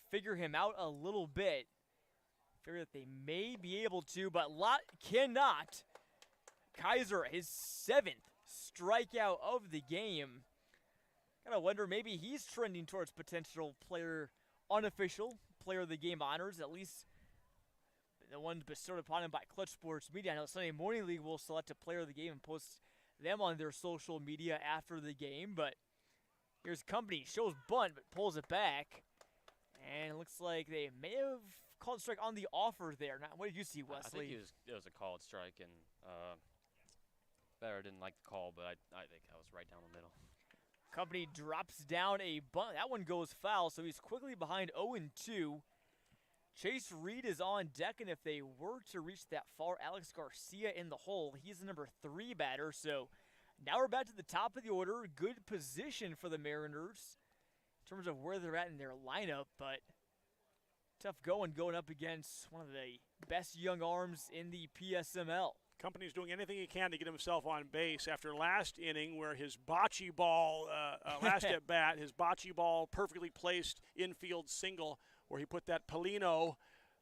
figure him out a little bit. Figure that they may be able to, but Lott cannot. Kaiser, his 7th strikeout of the game. Gotta wonder, maybe he's trending towards potential unofficial player of the game honors, at least the ones bestowed upon him by Clutch Sports Media. I know Sunday Morning League will select a player of the game and post them on their social media after the game, but here's Company, shows bunt, but pulls it back. And it looks like they may have called strike on the offer there. Now, what did you see, Wesley? I think it was a called strike, and Better didn't like the call, but I think that was right down the middle. Company drops down a bunt. That one goes foul, so he's quickly behind 0-2. Chase Reed is on deck, and if they were to reach that far, Alex Garcia in the hole. He's the number 3 batter, so now we're back to the top of the order. Good position for the Mariners in terms of where they're at in their lineup, but tough going up against one of the best young arms in the PSML. Company's doing anything he can to get himself on base after last inning where his bocce ball, last at bat, his bocce ball perfectly placed infield single where he put that Polino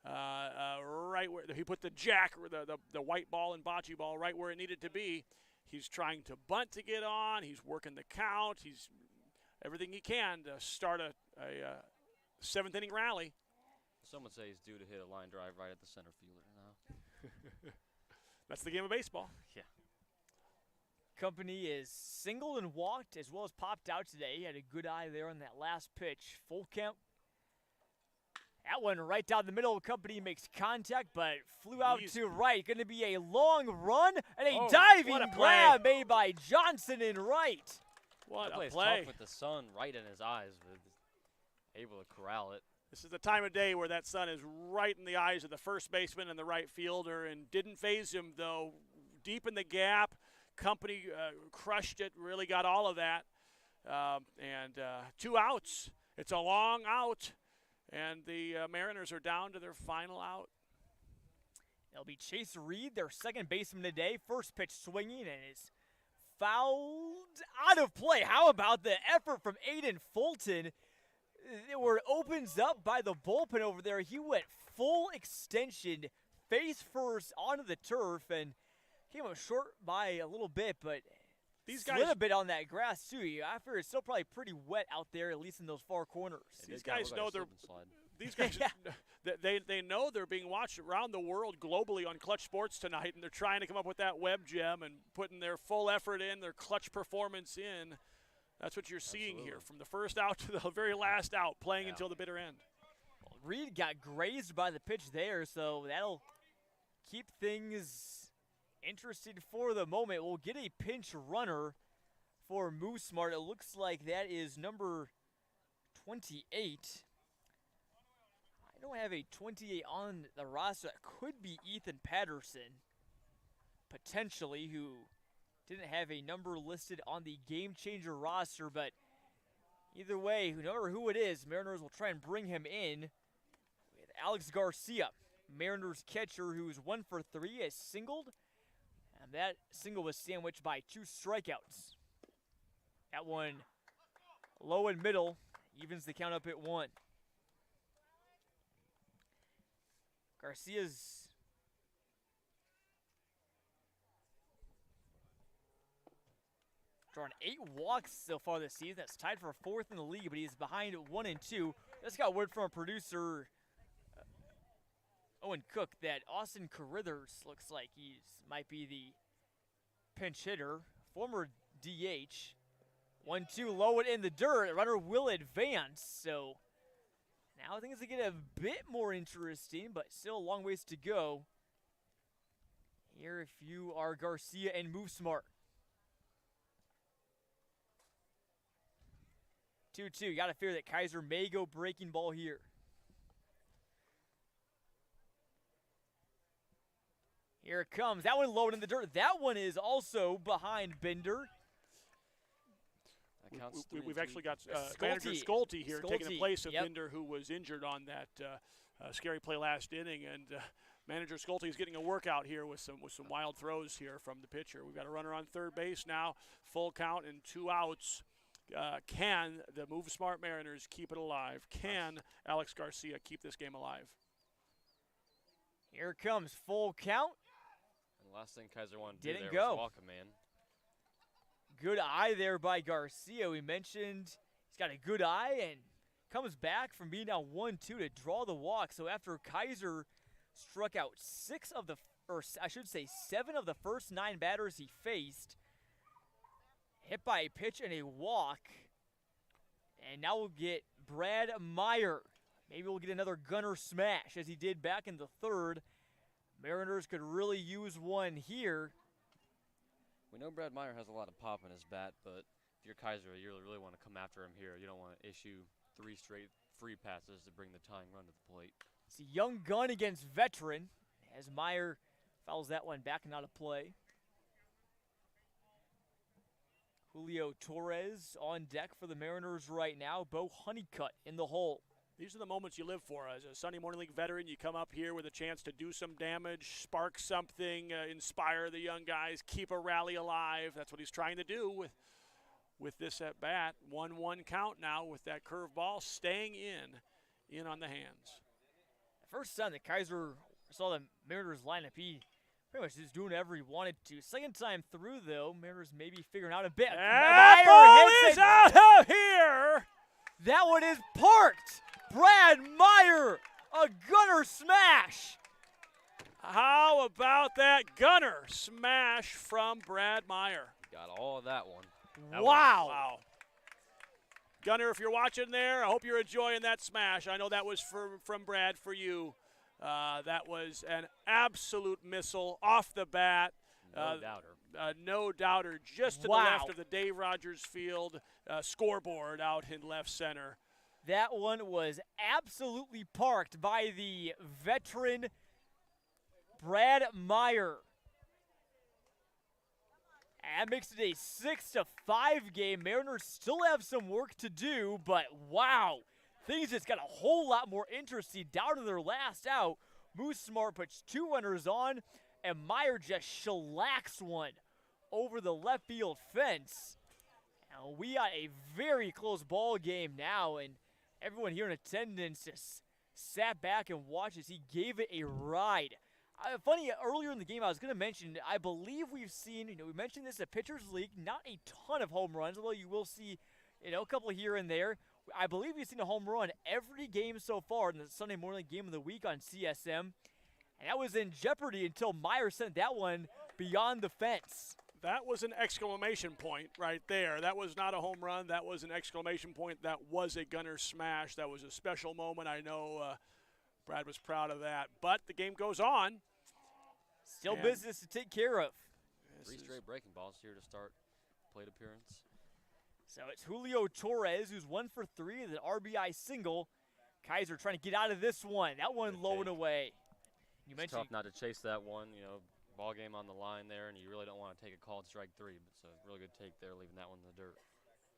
right where he put the jack, or the white ball and bocce ball right where it needed to be. He's trying to bunt to get on. He's working the count. He's everything he can to start a 7th inning rally. Some would say he's due to hit a line drive right at the center fielder now. That's the game of baseball. Yeah. Company is singled and walked as well as popped out today. He had a good eye there on that last pitch. Full count. That one right down the middle. Company makes contact, but flew out to right. Going to be a long run and a diving grab made by Johnson in right. What a play. play. With the sun right in his eyes, but able to corral it. This is the time of day where that sun is right in the eyes of the first baseman and the right fielder, and didn't phase him, though. Deep in the gap, Company crushed it, really got all of that. 2 outs. It's a long out, and the Mariners are down to their final out. It'll be Chase Reed, their second baseman today. First pitch swinging, and is fouled out of play. How about the effort from Aiden Fulton? Where it opens up by the bullpen over there. He went full extension, face first onto the turf, and came up short by a little bit, but these slid guys a bit on that grass too. I figure it's still probably pretty wet out there, at least in those far corners. These guys know they're. These guys, they know they're being watched around the world globally on Clutch Sports tonight, and they're trying to come up with that web gem and putting their full effort in, their clutch performance in. That's what you're seeing here, from the first out to the very last out, playing until the bitter end. Well, Reed got grazed by the pitch there, so that'll keep things interesting for the moment. We'll get a pinch runner for Movesmart. It looks like that is number 28. I don't have a 28 on the roster. That could be Ethan Patterson, potentially, who didn't have a number listed on the Game Changer roster, but either way, no matter who it is, Mariners will try and bring him in. With Alex Garcia, Mariners catcher, who's 1 for 3, has singled, and that single was sandwiched by 2 strikeouts. That one low and middle, evens the count up at 1. Garcia's drawn 8 walks so far this season. That's tied for 4th in the league, but he's behind 1 and 2. Just got word from our producer, Owen Cook, that Austin Carruthers looks like might be the pinch hitter, former DH. 1-2, low and in the dirt. Runner will advance, so now things will get a bit more interesting, but still a long ways to go. Here, if you are Garcia and Movesmart. 2-2. You got to fear that Kaiser may go breaking ball here. Here it comes. That one low in the dirt. That one is also behind Bender. We've actually got manager Schulte here taking the place of Bender, who was injured on that scary play last inning, and manager Schulte is getting a workout here with some wild throws here from the pitcher. We've got a runner on third base now, full count and 2 outs. Can the Movesmart Mariners keep it alive? Can Alex Garcia keep this game alive? Here comes full count. And the last thing Kaiser wanted to do there was walk a man. Good eye there by Garcia. We mentioned he's got a good eye and comes back from being down 1-2 to draw the walk. So after Kaiser struck out 7 of the first 9 batters he faced, hit by a pitch and a walk, and now we'll get Brad Meyer. Maybe we'll get another gunner smash as he did back in the 3rd. Mariners could really use one here. We know Brad Meyer has a lot of pop in his bat, but if you're Kaiser, you really want to come after him here. You don't want to issue 3 straight free passes to bring the tying run to the plate. It's a young gun against veteran as Meyer fouls that one back and out of play. Julio Torres on deck for the Mariners right now. Bo Honeycutt in the hole. These are the moments you live for. As a Sunday Morning League veteran, you come up here with a chance to do some damage, spark something, inspire the young guys, keep a rally alive. That's what he's trying to do with this at bat. 1-1 count now with that curveball staying in on the hands. The first time that Kaiser saw the Mariners lineup, he pretty much just doing whatever he wanted to. Second time through, though, Mariners maybe figuring out a bit. That ball is out of here! That one is parked! Brad Meyer, a gunner smash! How about that gunner smash from Brad Meyer? Got all of that one. Wow. Gunner, if you're watching there, I hope you're enjoying that smash. I know that was from Brad for you. That was an absolute missile off the bat. No doubter. No doubter. Just to the left of the Dave Rogers Field scoreboard out in left center. That one was absolutely parked by the veteran Brad Meyer. That makes it a 6-5 game. Mariners still have some work to do, but wow. Things just got a whole lot more interesting down to their last out. Movesmart puts 2 runners on, and Meyer just shellacks one over the left field fence. And we got a very close ball game now, and everyone here in attendance just sat back and watched as he gave it a ride. Funny, earlier in the game I was going to mention, I believe we've seen, we mentioned this at Pitchers League, not a ton of home runs, although you will see, a couple here and there. I believe we've seen a home run every game so far in the Sunday Morning Game of the Week on CSM. And that was in jeopardy until Meyer sent that one beyond the fence. That was an exclamation point right there. That was not a home run. That was an exclamation point. That was a gunner smash. That was a special moment. I know Brad was proud of that. But the game goes on. Still business to take care of. 3 straight breaking balls here to start plate appearance. So it's Julio Torres, who's 1 for 3 with an RBI single. Kaiser trying to get out of this one. That one low and away. You It's tough not to chase that one, ball game on the line there, and you really don't want to take a called strike 3, but it's a really good take there, leaving that one in the dirt.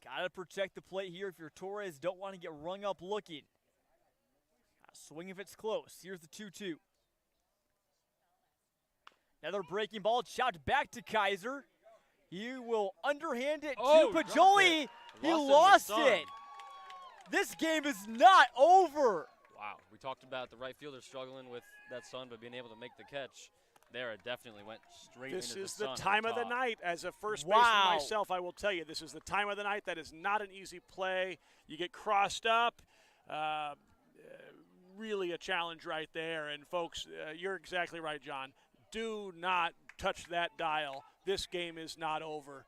Got to protect the plate here if you're Torres. Don't want to get rung up looking. Swing if it's close. Here's the 2-2. Another breaking ball. Chopped back to Kaiser. He will underhand it to Pajoli. He lost it. This game is not over. Wow. We talked about the right fielder struggling with that sun, but being able to make the catch there, it definitely went straight into the sun. This is the time of the night. As a first baseman myself, I will tell you, this is the time of the night. That is not an easy play. You get crossed up. Really a challenge right there. And, folks, you're exactly right, John. Do not touch that dial. This game is not over.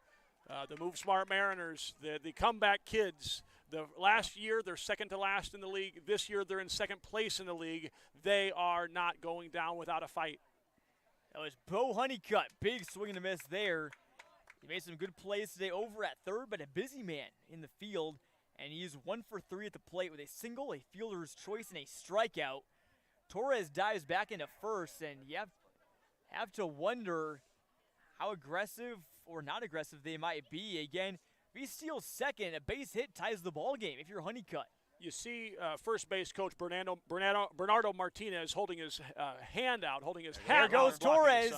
The Movesmart Mariners, the comeback kids, the last year they're second to last in the league. This year they're in second place in the league. They are not going down without a fight. That was Bo Honeycutt. Big swing and a miss there. He made some good plays today over at third, but a busy man in the field. And he's 1 for 3 at the plate with a single, a fielder's choice, and a strikeout. Torres dives back into first, and you have to wonder how aggressive or not aggressive they might be. Again, if he steals second, a base hit ties the ball game if you're Honeycutt. You see first base coach Bernardo Martinez holding his hand out, holding his hat out. There goes Torres,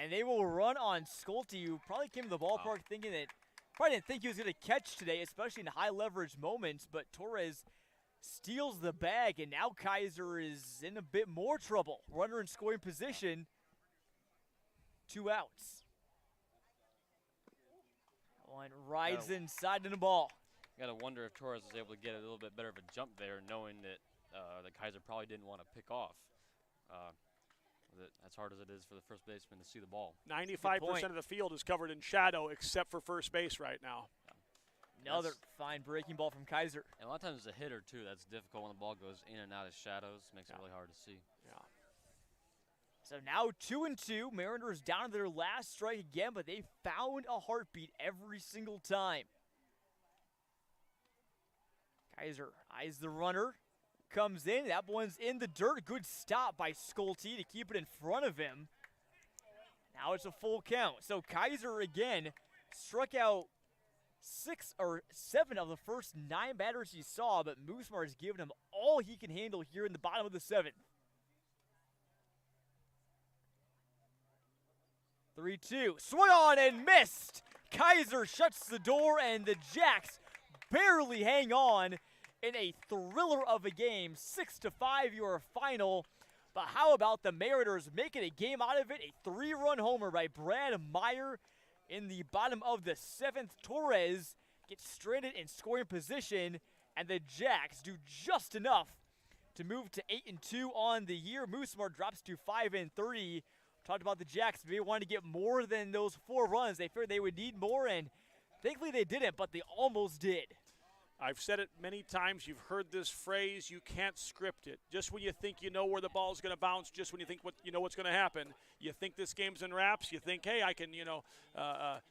and they will run on Schulte, who probably came to the ballpark thinking that probably didn't think he was going to catch today, especially in high leverage moments, but Torres steals the bag, and now Kaiser is in a bit more trouble. Runner in scoring position, 2 outs. One rides inside in the ball. Got to wonder if Torres was able to get a little bit better of a jump there, knowing that Kaiser probably didn't want to pick off. As hard as it is for the first baseman to see the ball. 95% of the field is covered in shadow except for first base right now. Yeah. Another fine breaking ball from Kaiser. And a lot of times as a hitter, too, that's difficult when the ball goes in and out of shadows. Makes it really hard to see. Yeah. So now 2-2. Mariners down to their last strike again, but they found a heartbeat every single time. Kaiser eyes the runner. Comes in. That one's in the dirt. Good stop by Schulte to keep it in front of him. Now it's a full count. So Kaiser again struck out 6 or 7 of the first 9 batters he saw, but Movesmart has given him all he can handle here in the bottom of the 7th. 3-2. Swung on and missed. Kaiser shuts the door, and the Jacks barely hang on in a thriller of a game. 6-5 your final. But how about the Mariners making a game out of it? A 3-run homer by Brad Meyer in the bottom of the 7th. Torres gets stranded in scoring position, and the Jacks do just enough to move to 8-2 on the year. Movesmart drops to 5-3. Talked about the Jacks. They wanted to get more than those 4 runs. They figured they would need more, and thankfully they didn't, but they almost did. I've said it many times. You've heard this phrase, you can't script it. Just when you think you know where the ball's going to bounce, just when you think you know what's going to happen, you think this game's in wraps, you think, hey, I can,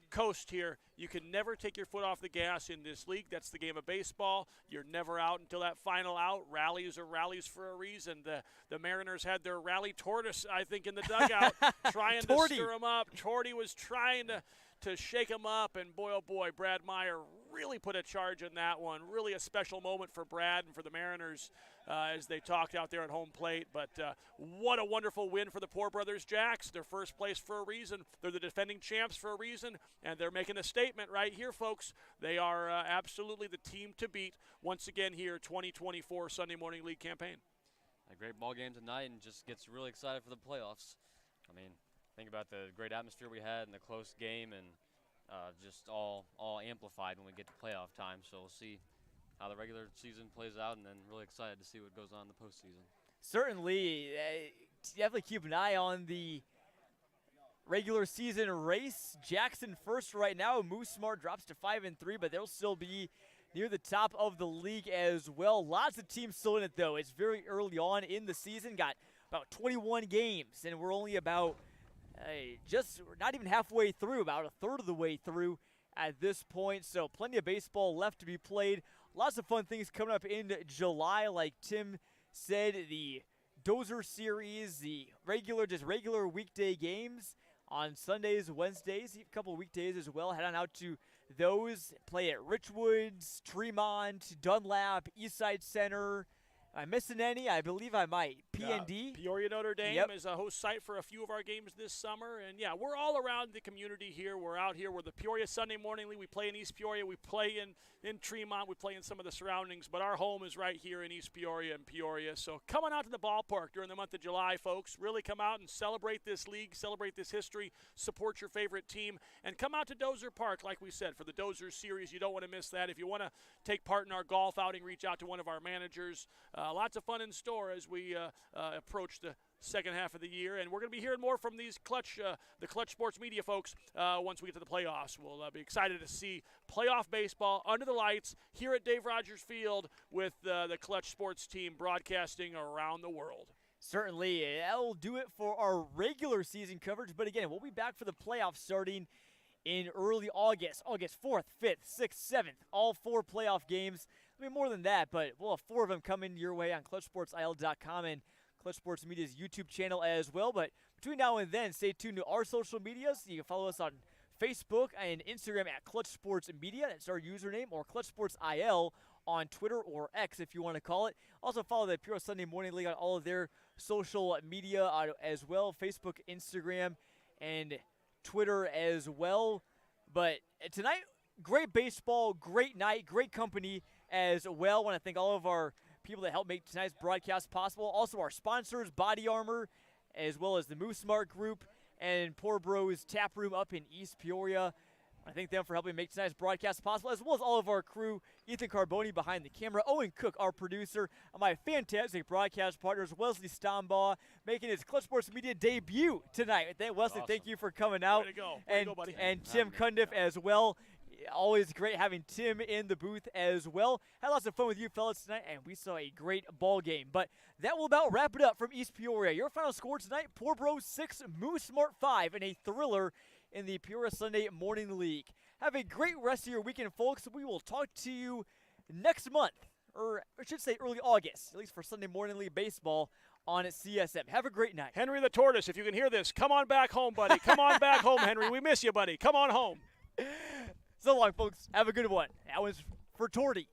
coast here. You can never take your foot off the gas in this league. That's the game of baseball. You're never out until that final out. Rallies are rallies for a reason. The Mariners had their rally tortoise, I think, in the dugout, trying to stir them up. Torty was trying to shake him up, and boy, oh boy, Brad Meyer really put a charge in that one. Really a special moment for Brad and for the Mariners as they talked out there at home plate. But what a wonderful win for the Poor Brothers Jacks. They're first place for a reason. They're the defending champs for a reason, and they're making a statement right here, folks. They are absolutely the team to beat once again here, 2024 Sunday Morning League campaign. A great ball game tonight, and just gets really excited for the playoffs. I mean, think about the great atmosphere we had and the close game, and just all amplified when we get to playoff time. So we'll see how the regular season plays out, and then really excited to see what goes on in the postseason. Certainly, definitely keep an eye on the regular season race. Jackson first right now. Movesmart drops to 5-3, but they'll still be near the top of the league as well. Lots of teams still in it, though. It's very early on in the season. Got about 21 games, and we're only about just not even halfway through, about a third of the way through at this point. So plenty of baseball left to be played. Lots of fun things coming up in July, like Tim said, the Dozer series, the regular weekday games on Sundays, Wednesdays, a couple weekdays as well. Head on out to those. Play at Richwoods, Tremont, Dunlap, Eastside Center. Am I missing any? I believe I might. P&D. Peoria Notre Dame Yep. is a host site for a few of our games this summer. And, yeah, we're all around the community here. We're out here. We're the Peoria Sunday Morning League. We play in East Peoria. We play in Tremont. We play in some of the surroundings. But our home is right here in East Peoria and Peoria. So come on out to the ballpark during the month of July, folks. Really come out and celebrate this league, celebrate this history, support your favorite team. And come out to Dozer Park, like we said, for the Dozer series. You don't want to miss that. If you want to take part in our golf outing, reach out to one of our managers. Lots of fun in store as we approach the second half of the year, and we're going to be hearing more from these the Clutch Sports Media folks once we get to the playoffs. We'll be excited to see playoff baseball under the lights here at Dave Rogers Field with the Clutch Sports team broadcasting around the world. Certainly, that'll do it for our regular season coverage, but again, we'll be back for the playoffs starting in early August 4th, 5th, 6th, 7th, all 4 playoff games. I mean, more than that, but we'll have 4 of them coming your way on ClutchSportsIL.com and Clutch Sports Media's YouTube channel as well. But between now and then, stay tuned to our social medias. You can follow us on Facebook and Instagram at Clutch Sports Media. That's our username, or Clutch Sports IL on Twitter, or X if you want to call it. Also follow the Peoria Sunday Morning League on all of their social media as well, Facebook, Instagram, and Twitter as well. But tonight, great baseball, great night, great company as well. I want to thank all of our people that helped make tonight's broadcast possible. Also our sponsors, BodyArmor, as well as the Movesmart Group and Poor Bros Tap Room up in East Peoria. I thank them for helping make tonight's broadcast possible, as well as all of our crew, Ethan Carboni behind the camera, Owen Cook, our producer, and my fantastic broadcast partners, Wesley Stombaugh, making his Clutch Sports Media debut tonight. Wesley, Awesome. Thank you for coming out. Way to go. Way to go, buddy. And Tim Cundiff as well. Always great having Tim in the booth as well. Had lots of fun with you fellas tonight, and we saw a great ball game. But that will about wrap it up from East Peoria. Your final score tonight, Poor Bros 6, Movesmart 5, in a thriller in the Peoria Sunday Morning League. Have a great rest of your weekend, folks. We will talk to you next month, or I should say early August, at least for Sunday Morning League baseball on CSM. Have a great night. Henry the Tortoise, if you can hear this, come on back home, buddy. Come on back home, Henry. We miss you, buddy. Come on home. So long, folks. Have a good one. That was for Torty.